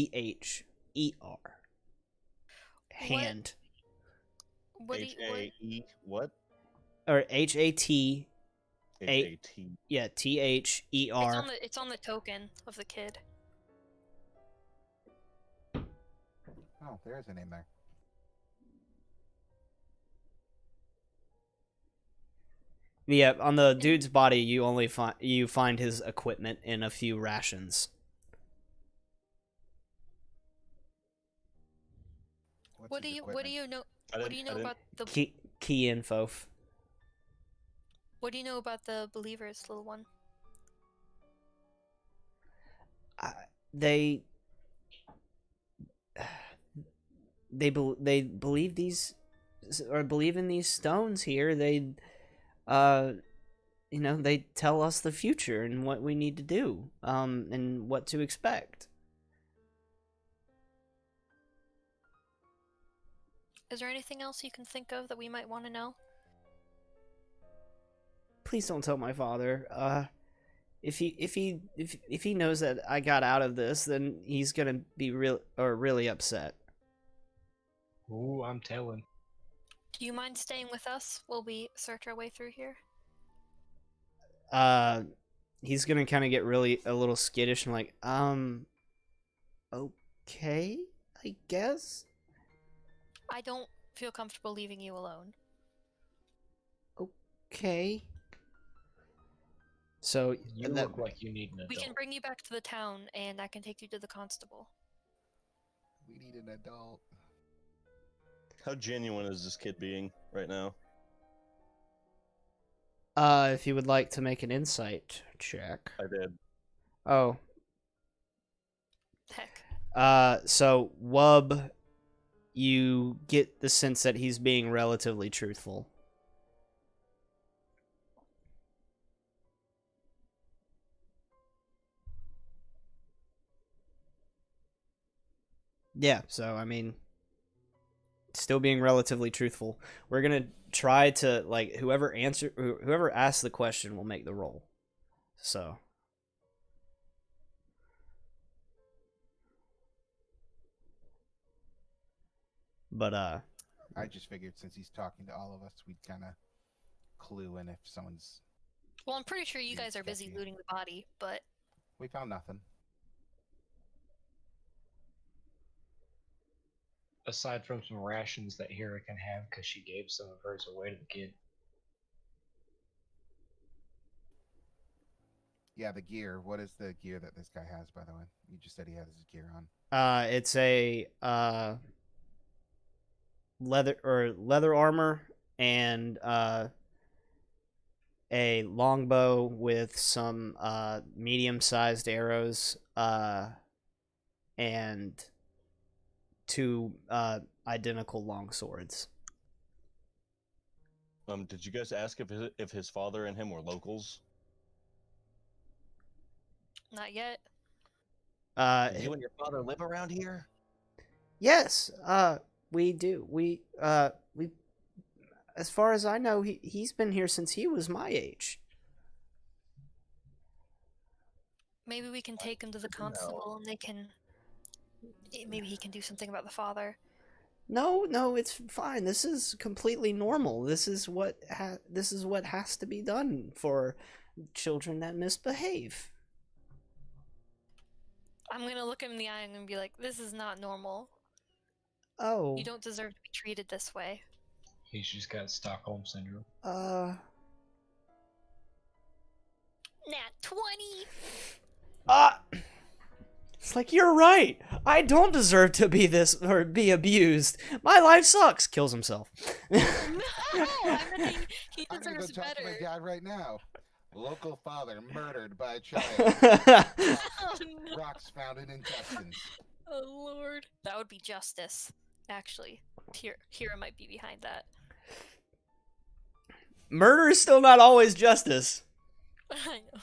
HATHER. Hand.
What do you, what,
H-A-E what?
Or HAT.
H-A-T.
Yeah, THER.
it's on the token of the kid.
Oh, there is a name there.
Yeah, on the dude's body, you only find his equipment and a few rations.
What's
What
his
do you
equipment?
know?
I
What do you
didn't- I
know
didn't-
about the
Key info.
What do you know about the believers, little one?
They believe these, or believe in these stones here. They they tell us the future and what we need to do, and what to expect.
Is there anything else you can think of that we might want to know?
Please don't tell my father. If he knows that I got out of this, then he's gonna be really upset.
Ooh, I'm telling.
Do you mind staying with us while we search our way through here?
He's gonna kind of get a little skittish and like, okay, I guess.
I don't feel comfortable leaving you alone.
Okay. So
You look like you need an adult.
We can bring you back to the town, and I can take you to the constable.
We need an adult.
How genuine is this kid being right now?
If you would like to make an insight check.
I did.
Oh.
Heck.
So Wub, you get the sense that he's being relatively truthful. Yeah, so I mean, still being relatively truthful. We're gonna try to whoever asks the question will make the roll. So. But
I just figured since he's talking to all of us, we'd kind of clue in if someone's.
Well, I'm pretty sure you
Yeah,
guys are busy
sketchy.
looting the body, but
We found nothing.
Aside from some rations that Hera can have because she gave some of hers away to the kid.
Yeah, the gear. What is the gear that this guy has, by the way? You just said he has his gear on.
it's a leather armor and a longbow with some medium-sized arrows and two identical long swords.
Did you guys ask if his father and him were locals?
not yet.
Do you and your father live around here?
Yes, we do. We as far as I know, he's been here since he was my age.
Maybe we can take him to the constable, and they can. Maybe he can do something about the father.
No, it's fine. This is completely normal. This is what has to be done for children that misbehave.
I'm gonna look him in the eye and be like, "This is not normal.
Oh.
You don't deserve to be treated this way."
He's just got Stockholm syndrome.
Nat 20.
It's like, you're right. I don't deserve to be this or be abused. My life sucks. Kills himself.
No, I'm gonna think he
I'm gonna go
deserves
talk to my
better.
dad right now. Local father murdered by a child.
Oh no!
Rocks found in intestines.
Oh lord, that would be justice. Actually, Hira might be behind that.
Murder is still not always justice.
I know.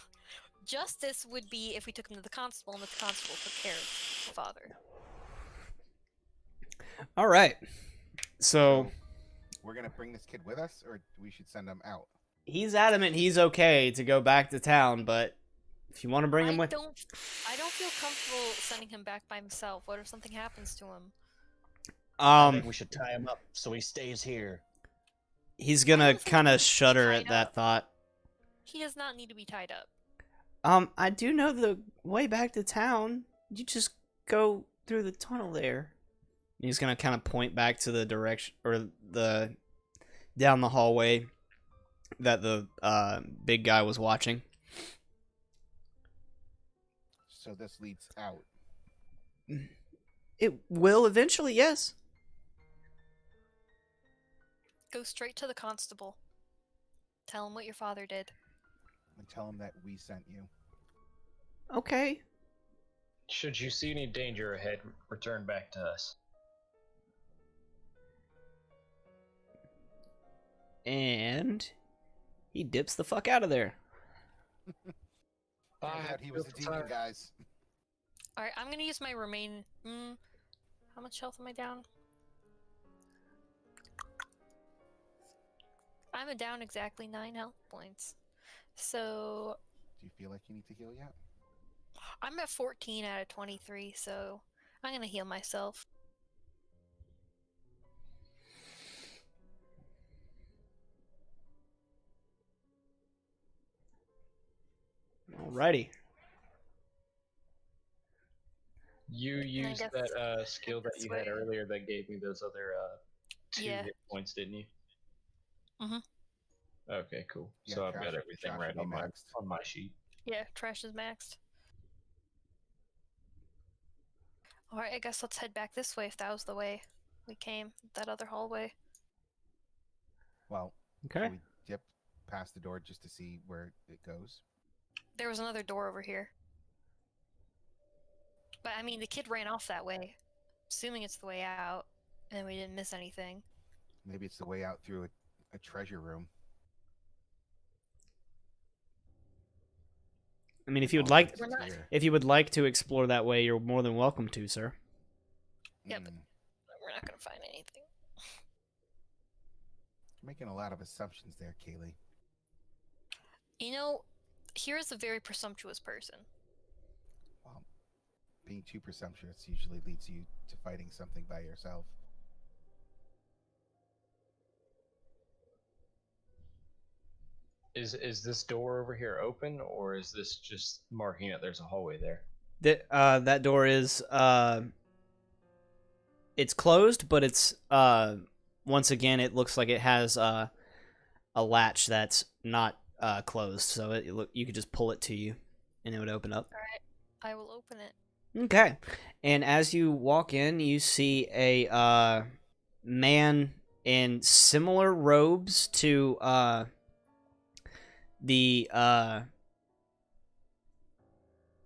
Justice would be if we took him to the constable and the constable took care of the father.
All right. So
We're gonna bring this kid with us, or we should send him out.
he's adamant he's okay to go back to town, but if you want to bring him
I
with,
don't feel comfortable sending him back by himself. What if something happens to him?
I think we should tie him up so he stays here.
he's
I
gonna
don't think
kind
he
of
needs to be
shudder
tied
at that
up.
thought.
He does not need to be tied up.
I do know the way back to town. You just go through the tunnel there. He's gonna kind of point back to the direction or the down the hallway that the big guy was watching.
So this leads out.
It will eventually, yes.
Go straight to the constable. Tell him what your father did.
And tell him that we sent you.
Okay.
Should you see any danger ahead, return back to us.
And he dips the fuck out of there.
Turns out he was a demon, guys.
Alright, I'm gonna use my remain. How much health am I down? I'm down exactly 9 health points. So
Do you feel like you need to heal yet?
I'm at 14 out of 23, so I'm gonna heal myself.
Alrighty.
You used
guess
that skill that
this
you had
way.
earlier that gave me those other 2
Yeah.
hit points, didn't you?
Mhm.
Okay, cool.
Yeah,
So I've
trash-
got everything
trash
right
would
on
be
my
maxed.
sheet.
Yeah, trash is maxed. Alright, I guess let's head back this way if that was the way we came. That other hallway.
Well,
Okay.
should we dip past the door just to see where it goes?
There was another door over here. But I mean, the kid ran off that way. Assuming it's the way out, and we didn't miss anything.
Maybe it's the way out through a treasure room.
I mean, if you would
All
like,
exits
We're not-
here.
if you would like to explore that way, you're more than welcome to, sir.
Yeah, but-
Mm,
We're not gonna find anything.
making a lot of assumptions there, Kaylee.
You know, here's a very presumptuous person.
Well, being too presumptuous usually leads you to fighting something by yourself.
Is this door over here open, or is this just marking that there's a hallway there?
That door is it's closed, but it's once again it looks like it has a latch that's not closed, so you could just pull it to you, and it would open up.
I will open it.
Okay, and as you walk in, you see a man in similar robes to the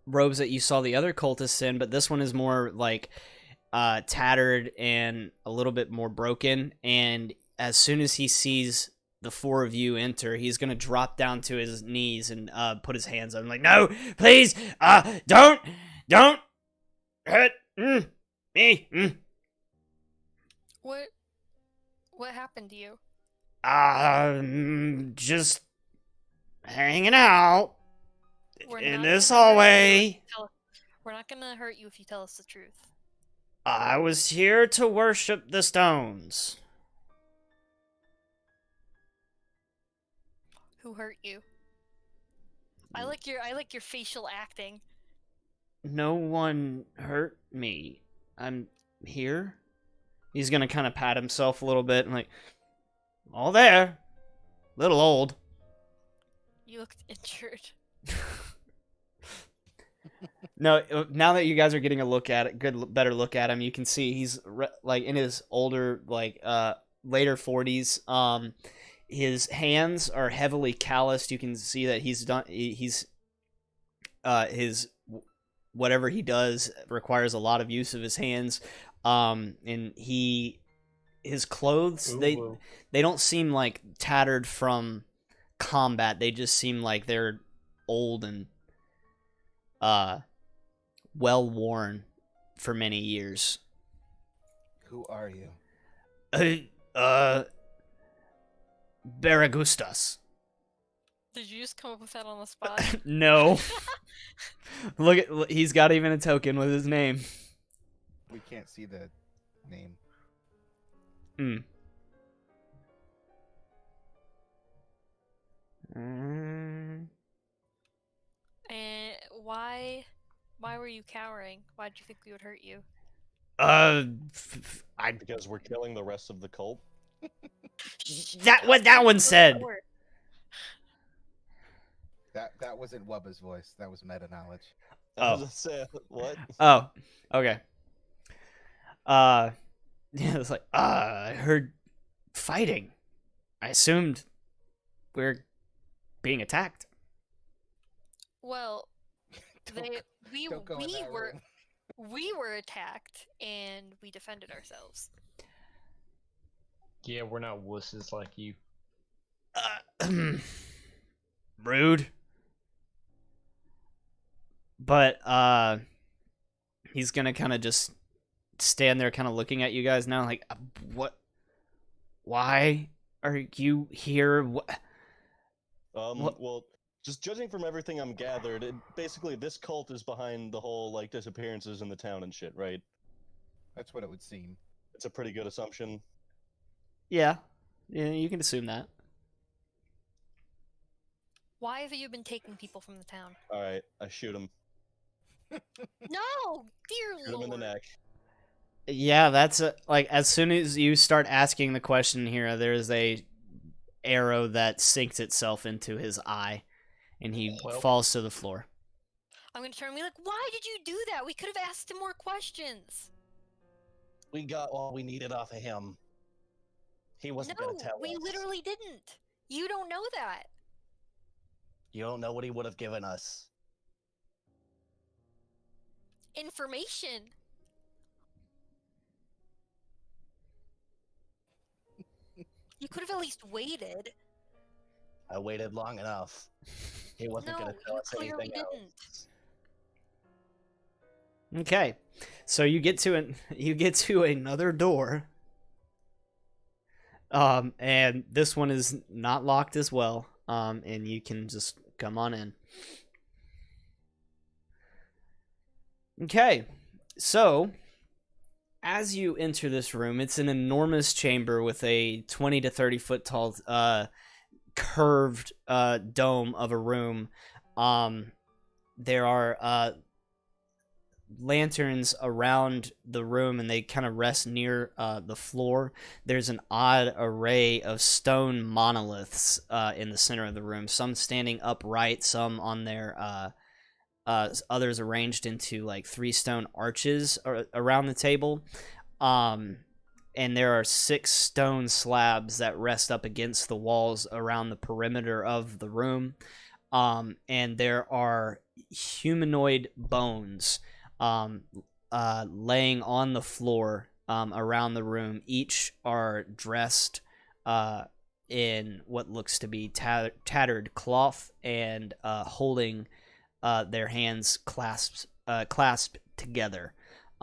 robes that you saw the other cultists in, but this one is more like tattered and a little bit more broken. And as soon as he sees the four of you enter, he's gonna drop down to his knees and put his hands up. Like, no, please, don't hurt me.
What happened to you?
Just hanging out
We're
in
not
this
gonna hurt you if
hallway.
you We're not gonna hurt you if you tell us the truth.
I was here to worship the stones.
Who hurt you? I like your facial acting.
No one hurt me. I'm here. He's gonna kind of pat himself a little bit and like, all there. Little old.
You looked injured.
No, now that you guys are getting a look at it, better look at him, you can see he's like in his older, like later 40s. His hands are heavily calloused. You can see that he's whatever he does requires a lot of use of his hands. And his clothes, they don't seem like tattered from combat. They just seem like they're old and well worn for many years.
Who are you?
Baragustas.
Did you just come up with that on the spot?
No. He's got even a token with his name.
We can't see the name.
And why were you cowering? Why did you think we would hurt you?
Because we're killing the rest of the cult.
What that one said.
That wasn't Wubba's voice. That was meta knowledge.
I was gonna say, what?
Oh, okay. Yeah, it's like, I heard fighting. I assumed we're being attacked.
Well, we
Don't go in that
were
room.
we were attacked and we defended ourselves.
Yeah, we're not wusses like you.
Rude. But, he's gonna kind of just stand there kind of looking at you guys now, like, what? Why are you here? What?
Well, just judging from everything I'm gathered, basically this cult is behind the whole, like, disappearances in the town and shit, right?
That's what it would seem.
It's a pretty good assumption.
Yeah, you can assume that.
Why have you been taking people from the town?
Alright, I shoot him.
No, dear
Shoot him in the
Lord.
neck.
Yeah, that's like as soon as you start asking the question here, there's a arrow that sinks itself into his eye, and he falls to the floor.
I'm gonna turn and be like, why did you do that? We could have asked him more questions.
We got all we needed off of him. He wasn't
No,
gonna tell
we
us.
literally didn't. You don't know that.
You don't know what he would have given us.
Information. You could have at least waited.
I waited long enough. He wasn't
No,
gonna tell
you
us
clearly
anything
didn't.
else.
Okay, so you get to another door, and this one is not locked as well, and you can just come on in. Okay, so as you enter this room, it's an enormous chamber with a 20 to 30 foot tall curved dome of a room. There are lanterns around the room, and they kind of rest near the floor. There's an odd array of stone monoliths in the center of the room, some standing upright, some on their others arranged into like 3 stone arches around the table. And there are 6 stone slabs that rest up against the walls around the perimeter of the room. And there are humanoid bones laying on the floor around the room. Each are dressed in what looks to be tattered cloth and holding their hands clasped together.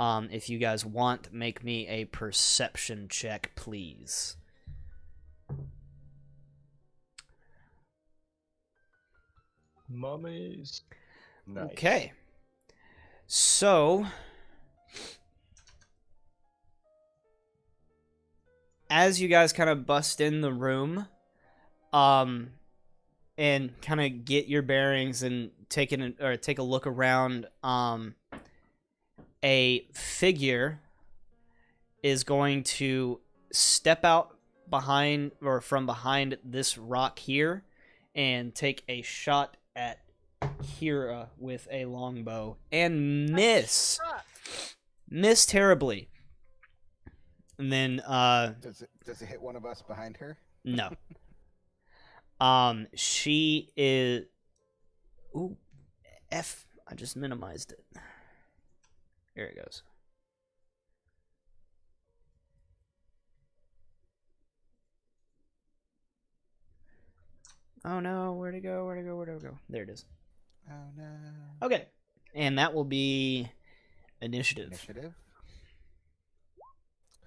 If you guys want, make me a perception check, please.
Mummies.
Nice.
Okay. So, as you guys kind of bust in the room, and kind of get your bearings and take a look around, a figure is going to step out from behind this rock here and take a shot at Kira with a longbow and miss terribly. And then
Does it hit one of us behind her?
no. She is I just minimized it. Here it goes. Oh no, where'd it go? Where'd it go? Where'd it go? There it is.
Oh no.
Okay. And that will be initiative.
Initiative.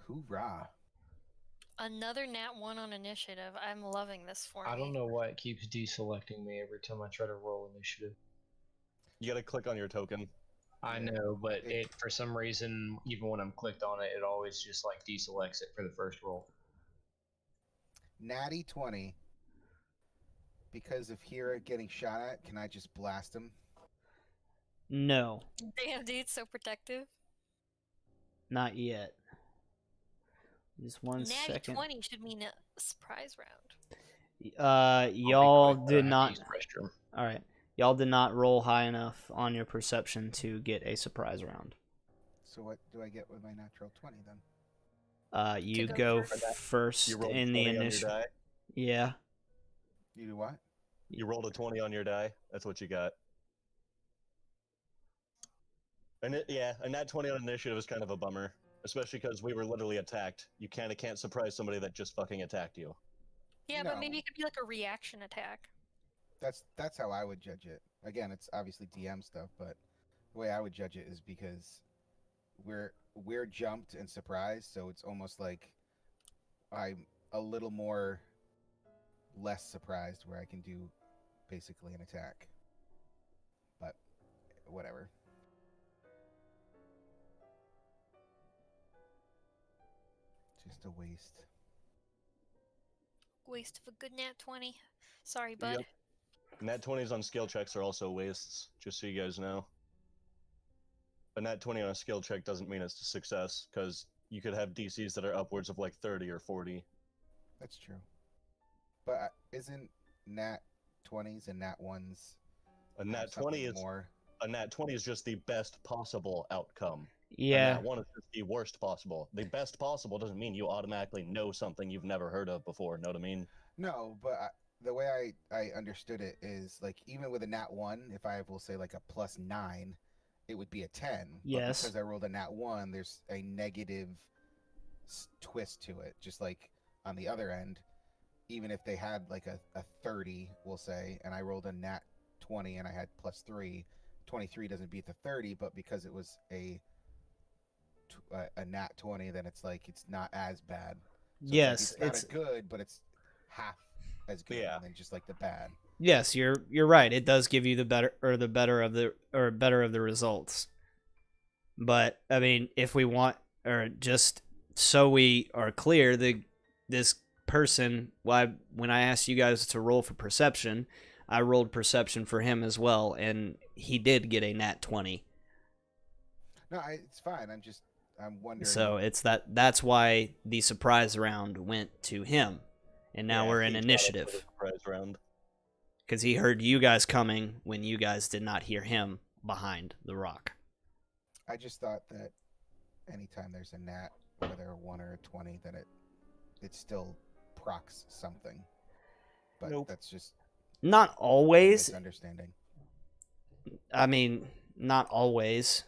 Hoorah.
Another nat 1 on initiative. I'm loving this for me.
I don't know why it keeps deselecting me every time I try to roll initiative.
You gotta click on your token.
I
Yeah.
know, but it for some reason, even when I'm clicked on it, it always just like deselects it for the first roll.
Natty 20. Because of Hira getting shot at, can I just blast him?
No,
Damn, dude, so protective.
not yet. Just one
Natty
second.
20 should mean a surprise round.
Y'all
Quick,
did
I have to
not.
use the restroom.
All right, y'all did not roll high enough on your perception to get a surprise round.
So what do I get with my natural 20 then?
You
go
go
first.
first
You rolled
in
20
the
on your
initial.
die.
Yeah.
You do what?
You rolled a 20 on your die. That's what you got. And that 20 on initiative is kind of a bummer, especially because we were literally attacked. You kind of can't surprise somebody that just fucking attacked you.
Yeah, but maybe
No.
it could be like a reaction attack.
That's how I would judge it. Again, it's obviously DM stuff, but the way I would judge it is because we're jumped and surprised, so it's almost like I'm a little more less surprised where I can do basically an attack. But whatever. Just a waste.
Waste of a good nat 20. Sorry, bud.
Yep. Nat 20s on skill checks are also wastes, just so you guys know. A nat 20 on a skill check doesn't mean it's a success, because you could have DCs that are upwards of like 30 or 40.
That's true. But isn't nat 20s and nat 1s
A nat 20 is
more?
a nat 20 is just the best possible outcome.
Yeah.
A nat 1 is just the worst possible. The best possible doesn't mean you automatically know something you've never heard of before. Know what I mean?
No, but the way I understood it is like even with a nat 1, if I will say like a +9, it would be a 10.
Yes.
But because I rolled a nat 1, there's a negative twist to it. Just like on the other end, even if they had like a 30, we'll say, and I rolled a nat 20 and I had +3, 23 doesn't beat the 30, but because it was a nat 20, then it's like it's not as bad. So
Yes,
it's not as good, but it's half as good than just like the bad.
Yes, you're right. It does give you the better of the results. But I mean, if we want, or just so we are clear, this person, when I asked you guys to roll for perception, I rolled perception for him as well, and he did get a nat 20.
No, it's fine. I'm wondering.
So that's why the surprise round went to him, and now we're in
he got it for the
initiative
surprise round.
because he heard you guys coming when you guys did not hear him behind the rock.
I just thought that anytime there's a nat, whether a 1 or a 20, that it still procs something. But
Nope.
that's just
Not always.
misunderstanding.
I mean, not always.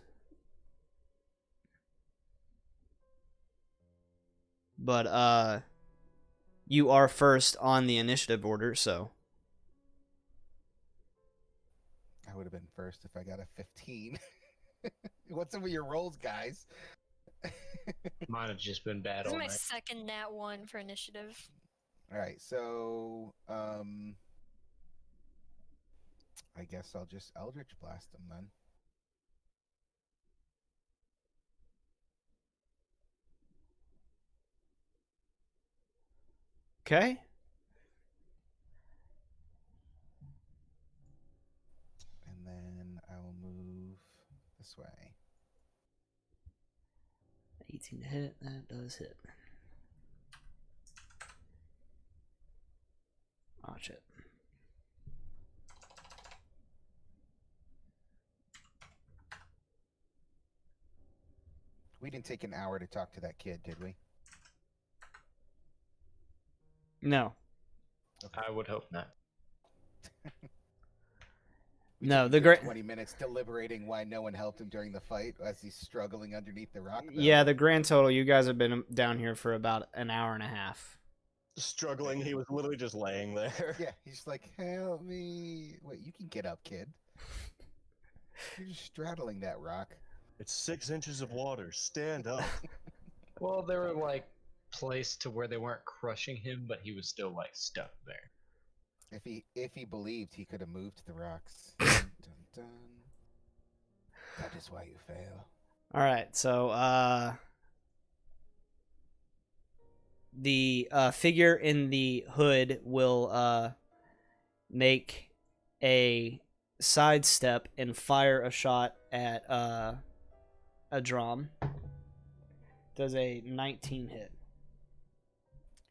But you are first on the initiative order, so
I would have been first if I got a 15. What's up with your rolls, guys?
Mine have just been bad
This is
all
my
night.
second nat 1 for initiative.
All right, so I guess I'll just Eldritch Blast them then.
okay.
And then I will move this way.
18 to hit. That does hit. Watch it.
We didn't take an hour to talk to that kid, did we?
No.
I would hope not.
We
No,
took a
the
good
great
20 minutes deliberating why no one helped him during the fight as he's struggling underneath the rock. Though.
Yeah, the grand total, you guys have been down here for about an hour and a half.
Struggling, he was literally just laying there.
Yeah, he's like, help me. Wait, you can get up, kid. You're just straddling that rock.
It's 6 inches of water. Stand up.
Well, they were like placed to where they weren't crushing him, but he was still like stuck there.
If he believed he could have moved the rocks. Dun, dun, dun. That is why you fail.
All right, so the figure in the hood will make a sidestep and fire a shot at a drum. Does a 19 hit?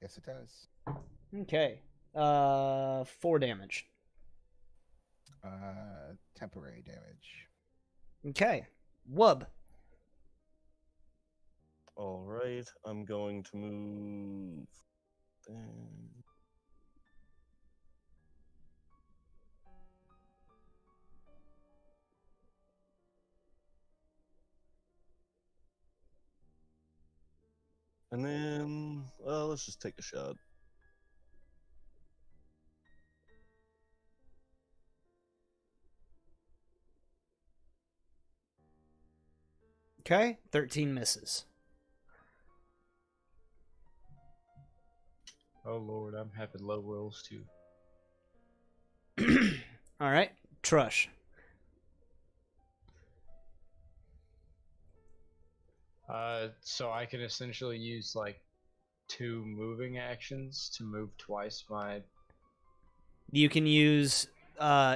Yes, it does.
Okay. 4 damage.
Temporary damage.
Okay. Wub.
All right, I'm going to move. And then, well, let's just take a shot.
Okay. 13 misses.
Oh lord, I'm having low rolls too.
All right. Trush.
So I can essentially use like 2 moving actions to move twice my.
You can use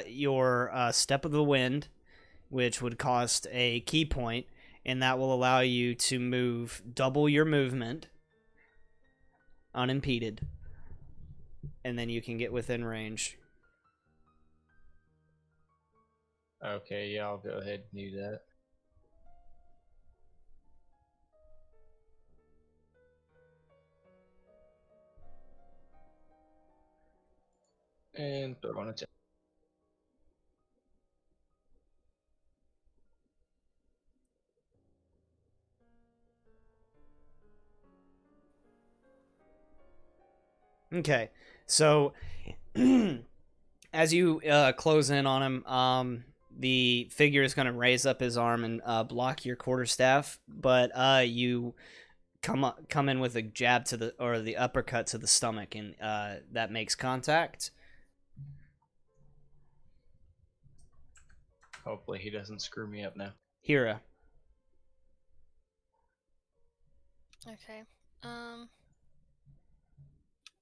your Step of the Wind, which would cost a key point, and that will allow you to move double your movement unimpeded. And then you can get within range.
Okay, yeah, I'll go ahead and do that. And throw one attack.
Okay, so as you close in on him, the figure is going to raise up his arm and block your quarterstaff, but you come in with a jab to the uppercut to the stomach, and that makes contact.
Hopefully he doesn't screw me up now.
Hira.
Okay.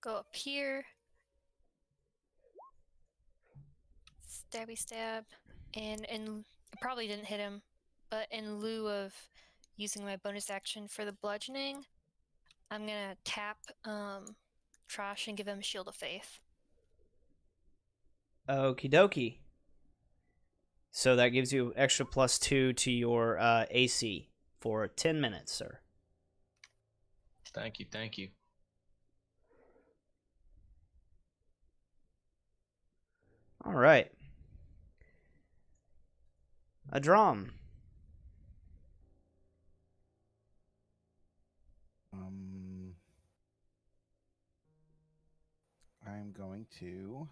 Go up here. Stabby stab. And it probably didn't hit him, but in lieu of using my bonus action for the bludgeoning, I'm gonna tap Trash and give him a Shield of Faith.
Okie dokie. So that gives you extra +2 to your AC for 10 minutes, sir.
Thank you, thank you.
All right. A drum.
I'm going to.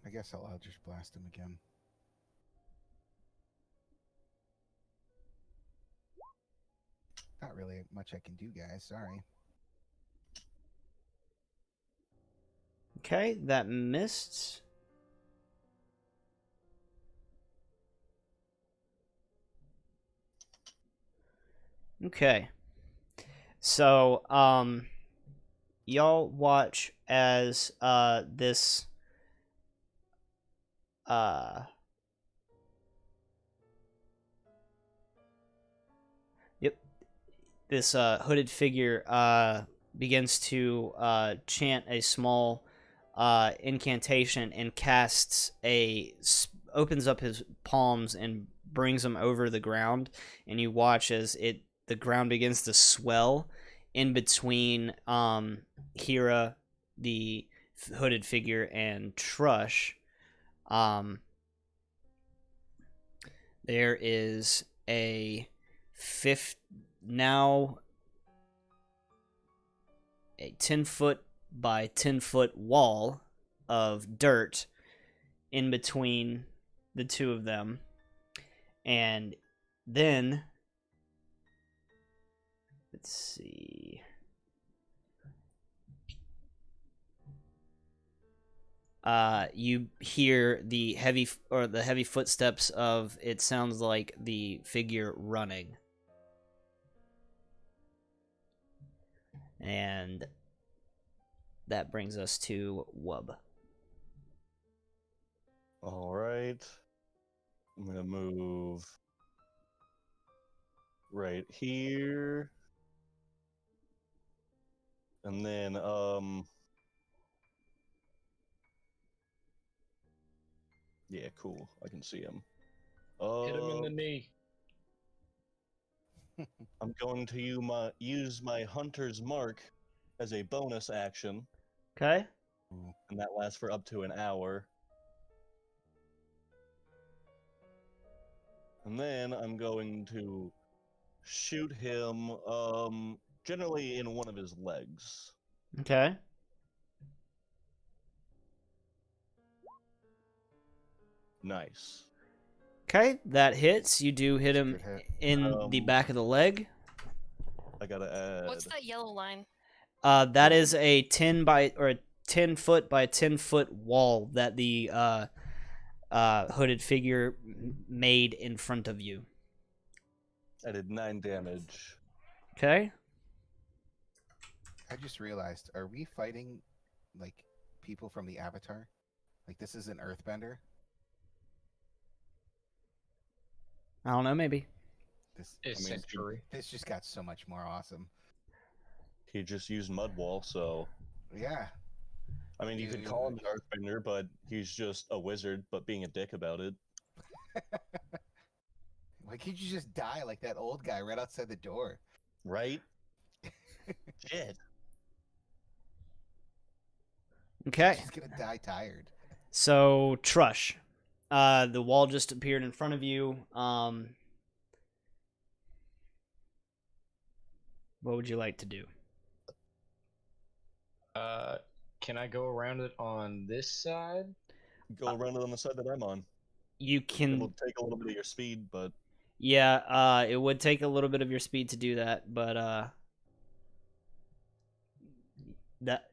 I guess I'll Eldritch Blast him again. Not really much I can do, guys. Sorry.
Okay, that missed. Okay. So, y'all watch as this this hooded figure begins to chant a small incantation and opens up his palms and brings them over the ground, and you watch as the ground begins to swell in between Hira, the hooded figure, and Trush. there is now a 10-foot by 10-foot wall of dirt in between the two of them. And then, let's see. You hear the heavy footsteps of, it sounds like, the figure running. And that brings us to Wub.
All right. I'm gonna move right here, and then yeah, cool. I can see him.
Hit him in the knee.
I'm going to use my hunter's mark as a bonus action,
Okay.
and that lasts for up to an hour. And then I'm going to shoot him, generally in one of his legs.
Okay.
Nice.
Okay, that hits. You do hit him
Good hit.
in the back of the leg.
I gotta add.
What's that yellow line?
That is a 10-foot by 10-foot wall that the hooded figure made in front of you.
I did 9 damage.
Okay.
I just realized, are we fighting like people from the Avatar? Like this is an Earthbender?
I don't know, maybe.
This
Essentially.
this just got so much more awesome.
He just used mud wall, so
Yeah.
I mean, you could call him an earthbender, but he's just a wizard, but being a dick about it.
Why can't you just die like that old guy right outside the door?
Right? Shit.
Okay.
He's gonna die tired.
So, Trush. The wall just appeared in front of you. What would you like to do?
Can I go around it on this side?
Go around it on the side that I'm on.
You
It
can...
will take a little bit of your speed, but
Yeah, it would take a little bit of your speed to do that, but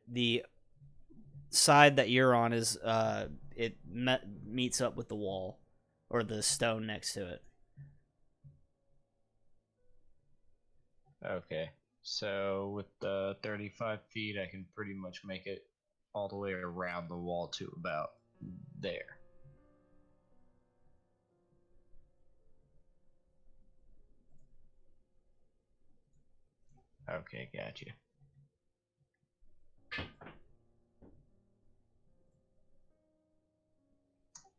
the side that you're on is meets up with the wall or the stone next to it.
Okay. So with the 35 feet, I can pretty much make it all the way around the wall to about there. Okay, gotcha.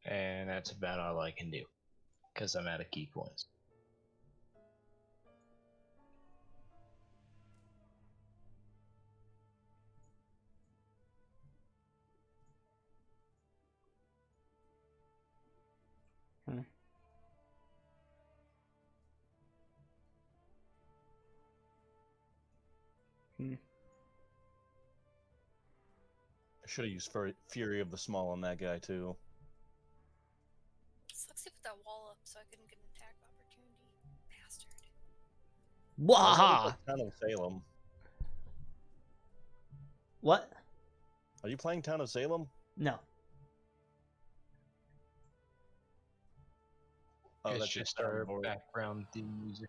And that's about all I can do, because I'm out of key points.
I should have used Fury of the Small on that guy, too.
Sucks they put that wall up so I couldn't get an attack opportunity. Bastard.
Waha!
Town of Salem.
What?
Are you playing Town of Salem?
No.
Oh,
It's
that's
just
your
our
soundboard.
background theme music.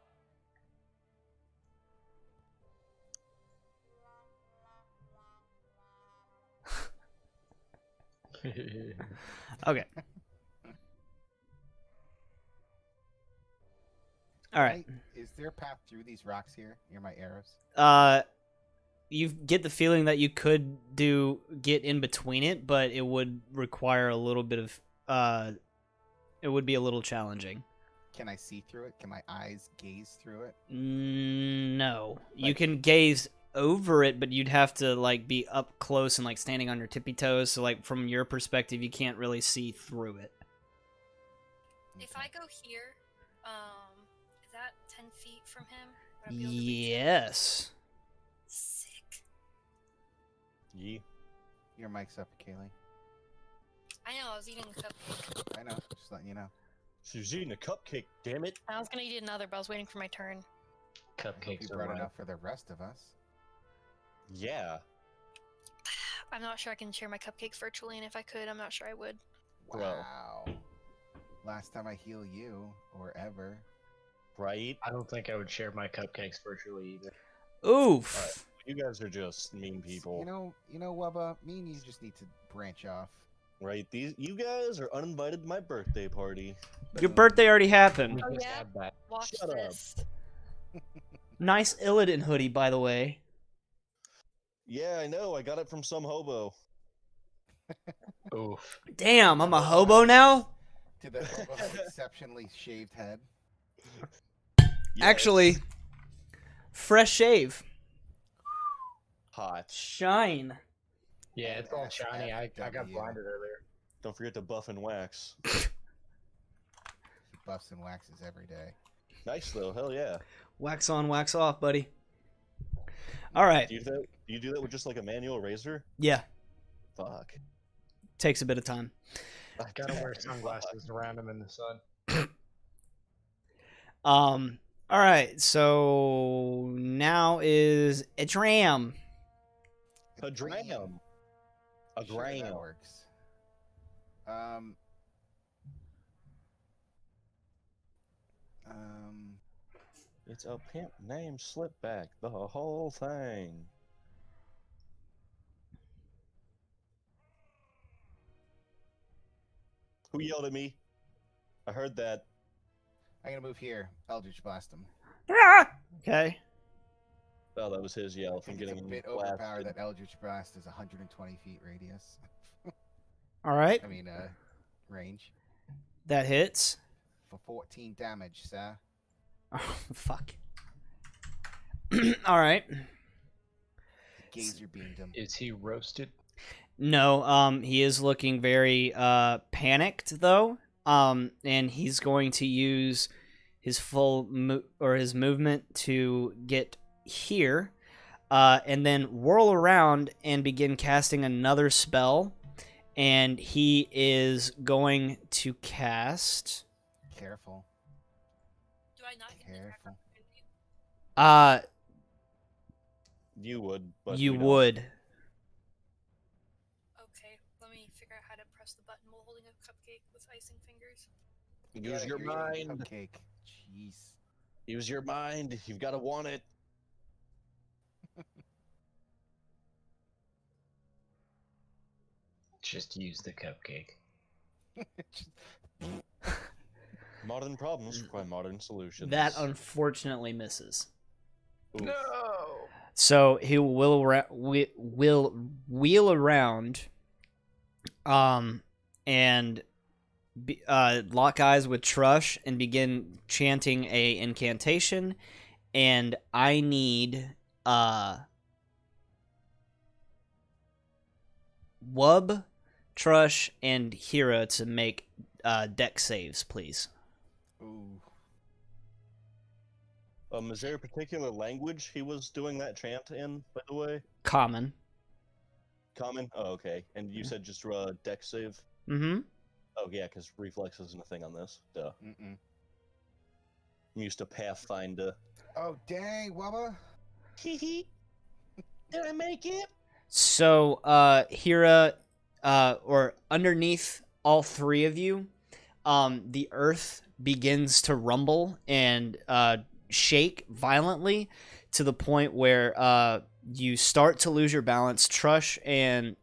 Okay. All right.
Is there a path through these rocks here near my arrows?
You get the feeling that you could get in between it, but it would require a little bit of it would be a little challenging.
Can I see through it? Can my eyes gaze through it?
No. You
Like-
can gaze over it, but you'd have to like be up close and like standing on your tippy toes, so like from your perspective you can't really see through it.
If I go here, Is that 10 feet from him? Would I be able to reach him?
Yes.
Sick.
Yee.
Your mic's up, Kaylee.
I know, I was eating a cupcake.
I know. Just letting you know.
She's eating a cupcake, damn it.
I was gonna eat another, but I was waiting for my turn.
Hope you
Cupcakes are
brought
mine.
enough for the rest of us.
Yeah.
I'm not sure I can share my cupcakes virtually, and if I could, I'm not sure I would.
Well.
Wow. Last time I heal you, or ever.
Right?
I don't think I would share my cupcakes virtually either.
Oof.
You guys are just mean people.
You know, Wubba, me and you just need to branch off.
Right? You guys are uninvited to my birthday party.
Your birthday already happened.
Oh,
Just
yeah?
add that.
Watch
Shut up.
this.
Nice Illidan hoodie, by the way.
Yeah, I know. I got it from some hobo.
Oof.
Damn, I'm a hobo now?
To the Wubba have exceptionally shaved head.
Actually, fresh shave.
Hot.
Shine.
Yeah, it's all shiny. I got
SFW.
blinded earlier.
Don't forget to buff and wax.
He buffs and waxes every day.
Nice though, hell yeah.
Wax on, wax off, buddy. All right.
Do you do that with just like a manual razor?
Yeah,
Fuck.
takes a bit of time.
Gotta wear sunglasses around him in the sun.
All right, so now is a dram.
A dram. A
Sure, that
gram.
works.
It's a pimp named Slipback. The whole thing. Who yelled at me? I heard that.
I'm gonna move here. Eldritch blast him.
Ah! Okay.
Oh, that was his yell
I
from
think it's
getting
a bit overpowered
blasted.
that Eldritch blast is 120 feet radius.
All right,
I mean, range
that hits.
for 14 damage, sir.
Oh, fuck. All right.
Gazer beamed him.
Is he roasted?
No, he is looking very panicked though. And he's going to use his his movement to get here, and then whirl around and begin casting another spell. And he is going to cast.
Careful.
Do I not get the attack
Careful.
opportunity?
You would, but
You
we don't.
would.
Okay, let me figure out how to press the button while holding a cupcake with icing fingers.
Use
Yeah,
your
you're eating a
mind.
Cupcake. Jeez.
Use your mind. You've got to want it.
Just use the cupcake.
Modern problems require modern solutions.
That unfortunately misses.
Oof.
No.
So he will wheel around, and lock eyes with Trush and begin chanting a incantation. And I need Wub, Trush, and Hira to make deck saves, please.
Ooh.
Is there a particular language he was doing that chant in, by the way?
Common.
Common? Oh, okay. And you said just deck save?
Mm-hmm.
Oh, yeah, because reflex isn't a thing on this. Duh.
Mm-mm.
I'm used to Pathfinder.
Oh, dang, Wubba.
Hee Did I make it?
So, Hira, or underneath all three of you, the earth begins to rumble and shake violently to the point where you start to lose your balance. Wub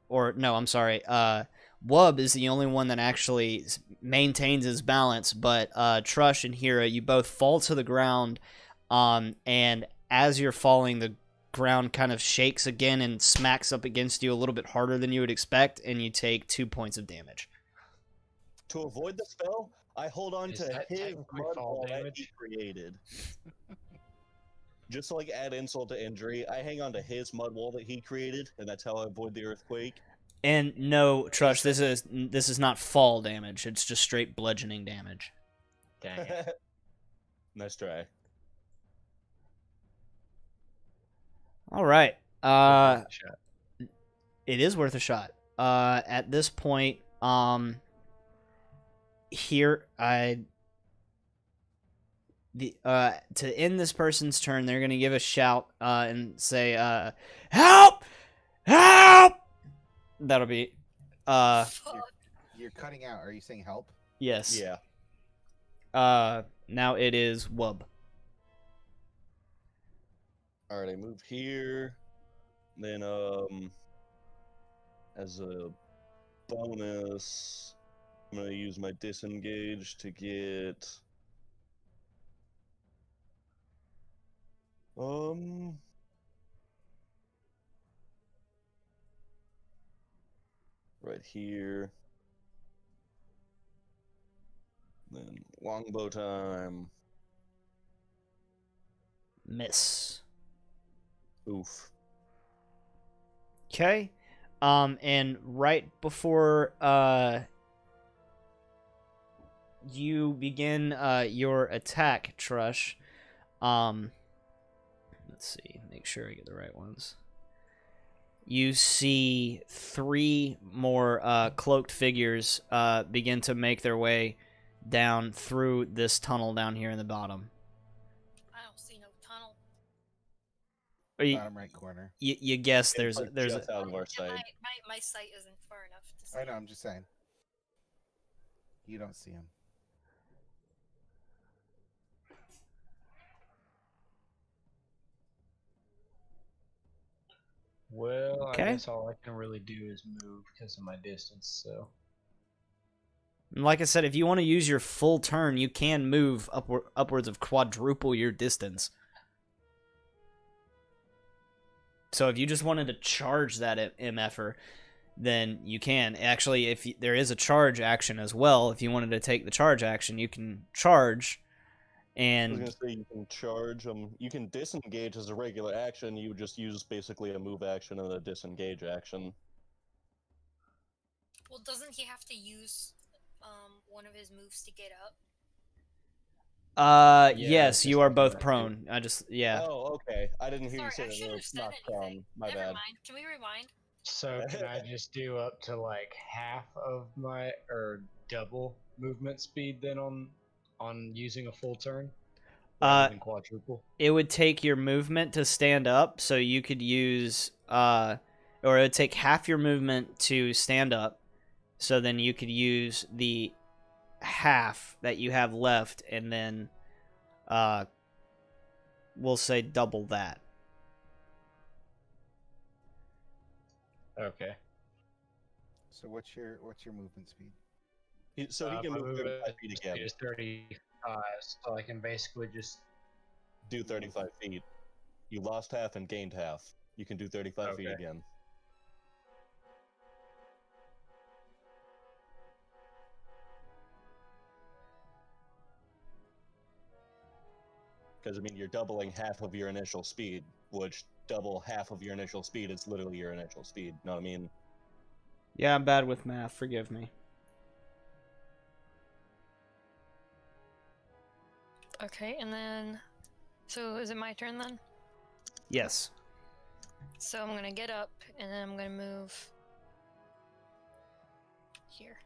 is the only one that actually maintains his balance, but Trush and Hira, you both fall to the ground, and as you're falling, the ground kind of shakes again and smacks up against you a little bit harder than you would expect, and you take 2 points of damage.
To avoid the spell, I hold on
Is
to
that
his
technically
mud
fall
wall that he
damage?
created. Just to like add insult to injury, I hang on to his mud wall that he created, and that's how I avoid the earthquake.
And no, Trush, this is not fall damage. It's just straight bludgeoning damage.
Dang it.
Nice try.
All right.
Shot.
It is worth a shot. At this point, here to end this person's turn, they're gonna give a shout and say, "Help! Help!" That'll be
Fuck.
You're cutting out. Are you saying help?
yes.
Yeah.
Now it is Wub.
Alright, I move here. Then, as a bonus, I'm gonna use my disengage to get. Right here. Then longbow time.
Miss.
Oof.
Okay. And right before you begin your attack, Trush, let's see, make sure I get the right ones. You see 3 more cloaked figures begin to make their way down through this tunnel down here in the bottom.
I don't see no tunnel.
Or
Bottom right corner.
you guess
It's
there's
like
there's
just out of our
Yeah,
sight.
my sight isn't far enough to see.
I know. I'm just saying. You don't see him.
Well,
Okay.
I guess all I can really do is move because of my distance. So
like I said, if you want to use your full turn, you can move upwards of quadruple your distance. So if you just wanted to charge that MFer, then you can. Actually, if there is a charge action as well, if you wanted to take the charge action, you can charge.
I was
And
gonna say you can charge. You can disengage as a regular action. You would just use basically a move action and a disengage action.
Well, doesn't he have to use one of his moves to get up?
Yeah,
yes,
just
you are
like
both
that,
prone. Yeah.
Oh, okay. I didn't hear
Sorry,
you say
I
that.
should
They were
have said
knocked
anything.
down. My
Never
bad.
mind. Can we rewind?
So can I just do up to like half of my or double movement speed then on using a full turn rather than quadruple?
It would take your movement to stand up, so you could use or it would take half your movement to stand up, so then you could use the half that you have left, and then we'll say double that.
Okay.
So what's your movement speed?
So he can
my
move
movement
35 feet
speed
again.
is 35, so I can basically just
Do 35 feet. You lost half and gained half. You can do 35 feet
Okay.
again. Because, I mean, you're doubling half of your initial speed, which double half of your initial speed is literally your initial speed. Know what I mean?
Yeah, I'm bad with math. Forgive me.
Okay, and then... So, is it my turn then?
Yes.
So I'm gonna get up, and then I'm gonna move... here.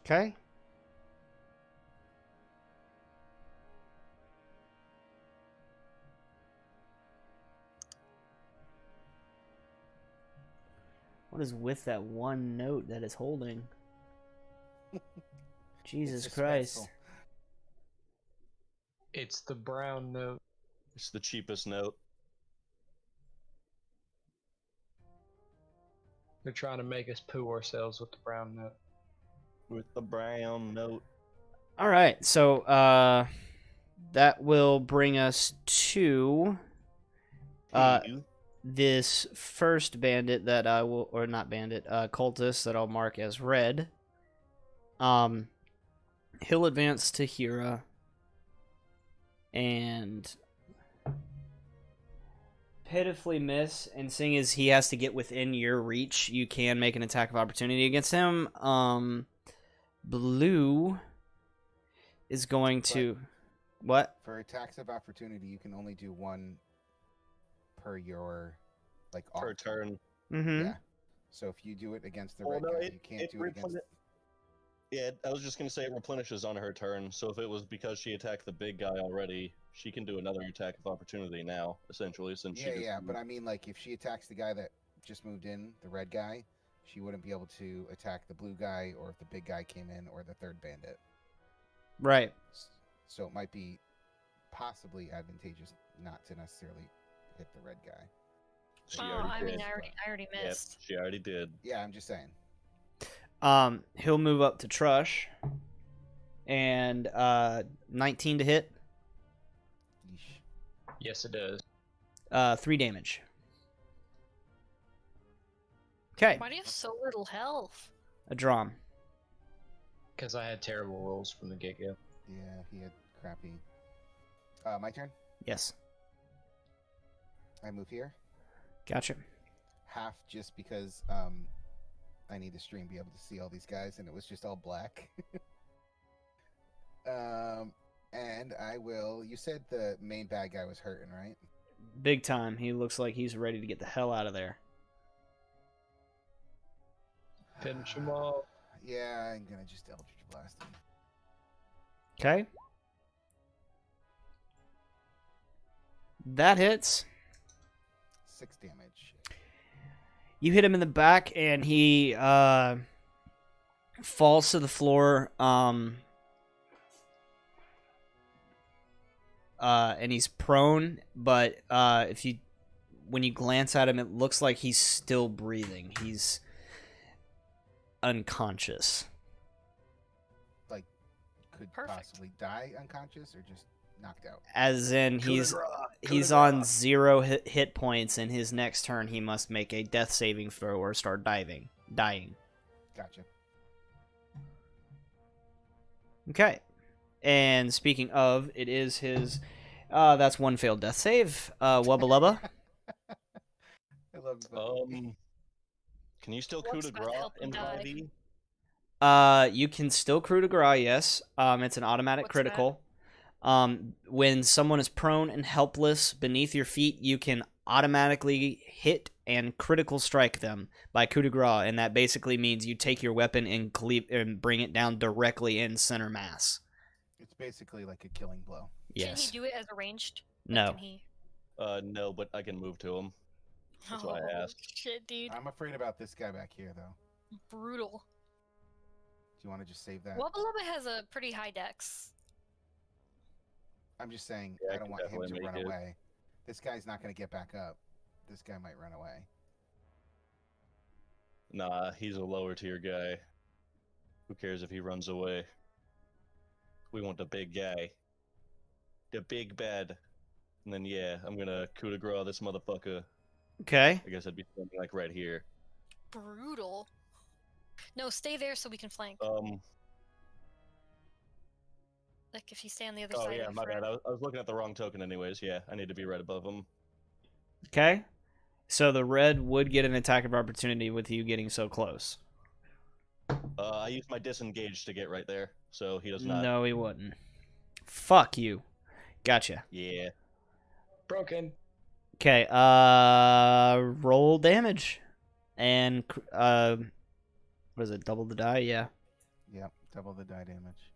Okay. What is with that one note that is holding? Jesus
It's
Christ.
suspenseful.
it's the brown note.
It's the cheapest note.
They're trying to make us poo ourselves with the brown note.
With the brown note.
All right, so that will bring us to
Hey,
this first bandit that I will, or not bandit, cultist that I'll mark as red. He'll advance to Hira and pitifully miss, and seeing as he has to get within your reach, you can make an attack of opportunity against him. Blue is going to what?
For attacks of opportunity, you can only do one per your
Per
off.
turn.
Mm-hmm.
Yeah. So if you do it against the
Well,
red
no,
guy, you can't do it against.
Yeah, I was just gonna say it replenishes on her turn. So if it was because she attacked the big guy already, she can do another attack of opportunity now, essentially, since
Yeah,
she just
but I mean, if she attacks the guy that just moved in, the red guy, she wouldn't be able to attack the blue guy, or if the big guy came in, or the third bandit.
Right.
So it might be possibly advantageous not to necessarily hit the red guy.
She
Oh,
already
I mean,
did.
I already
Yep,
missed.
she already did.
Yeah, I'm just saying.
He'll move up to Trush, and 19 to hit,
Yeesh.
Yes, it does.
3 damage. Okay,
Why do you have so little health?
a drum.
Because I had terrible rolls from the get-go.
Yeah, he had crappy. My turn.
Yes,
I move here.
gotcha.
Half just because I need the stream to be able to see all these guys, and it was just all black. And I will. You said the main bad guy was hurting, right?
Big time. He looks like he's ready to get the hell out of there.
Pinch him off.
Yeah, I'm gonna just Eldritch Blast him.
Okay. That hits.
6 damage.
You hit him in the back, and he falls to the floor. And he's prone, but when you glance at him, it looks like he's still breathing. He's unconscious.
Could
Perfect.
possibly die unconscious or just knocked out.
As in, he's
Coup
on
de
0 hit points, and his next turn he must make a death saving throw or start dying.
Gotcha.
Okay. And speaking of, it is his. That's 1 failed death save. Wubba lubba.
I love you.
Can you still coup
What's
de
about to
grace
help him
in
die?
5e?
You can still coup de grace, yes. It's an automatic
What's that?
critical. When someone is prone and helpless beneath your feet, you can automatically hit and critical strike them by coup de grace, and that basically means you take your weapon and bring it down directly in center mass.
It's basically like a killing blow.
Can
Yes.
he do it as arranged?
No.
Can he?
No, but I can move to him. That's why I asked.
Shit, dude.
I'm afraid about this guy back here, though.
Brutal.
Do you want to just save that?
Wubba Lubba has a pretty high dex.
I'm just saying,
Yeah, I
I don't
can
want him
definitely
to
make
run
it.
away. This guy's not going to get back up. This guy might run away.
Nah, he's a lower tier guy. Who cares if he runs away? We want the big guy. The big bad. And then, yeah, I'm gonna coup de grace this motherfucker.
Okay.
I guess I'd be standing, like, right here.
Brutal. No, stay there so we can flank. Like if you stay on the other
Oh,
side.
yeah,
of
my
Fred.
bad. I was looking at the wrong token anyways. Yeah, I need to be right above him.
Okay. So the red would get an attack of opportunity with you getting so close.
I used my disengage to get right there, so he does not.
No, he wouldn't. Fuck you. Gotcha.
Yeah.
Broken.
Okay, roll damage. And, what is it, double the die? Yeah.
Yep, double the die damage.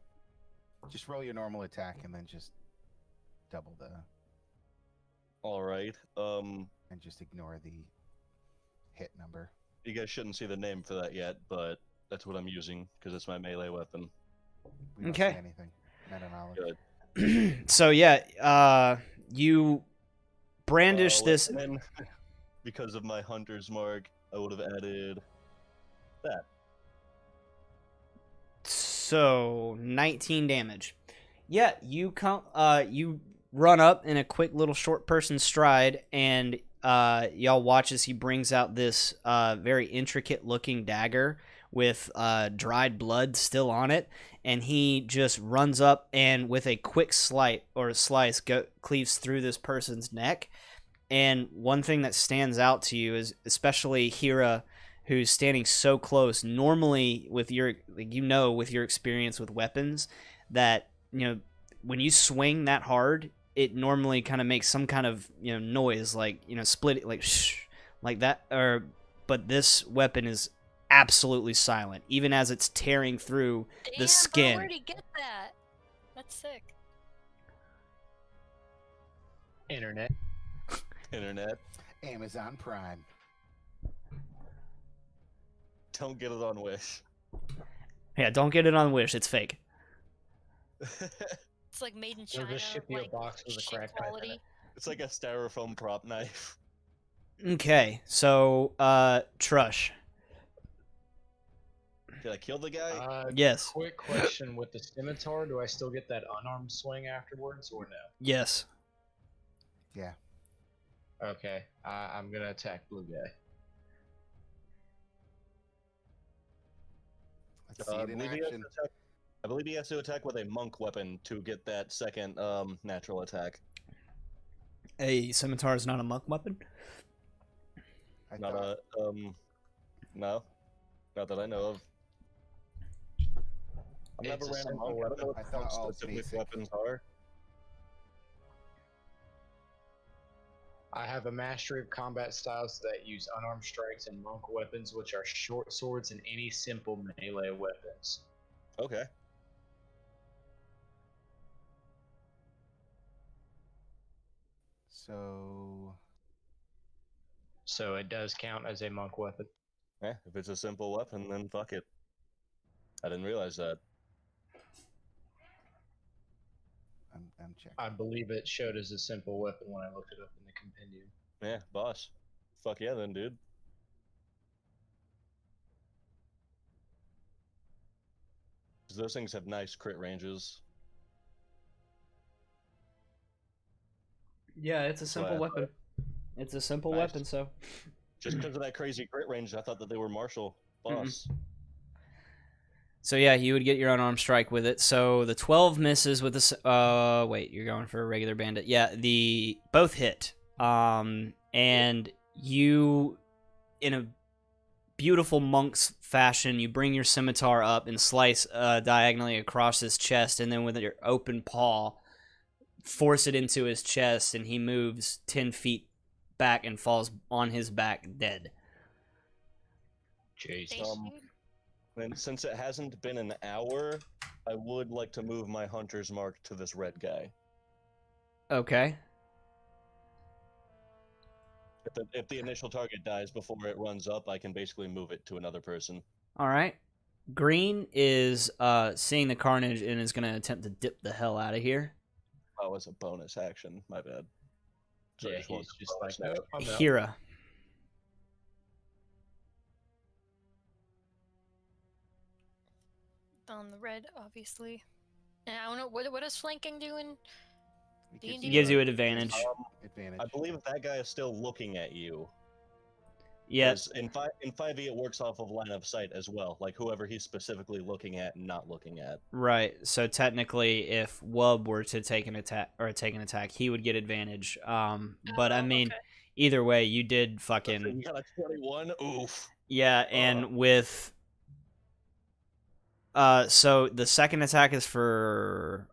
Just roll your normal attack and then just double the...
Alright.
And just ignore the hit number.
You guys shouldn't see the name for that yet, but that's what I'm using, because it's my melee weapon.
We don't
Okay.
see anything. Meta knowledge.
Good.
So, yeah, you brandish this...
And then, because of my hunter's mark, I would have added that.
So 19 damage. Yeah, you run up in a quick little short person stride, and y'all watch as he brings out this very intricate looking dagger with dried blood still on it, and he just runs up and with a quick slice cleaves through this person's neck. And one thing that stands out to you is especially Hira, who's standing so close. Normally, with your experience with weapons, that when you swing that hard, it normally kind of makes some kind of noise, like split, like shh, like that. But this weapon is absolutely silent, even as it's tearing through
Damn,
the skin.
Bro, where'd he get that? That's sick.
Internet.
Internet.
Amazon Prime.
Don't get it on Wish.
Yeah, don't get it on Wish. It's fake.
It's like made in
They'll
China,
just ship you a
like
box with a
shit
crack pipe in
quality.
it.
It's like a styrofoam prop knife.
Okay, so Trush.
Did I kill the guy?
Yes.
Quick question: with the scimitar, do I still get that unarmed swing afterwards, or no?
Yes.
Yeah.
Okay, I'm gonna attack blue guy.
Let's see
I
it in
believe he has to
action.
attack- I believe he has to attack with a monk weapon to get that second natural attack.
A scimitar is not a monk weapon.
I
Not
thought,
no, not that I know of. I've never
It's a
ran a
simple
monk. I don't know
I
what
thought
monk
all
specific
basic.
weapons are.
I have a mastery of combat styles that use unarmed strikes and monk weapons, which are short swords and any simple melee weapons.
Okay.
so
So it does count as a monk weapon.
Yeah, if it's a simple weapon, then fuck it. I didn't realize that.
I'm checking.
I believe it showed as a simple weapon when I looked it up in the compendium.
Yeah, boss. Fuck yeah, then, dude. 'Cause those things have nice crit ranges.
Yeah, it's a simple
Well,
weapon. It's a simple
Nice.
weapon, so.
Just because of that crazy crit range, I thought that they were martial boss.
So yeah, you would get your unarmed strike with it. So the 12 misses with this. Wait, you're going for a regular bandit. Yeah, the both hit. And you, in a beautiful monk's fashion, you bring your scimitar up and slice diagonally across his chest, and then with your open paw, force it into his chest, and he moves 10 feet back and falls on his back dead.
Jesus.
Thank
Um,
you.
And since it hasn't been an hour, I would like to move my hunter's mark to this red guy.
Okay.
If the initial target dies before it runs up, I can basically move it to another person.
All right. Green is seeing the carnage and is going to attempt to dip the hell out of here.
Oh, it's a bonus action. My bad. So I
Yeah,
just want
he's
the
just like,
bonus
no, I'm out.
Hira.
On the red, obviously. And I don't know what does flanking do in
It
D&D?
Gives you
a
an advantage.
advantage.
I believe that guy is still looking at you.
Yeah.
'Cause in 5e it works off of line of sight as well, like whoever he's specifically looking at and not looking at.
Right. So technically, if Wub were to take an attack, he would get advantage. But I
Oh,
mean,
okay.
either way, you did
So
fucking
you got a 21? Oof.
yeah. And with so the second attack is for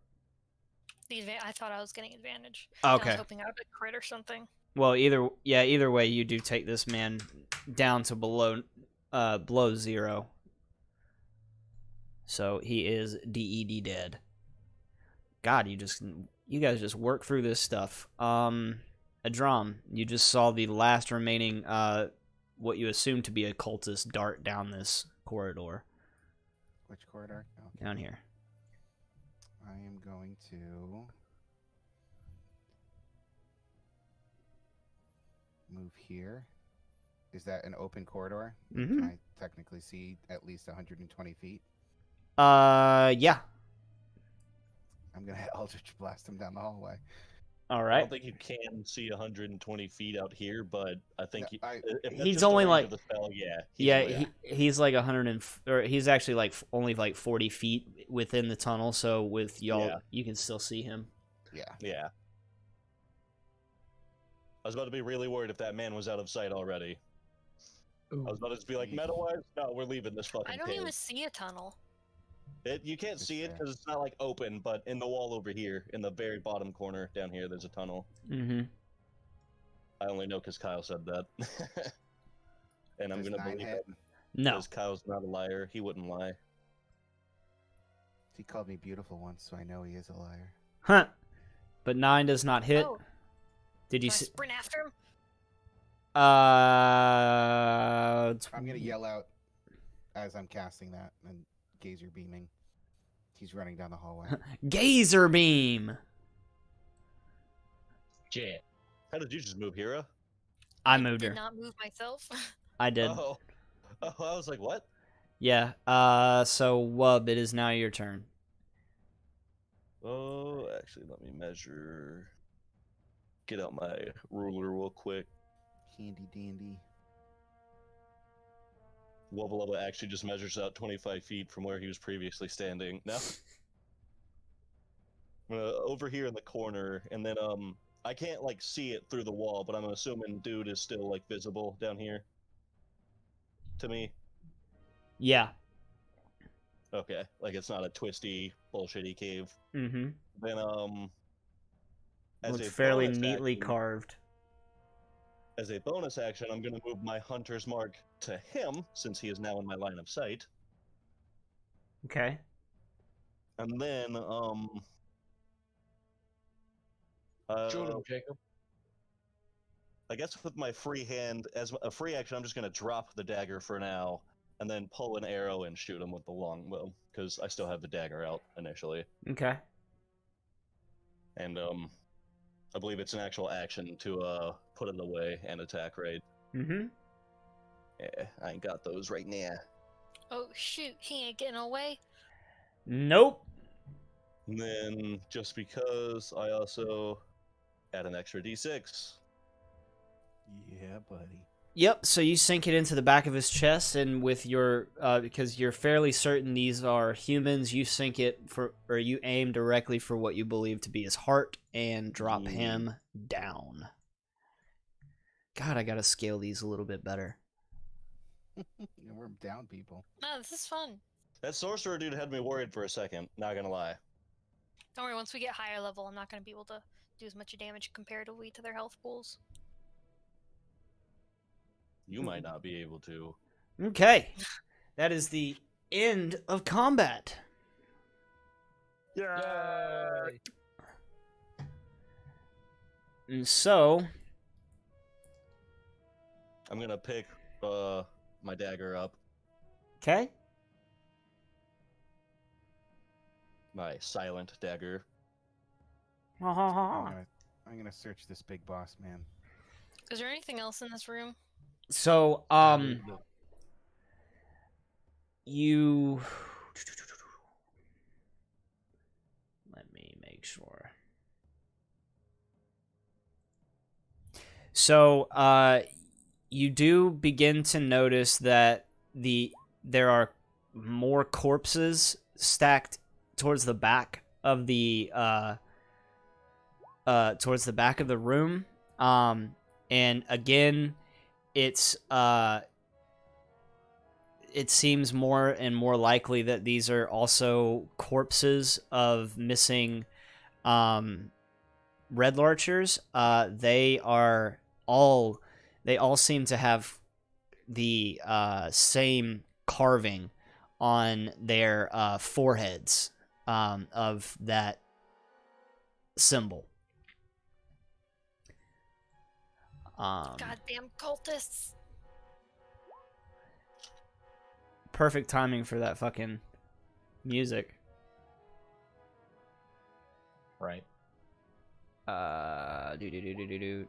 I thought I was getting advantage. I
okay.
was hoping I would get crit or something.
Well, either way, you do take this man down to below 0. So he is DED dead. God, you guys just work through this stuff. Adram, you just saw the last remaining what you assume to be a cultist dart down this corridor.
Which corridor? Okay.
Down here.
I am going to move here. Is that an open corridor?
Mhm.
Can I technically see at least 120 feet?
Yeah.
I'm gonna Eldritch Blast him down the hallway.
All
I
right.
don't think you can see 120 feet out here, but I think
No,
if that's
He's
just the
only
range
like-
of the spell, yeah.
Yeah, he's like 100 or he's actually like only like 40 feet within the tunnel. So with y'all,
Yeah.
you can still see him.
Yeah.
Yeah. I was about to be really worried if that man was out of sight already. I was about to be like, Metawise, no, we're leaving this fucking
I don't
cave.
even see a tunnel.
You can't
Just
see it
there.
because it's not like open, but in the wall over here, in the very bottom corner down here, there's a tunnel.
Mm-hmm.
I only know because Kyle said that. And I'm
Does
gonna
9
believe
hit?
it
No.
because Kyle's not a liar. He wouldn't lie.
He called me beautiful once, so I know he is a liar.
Huh. But 9 does not hit.
Oh,
Did you
can I
see?
sprint after him?
I'm gonna yell out as I'm casting that and gazer beaming. He's running down the hallway.
Gazer beam.
Jet.
How did you just move, Hira?
I moved
did
her.
not move myself.
I did.
Oh, I was like, what?
Yeah. So Wub, it is now your turn.
Oh, actually, let me measure. Get out my ruler real quick.
Handy dandy.
Wubba Lubba actually just measures out 25 feet from where he was previously standing. Now, over here in the corner, and then I can't like see it through the wall, but I'm assuming dude is still like visible down here. To me,
Yeah.
okay, like it's not a twisty, bullshitty cave.
Mm-hmm.
Then as
Looks
a
fairly
bonus
neatly
action-
carved.
As a bonus action, I'm going to move my hunter's mark to him, since he is now in my line of sight.
Okay.
And then,
Shoot him, Jacob.
I guess with my free hand, as a free action, I'm just going to drop the dagger for now, and then pull an arrow and shoot him with the longbow, because I still have the dagger out initially.
Okay.
And, I believe it's an actual action to, put it away and attack, right?
Mm-hmm.
Yeah, I ain't got those right now.
Oh shoot, he ain't getting away.
Nope.
And then, just because, I also add an extra d6.
Yeah, buddy.
Yep, so you sink it into the back of his chest, and with your, because you're fairly certain these are humans, you sink it for, or you aim directly for what you believe to be his heart, and drop him down. God, I gotta scale these a little bit better.
Yeah, we're down people.
No, this is fun.
That sorcerer dude had me worried for a second, not gonna lie.
Don't worry, once we get higher level, I'm not going to be able to do as much damage comparatively to their health pools.
You might not be able to.
Okay, that is the end of combat.
Yay!
And so,
I'm gonna pick my dagger up,
okay,
my silent dagger.
I'm gonna search this big boss man.
Is there anything else in this room?
so, you, let me make sure. So, you do begin to notice that there are more corpses stacked towards the back of the room. And again, it seems more and more likely that these are also corpses of missing red larchers. They all seem to have the same carving on their foreheads of that symbol.
Goddamn cultists!
Perfect timing for that fucking music.
Right.
Do.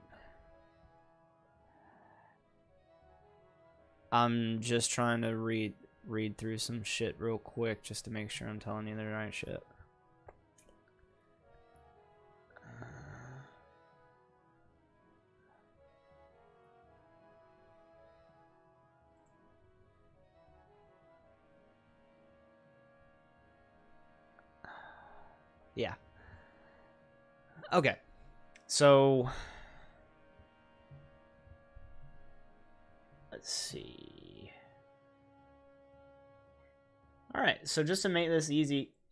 I'm just trying to read through some shit real quick just to make sure I'm telling you the right shit. Yeah. Okay. So let's see. All right, so just to make this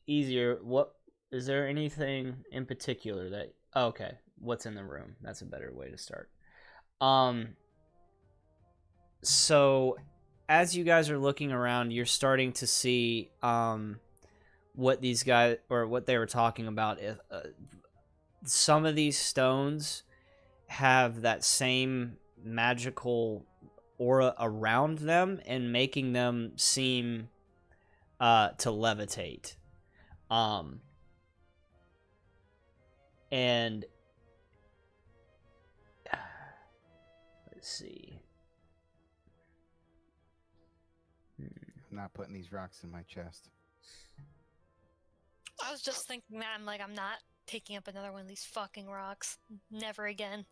easier, what is there anything in particular that okay, what's in the room? That's a better way to start. So as you guys are looking around, you're starting to see what these guys or what they were talking about. Some of these stones have that same magical aura around them and making them seem to levitate. And let's see.
I'm not putting these rocks in my chest.
I was just thinking that. I'm like, I'm not taking up another one of these fucking rocks. Never again.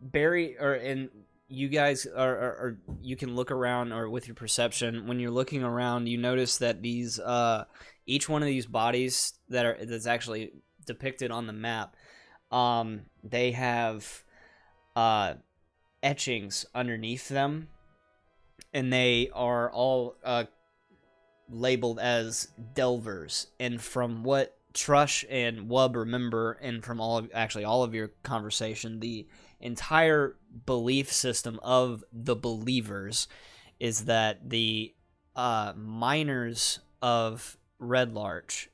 Barry, and you guys are you can look around, or with your perception, when you're looking around, you notice that these each one of these bodies that's actually depicted on the map, they have etchings underneath them, and they are all labeled as delvers. And from what Trush and Wub remember, and from all of your conversation, the entire belief system of the believers is that the miners of Red Larch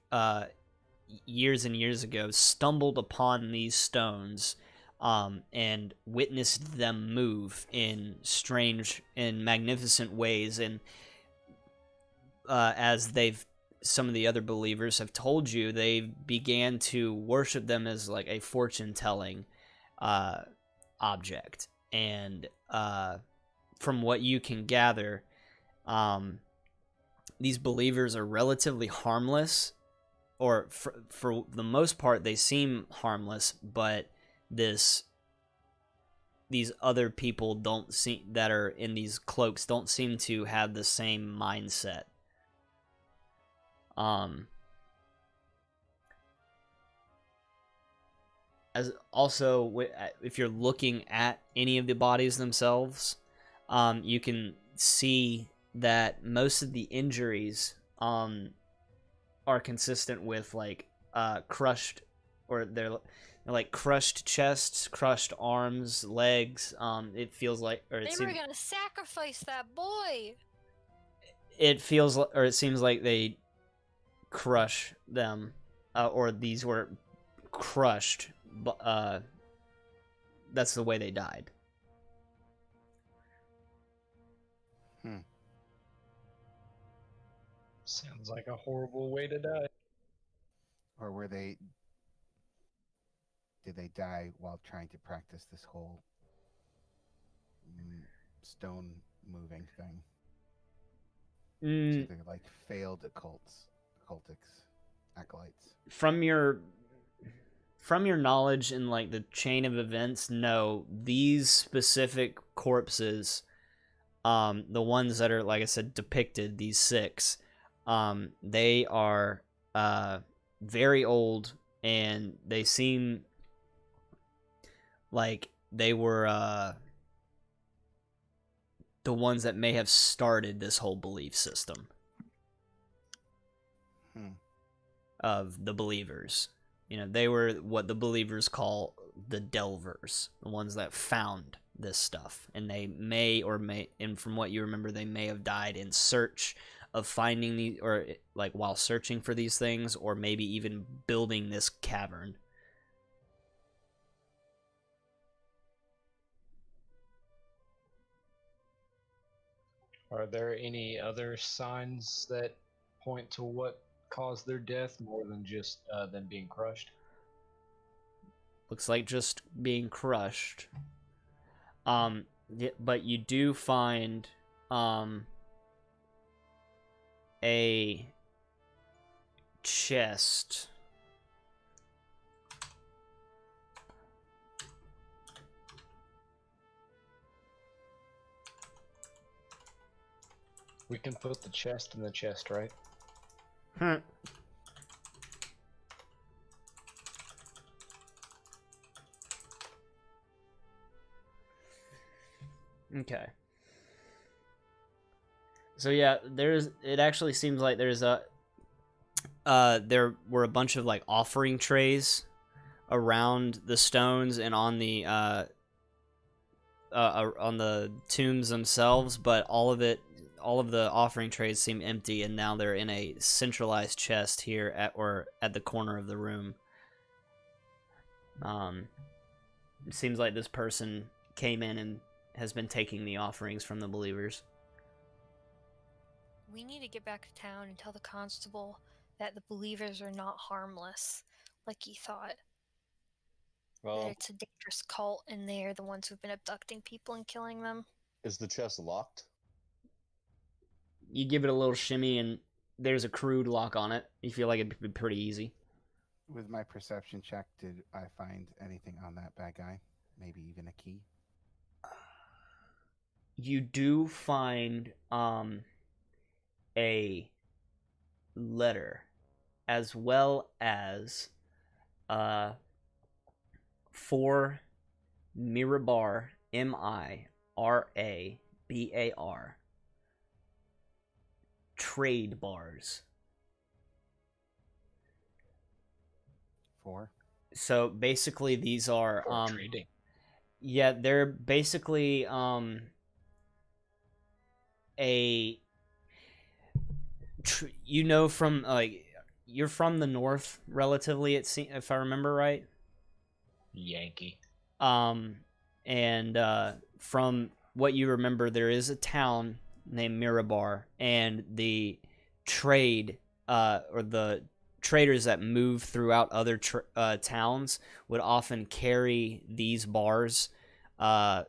years and years ago stumbled upon these stones and witnessed them move in strange and magnificent ways. And as some of the other believers have told you, they began to worship them as like a fortune-telling object. And from what you can gather, these believers are relatively harmless, or for the most part they seem harmless, but these other people that are in these cloaks don't seem to have the same mindset. As also, if you're looking at any of the bodies themselves, you can see that most of the injuries are consistent with like crushed, or they're like crushed chests, crushed arms, legs. It feels like, or
They were gonna sacrifice that boy.
It feels, or it seems like they crush them, or these were crushed. That's the way they died.
Sounds like a horrible way to die.
Or did they die while trying to practice this whole stone moving thing? So they're like failed occultics, acolytes.
From your knowledge in like the chain of events, no, these specific corpses, the ones that are, like I said, depicted, these 6, they are very old, and they seem like they were the ones that may have started this whole belief system of the believers. You know, they were what the believers call the delvers, the ones that found this stuff. And they and from what you remember, they may have died in search of finding these, or like while searching for these things, or maybe even building this cavern.
Are there any other signs that point to what caused their death more than just them being crushed?
Looks like just being crushed. But you do find a chest.
We can put the chest in the chest, right?
Okay. So yeah, it actually seems like there's there were a bunch of like offering trays around the stones and on the tombs themselves, but all of the offering trays seem empty, and now they're in a centralized chest here at the corner of the room. It seems like this person came in and has been taking the offerings from the believers.
We need to get back to town and tell the constable that the believers are not harmless, like he thought. That
Well,
it's a dangerous cult, and they're the ones who've been abducting people and killing them.
is the chest locked?
You give it a little shimmy, and there's a crude lock on it. You feel like it'd be pretty easy.
With my perception check, did I find anything on that bad guy? Maybe even a key?
You do find a letter, as well as 4 Mirabar, Mirabar trade bars.
4?
So basically these are
For trading.
yeah, they're basically you know, from like, you're from the north relatively, if I remember right.
Yankee.
And from what you remember, there is a town named Mirabar, and the trade or the traders that move throughout other towns would often carry these bars. They're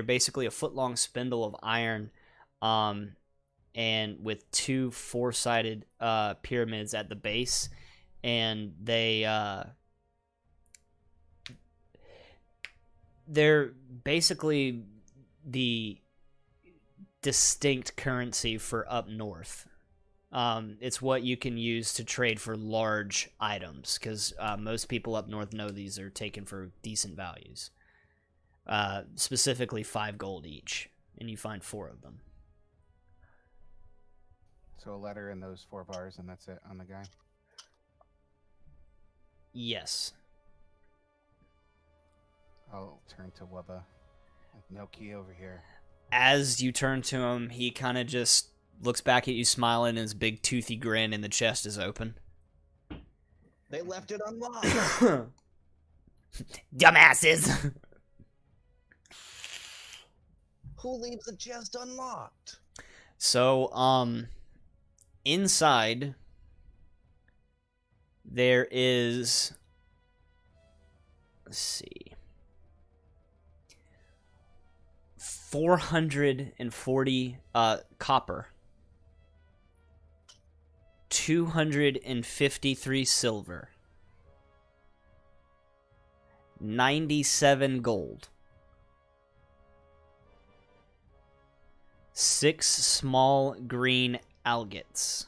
basically a foot-long spindle of iron, and with 2 4-sided pyramids at the base, and they're basically the distinct currency for up north. It's what you can use to trade for large items, because most people up north know these are taken for decent values. Specifically 5 gold each, and you find 4 of them.
So a letter and those 4 bars, and that's it on the guy?
Yes.
I'll turn to Wubba. No key over here.
As you turn to him, he kind of just looks back at you, smiling, and his big toothy grin in the chest is open.
They left it unlocked.
Dumbasses!
Who leaves the chest unlocked?
So, inside, there is, let's see, 440 copper, 253 silver, 97 gold, 6 small green agates,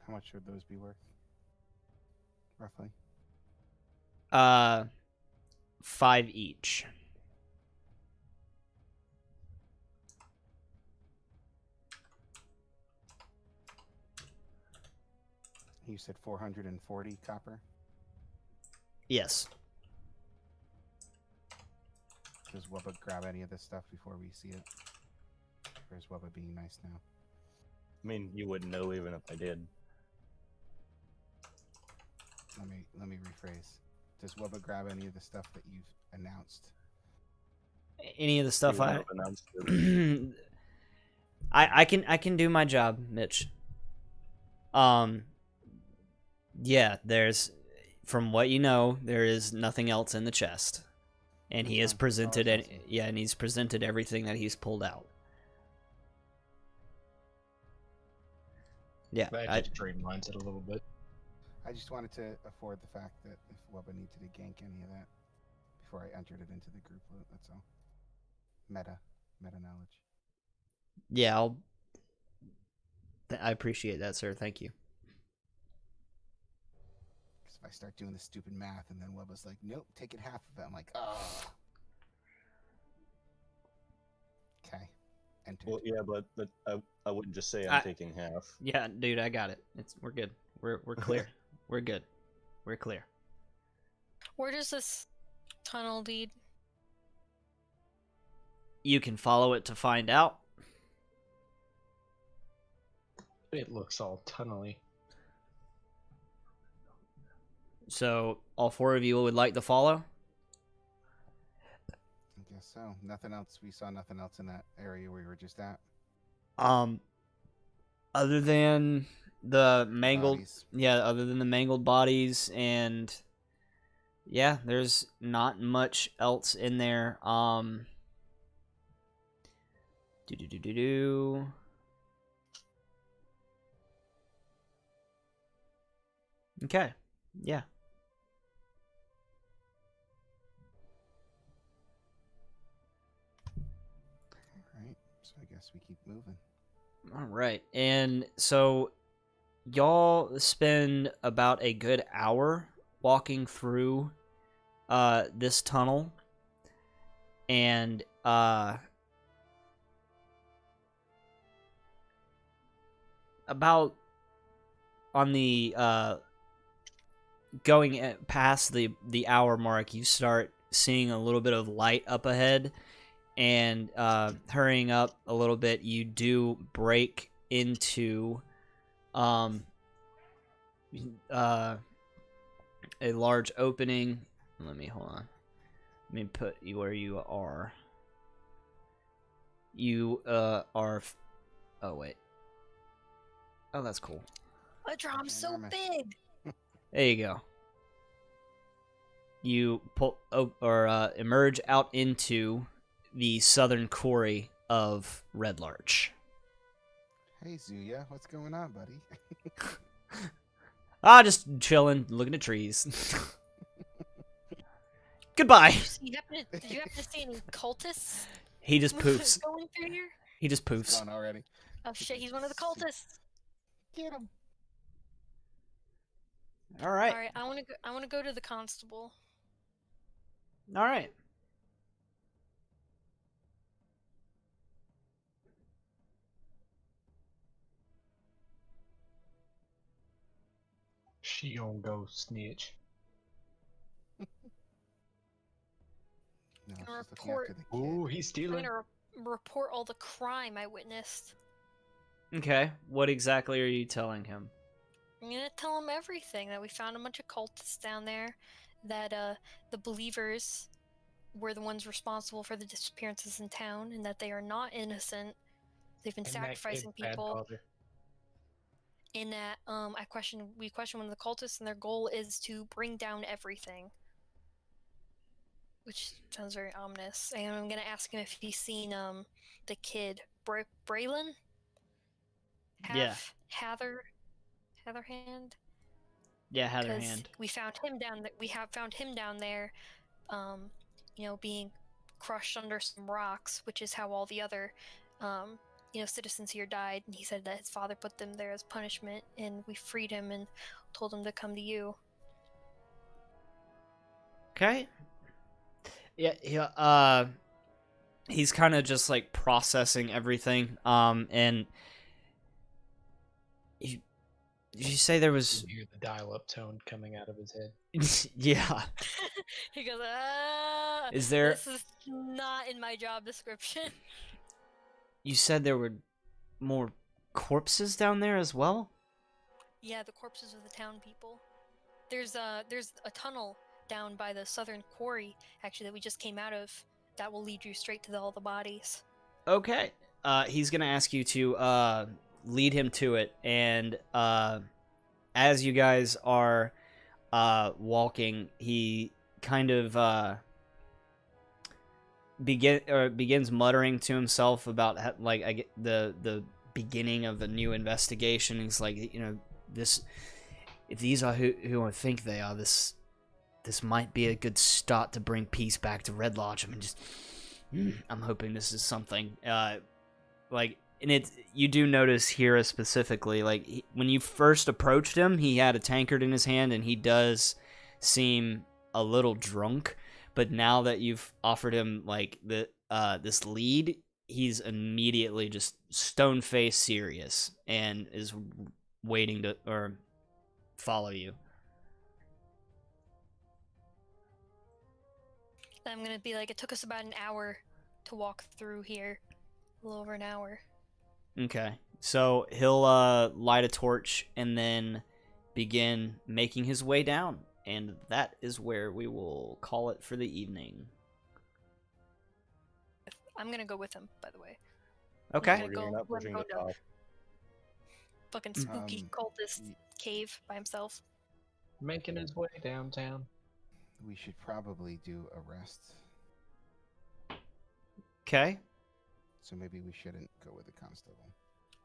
How much would those be worth? Roughly.
5 each.
You said 440 copper?
Yes.
Does Wubba grab any of this stuff before we see it? Or is Wubba being nice now?
I mean, you wouldn't know even if I did.
Let me rephrase. Does Wubba grab any of the stuff that you've announced?
Any of the stuff
You wouldn't have announced it.
I can do my job, Mitch. Yeah, there's, from what you know, there is nothing else in the chest, and he has presented and he's presented everything that he's pulled out. Yeah,
I just streamlines it a little bit.
I just wanted to afford the fact that if Wubba needed to gank any of that before I entered it into the group loot, that's all. Meta knowledge.
yeah, I appreciate that, sir. Thank you.
if I start doing this stupid math, and then Webba's like, nope, taking half of it. I'm like, oh. Okay. Entered.
Well, yeah, but I wouldn't just say I'm taking half.
Yeah, dude, I got it. We're good. We're clear. We're good. We're clear.
Where does this tunnel lead?
You can follow it to find out.
It looks all tunnely.
So all four of you would like to follow?
I guess so. Nothing else. We saw nothing else in that area we were just at.
Other than the mangled,
Bodies.
other than the mangled bodies, and yeah, there's not much else in there. Okay, yeah.
All right. So I guess we keep moving.
All right, and so y'all spend about a good hour walking through this tunnel, and about on the going past the hour mark, you start seeing a little bit of light up ahead, and hurrying up a little bit, you do break into a large opening. Hold on. Let me put you where you are. You are. Oh wait. Oh, that's cool.
A drum's so
Enormous.
big.
There you go. You pull emerge out into the southern quarry of Red Larch.
Hey, Zuya, what's going on, buddy?
Just chilling, looking at trees. Goodbye.
Did you happen to see any cultists
He just poofs.
going through here?
He just poofs.
Gone already.
Oh shit, he's one of the cultists.
Get him.
All right.
All right, I want to go to the constable.
All right.
She gonna go snitch.
No, she's
Gonna
looking after the kid.
Ooh, he's
I'm
stealing.
gonna report all the crime I witnessed.
Okay. What exactly are you telling him?
I'm gonna tell him everything, that we found a bunch of cultists down there, that the believers were the ones responsible for the disappearances in town, and that they are not innocent. They've been
And that
sacrificing
kid, bad
people.
father.
In that we questioned one of the cultists, and their goal is to bring down everything. Which sounds very ominous. And I'm gonna ask him if he's seen the kid Braylon?
Yeah.
Hatherhand?
Yeah, had her
'Cause
hand.
we found him down there. We have found him down there, being crushed under some rocks, which is how all the other, citizens here died. And he said that his father put them there as punishment, and we freed him and told him to come to you.
Okay. Yeah. He's kind of just like processing everything. And you say there was.
You hear the dial-up tone coming out of his head.
Yeah.
He goes,
Is there?
This is not in my job description.
You said there were more corpses down there as well?
Yeah, the corpses of the town people. There's a tunnel down by the southern quarry, actually, that we just came out of. That will lead you straight to all the bodies.
Okay. He's gonna ask you to lead him to it, and as you guys are walking, he kind of begins muttering to himself about the beginning of the new investigation. He's like, this, if these are who I think they are, this might be a good start to bring peace back to Red Lodge. I mean, I'm hoping this is something. and you do notice Hira specifically, like when you first approached him, he had a tankard in his hand, and he does seem a little drunk. But now that you've offered him like this lead, he's immediately just stone faced serious and is waiting to or follow you.
I'm gonna be like, it took us about an hour to walk through here. A little over an hour.
Okay, so he'll light a torch and then begin making his way down, and that is where we will call it for the evening.
I'm gonna go with him, by the way.
Okay.
We're gonna go
Not pushing the
down
top.
fucking spooky cultist
y-
cave by himself.
Making his way downtown.
We should probably do a rest.
Okay.
So maybe we shouldn't go with the constable.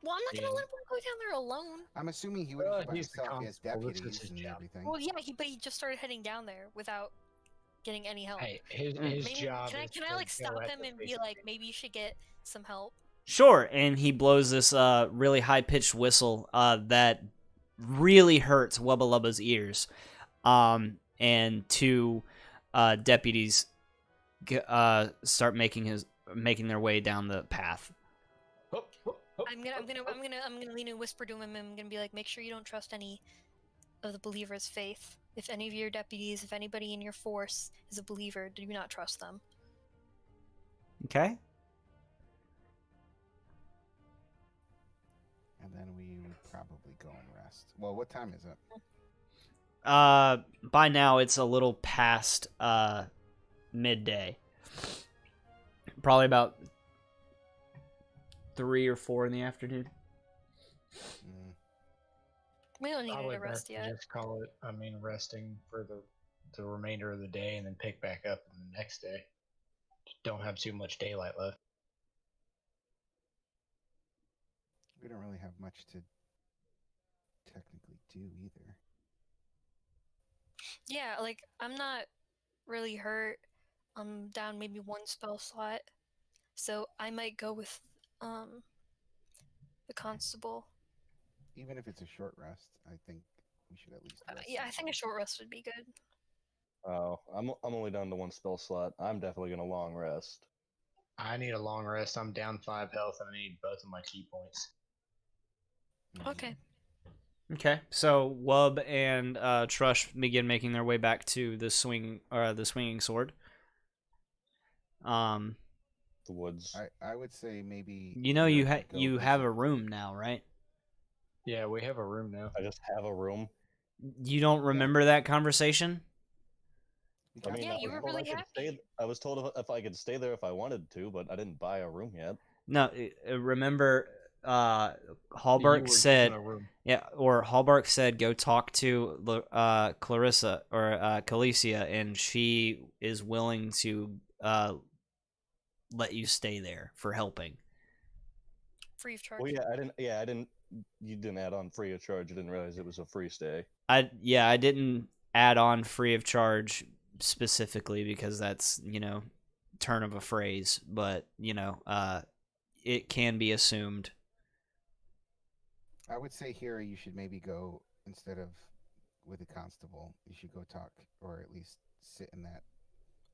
Well, I'm not gonna
Yeah.
let him go down there alone.
I'm assuming he wouldn't by
He's the
himself. He has
constable, this is
deputies
his
and
job.
everything.
Well, yeah, but he just started heading down there without getting any help.
Hey, his
Maybe,
job
can I,
is
can I
to
like
go
stop
at
him
the
and be
basic
like, maybe you should get some help?
Sure, and he blows this really high-pitched whistle that really hurts Wubba Lubba's ears. And two deputies start making their way down the path.
Hup, hup, hup,
I'm gonna
hup, hup.
lean and whisper to him. And I'm gonna be like, make sure you don't trust any of the believers' faith. If any of your deputies, if anybody in your force is a believer, do not trust them.
Okay.
And then we would probably go and rest. Well, what time is it?
By now it's a little past midday. Probably about 3 or 4 in the afternoon.
Mm,
We don't need
Probably
to rest
best to
yet.
just call it. I mean, resting for the remainder of the day, and then pick back up the next day. Just don't have too much daylight left.
we don't really have much to technically do either.
Yeah, like I'm not really hurt. I'm down maybe 1 spell slot, so I might go with the constable.
Even if it's a short rest, I think we should at least rest.
Yeah, I think a short rest would be good.
Oh, I'm only down to 1 spell slot. I'm definitely gonna long rest.
I need a long rest. I'm down 5 health, and I need both of my key points.
Mhm.
Okay.
Okay, so Wub and Trush begin making their way back to the swinging sword.
The woods.
I would say maybe.
You know
Hira could go
you have
visit-
a room now, right?
Yeah, we have a room now.
I just have a room.
You don't remember that conversation?
we
I
got-
mean,
Yeah,
I
you
was
were
told
really
I could
happy.
stay. I was told if I could stay there if I wanted to, but I didn't buy a room yet.
No, remember
You
Hallbark
were
said
given a room.
yeah, or Hallbark said go talk to Clarissa or Calicia, and she is willing to let you stay there for helping.
Free of charge.
Well, yeah, I didn't. Yeah, I didn't. You didn't add on free of charge. I didn't realize it was a free stay.
I didn't add on free of charge specifically because that's, turn of a phrase, but it can be assumed.
I would say here you should maybe go instead of with the constable. You should go talk, or at least sit in that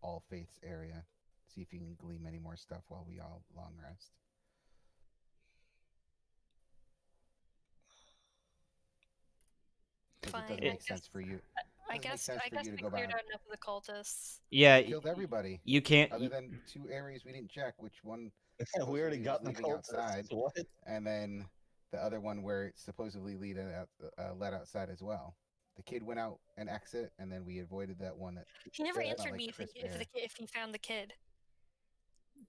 all faiths area. See if you can glean any more stuff while we all long rest. 'Cause
Fine,
it doesn't
I
make sense for you.
I
Doesn't make
guess
sense
I
for
guess
you
we
to go
cleared
back.
out enough of the cultists.
Yeah,
Killed everybody.
you can't.
Other than 2 areas we didn't check, which one
We already
supposedly
got
was
the
leaving
cultists.
outside,
What?
and then the other one where it supposedly led outside as well. The kid went out an exit, and then we avoided that one. That
He never
Yeah,
answered
like
me
crisp
if
air.
if he found the kid.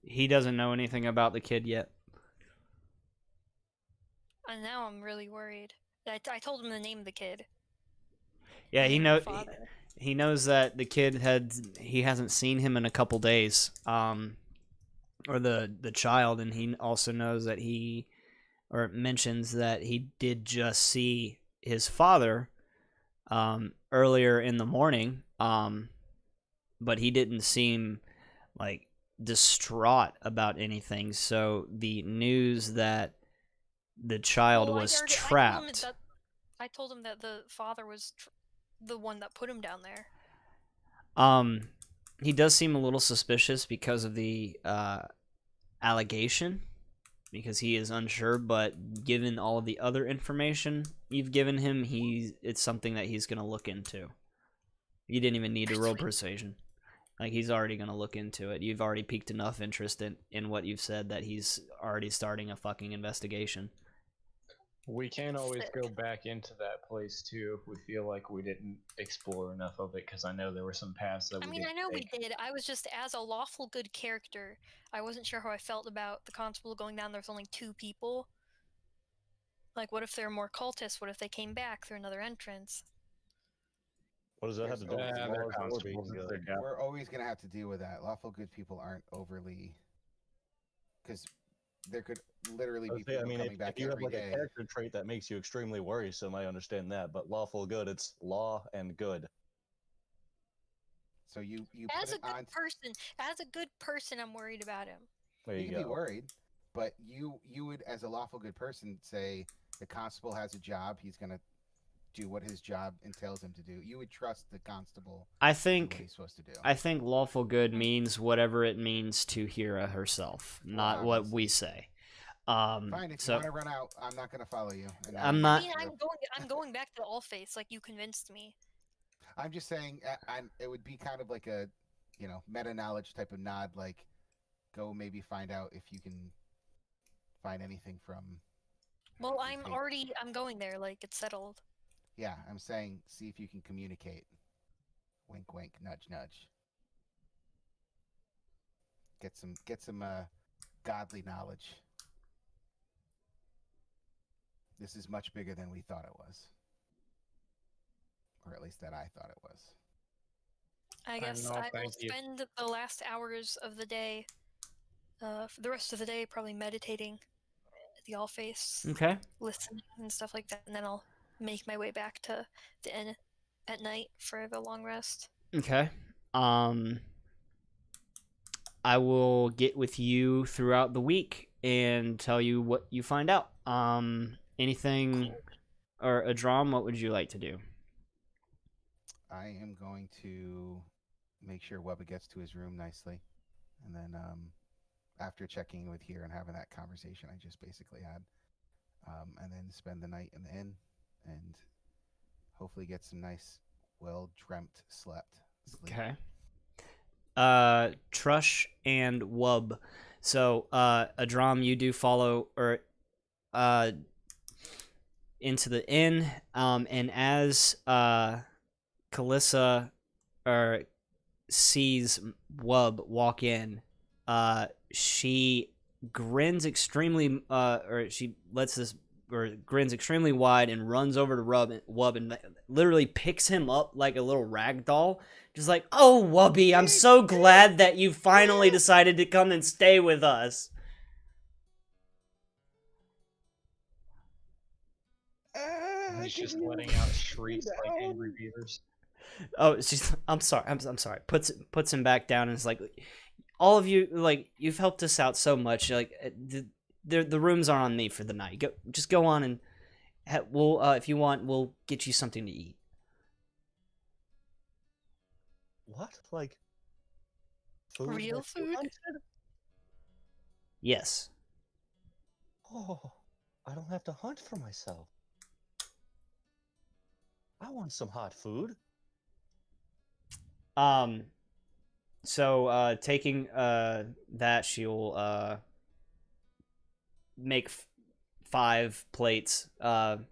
He doesn't know anything about the kid yet.
And now I'm really worried. I told him the name of the kid.
Yeah, he
and
know
the father.
he knows that the kid he hasn't seen him in a couple days, or the child, and he also knows that or mentions that he did just see his father earlier in the morning, but he didn't seem like distraught about anything. So the news that the child
Well,
was
I told him
trapped.
that I told him that the father was the one that put him down there.
He does seem a little suspicious because of the allegation, because he is unsure, but given all the other information you've given him, it's something that he's going to look into. You didn't even need to roll persuasion. Like, he's already going to look into it. You've already piqued enough interest in what you've said that he's already starting a fucking investigation.
We can always
Sick.
go back into that place too if we feel like we didn't explore enough of it, because I know there were some paths that
I
we
mean,
didn't
I know we
take.
did. I was just, as a lawful good character, I wasn't sure how I felt about the constable going down there with only 2 people. Like, what if there were more cultists? What if they came back through another entrance?
What does that have to do with
There's
Yeah,
law
they're
or
constables.
being
It's
good?
their job.
We're always gonna have to deal with that. Lawful good people aren't overly, because there could literally be people
I mean,
coming
if
back
you have
every
like a
day.
character trait that makes you extremely worrisome, I understand that. But lawful good, it's law and good.
So you
As
put
a
it
good
on.
person, I'm worried about him.
There
You
you
can be
go.
worried, but you would, as a lawful good person, say the constable has a job. He's gonna do what his job entails him to do. You would trust the constable
I
to do what
think
he's supposed to do.
I think lawful good means whatever it means to Hira herself, not
Well,
what
obviously.
we say.
Fine, if you
So
want to run out, I'm not gonna follow you. And now
I'm
you
I
not.
mean, I'm going back to Allface, like you convinced me.
I'm just saying, it would be kind of like a, meta knowledge type of nod. Like, go maybe find out if you can find anything from.
Well,
Hey,
I'm going there, like, it's settled.
Yeah, I'm saying, see if you can communicate. Wink, wink, nudge, nudge. Get some godly knowledge. This is much bigger than we thought it was, or at least that I thought it was.
I guess
no,
I will
thank you.
spend the last hours of the day, for the rest of the day, probably meditating at the Allface,
Okay.
listening and stuff like that, and then I'll make my way back to the inn at night for the long rest.
Okay. I will get with you throughout the week and tell you what you find out. Anything or Adram, what would you like to do?
I am going to make sure Webba gets to his room nicely, and then after checking with here and having that conversation I just basically had, and then spend the night in the inn, and hopefully get some nice, well-dreamt sleep.
Okay. Trush and Wub. So, Adram, you do follow or into the inn, and as Kalissa or sees Wub walk in, she grins extremely, or she lets this, or grins extremely wide and runs over to Wub and literally picks him up like a little rag doll. Just like, oh, Wubby, I'm so glad that you finally decided to come and stay with us.
He's just letting out shrieks like angry beavers.
Oh, I'm sorry. I'm sorry. Puts him back down and is like, all of you, like, you've helped us out so much. Like, the rooms are on me for the night. Just go on and we'll, if you want, we'll get you something to eat.
What? Like food?
Real
that you
food?
hunted?
Yes.
Oh, I don't have to hunt for myself. I want some hot food.
So taking that, she'll make 5 plates, an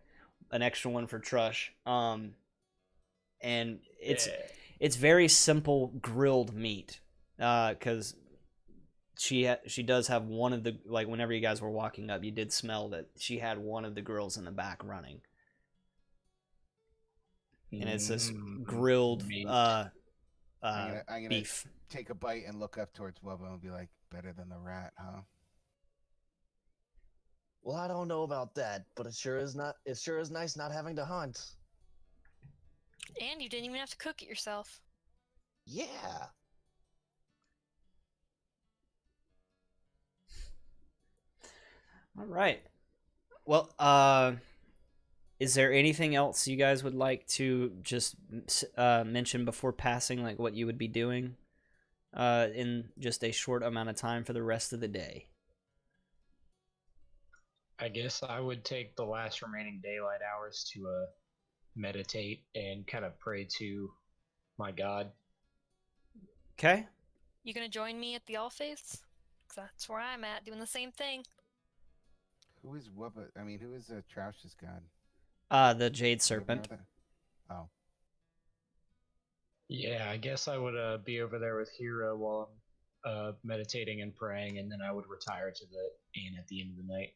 extra one for Trush. And it's very simple grilled meat, because she does have one of the, like, whenever you guys were walking up, you did smell that she had one of the grills in the back running, and it's this grilled
meat.
I'm gonna
beef.
take a bite and look up towards Webba and be like, better than the rat, huh?
Well, I don't know about that, but it sure is nice not having to hunt.
And you didn't even have to cook it yourself.
Yeah.
All right. Well, is there anything else you guys would like to just mention before passing, like what you would be doing in just a short amount of time for the rest of the day?
I guess I would take the last remaining daylight hours to meditate and kind of pray to my god.
Okay.
You gonna join me at the All Faiths? 'Cause that's where I'm at, doing the same thing.
Who is Wubba? I mean, who is Troush's god?
The Jade
Do you know
Serpent.
that? Oh,
Yeah, I guess I would be over there with Hira while I'm meditating and praying, and then I would retire to the inn at the end of the night.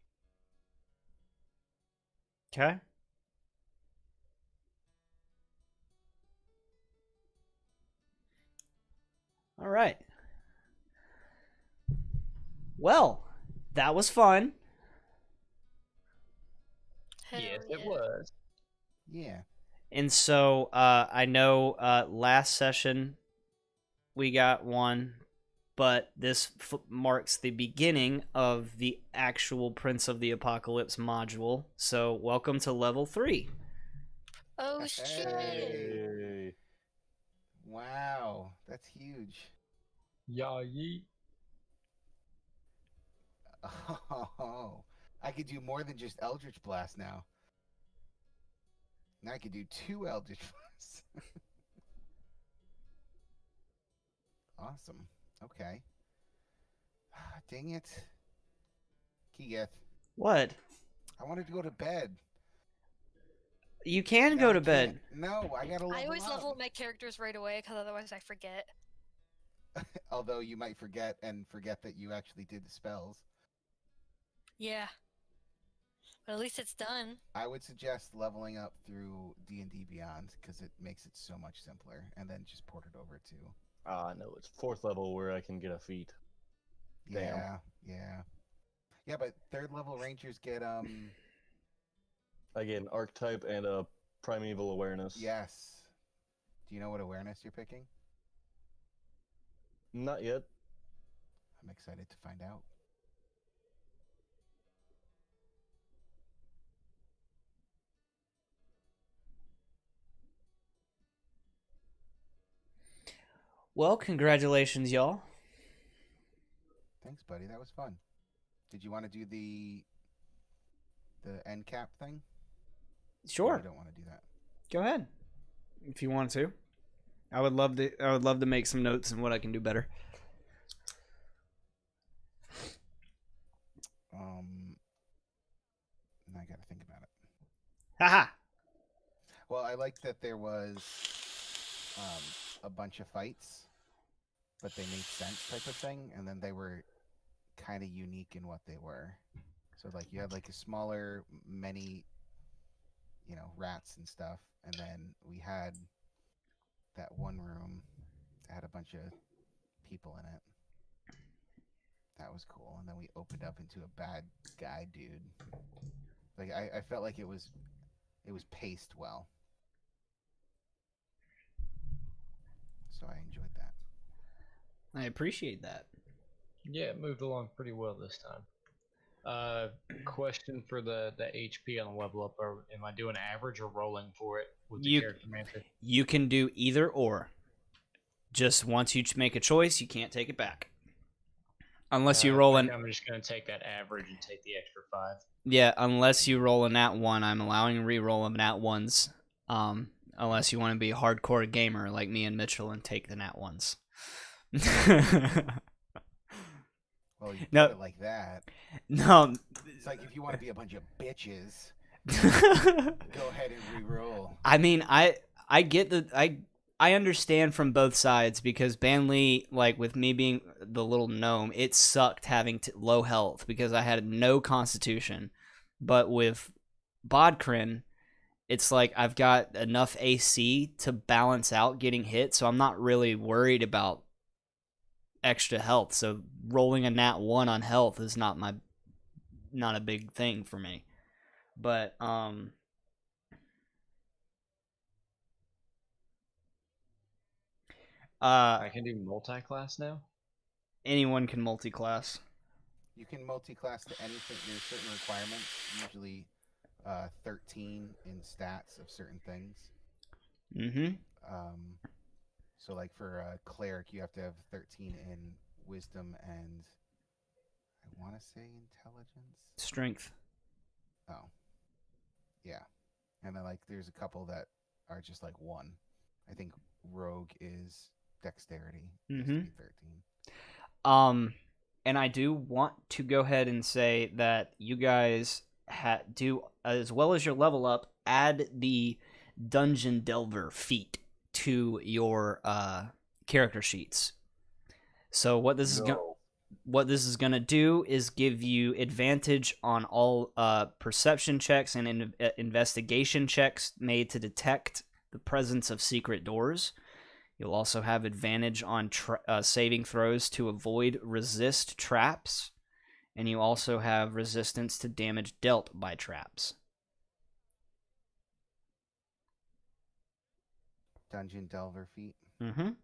Okay. All right. Well, that was fun.
Hell
Yes,
yeah.
it was.
yeah.
And so I know last session we got one, but this marks the beginning of the actual Prince of the Apocalypse module. So welcome to level 3.
Oh shit!
Hey.
Wow, that's huge.
Yeah, yeet.
Oh, I could do more than just Eldritch Blast now. Now I could do 2 Eldritch Blasts. Awesome. Okay. Dang it. Keegeth,
What?
I wanted to go to bed.
You can
Now
go
I
to bed.
can't. No, I gotta level
I always
up.
level up my characters right away, because otherwise I forget.
Although you might forget that you actually did the spells.
Yeah. But at least it's done.
I would suggest leveling up through D&D Beyond because it makes it so much simpler, and then just port it over to.
No, it's 4th level where I can get a feat. Damn.
Yeah, but 3rd level rangers get
I get an archetype and a primeval awareness.
Yes. Do you know what awareness you're picking?
Not yet.
I'm excited to find out.
Well, congratulations, y'all.
Thanks, buddy. That was fun. Did you want to do the end cap thing? Or
Sure.
you don't want to do that.
Go ahead. If you want to. I would love to make some notes on what I can do better.
I gotta think about it.
Haha.
Well, I liked that there was a bunch of fights, but they made sense type of thing, and then they were kind of unique in what they were. So like you had like a smaller, many, rats and stuff, and then we had that one room that had a bunch of people in it. That was cool, and then we opened up into a bad guy dude. Like I felt like it was paced well. So I enjoyed that.
I appreciate that.
Yeah, it moved along pretty well this time. Question for the HP on the level up: am I doing average or rolling for it with the character manager?
You can do either or. Just once you make a choice, you can't take it back. Unless you roll
I'm just gonna take that average and take the extra 5.
Yeah, unless you roll a nat 1, I'm allowing re-roll of nat 1s. Unless you want to be a hardcore gamer like me and Mitchell and take the nat 1s.
Well, you
No.
put it like that.
No.
It's like if you want to be a bunch of bitches, go ahead and re-roll.
I mean, I get I understand from both sides because Banley, like with me being the little gnome, it sucked having low health because I had no constitution. But with Bodkrin, it's like I've got enough AC to balance out getting hit, so I'm not really worried about extra health. So rolling a nat 1 on health is not a big thing for me. But
I can do multi-class now.
anyone can multi-class.
You can multi-class to anything. There's certain requirements, usually 13 in stats of certain things.
Mm-hmm.
So like for a cleric, you have to have 13 in wisdom and I want to say intelligence.
Strength.
Oh, yeah. And then like there's a couple that are just like 1. I think rogue is dexterity. Used to be 13.
And I do want to go ahead and say that you guys do, as well as your level up, add the Dungeon Delver feat to your character sheets. So what this is going to do is give you advantage on all perception checks and investigation checks made to detect the presence of secret doors. You'll also have advantage on saving throws to avoid resist traps, and you also have resistance to damage dealt by traps.
Dungeon Delver feat.
Mm-hmm.
I'll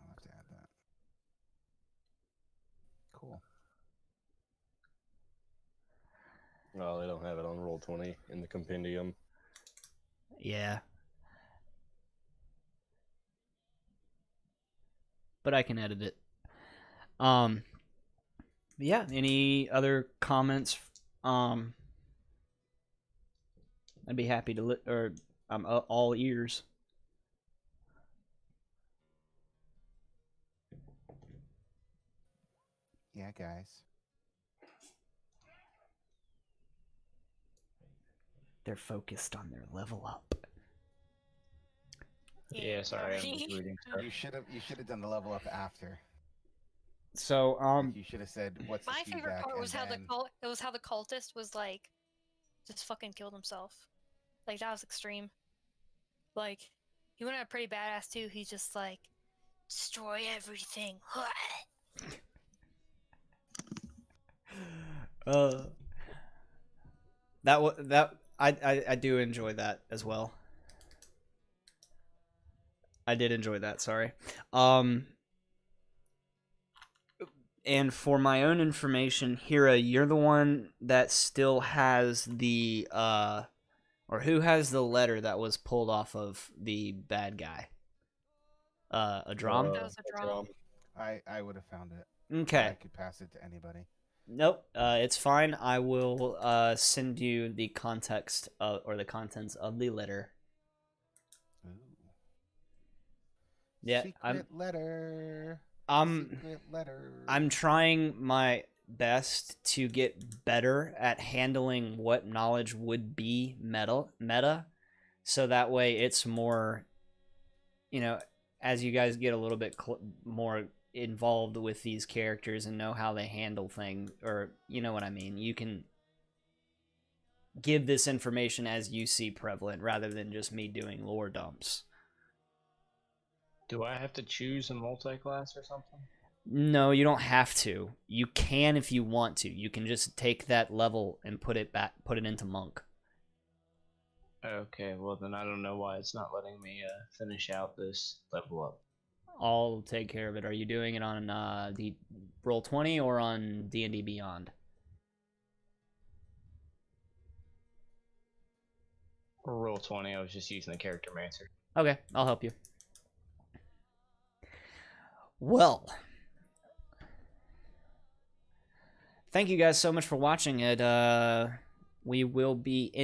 have to add that. Cool.
Oh, they don't have it on Roll20 in the compendium.
Yeah. But I can edit it. Yeah, any other comments? I'd be happy to I'm all ears.
Yeah, guys.
They're focused on their level up.
Yeah, sorry, I'm just reading stuff.
You should have done the level up after.
So
Like, you should have said what's the
My
feedback,
favorite part was
and
how
then...
it was how the cultist was like, just fucking killed himself. Like that was extreme. Like he went out pretty badass too. He's just like, destroy everything.
I do enjoy that as well. I did enjoy that, sorry. And for my own information, Hira, you're the one that still has the or who has the letter that was pulled off of the bad guy? Adram?
That was a draw.
I would have found it.
Okay.
I could pass it to anybody.
Nope, it's fine. I will send you the context or the contents of the letter.
Ooh.
Yeah,
Secret letter. Secret letter.
I'm trying my best to get better at handling what knowledge would be meta, so that way it's more, as you guys get a little bit more involved with these characters and know how they handle things, or you know what I mean, you can give this information as you see prevalent rather than just me doing lore dumps.
Do I have to choose a multi-class or something?
No, you don't have to. You can if you want to. You can just take that level and put it into monk.
Okay, well then I don't know why it's not letting me finish out this level up.
I'll take care of it. Are you doing it on the Roll20 or on D&D Beyond?
Roll20, I was just using the character mancer.
Okay, I'll help you. Well, thank you guys so much for watching it. We will be in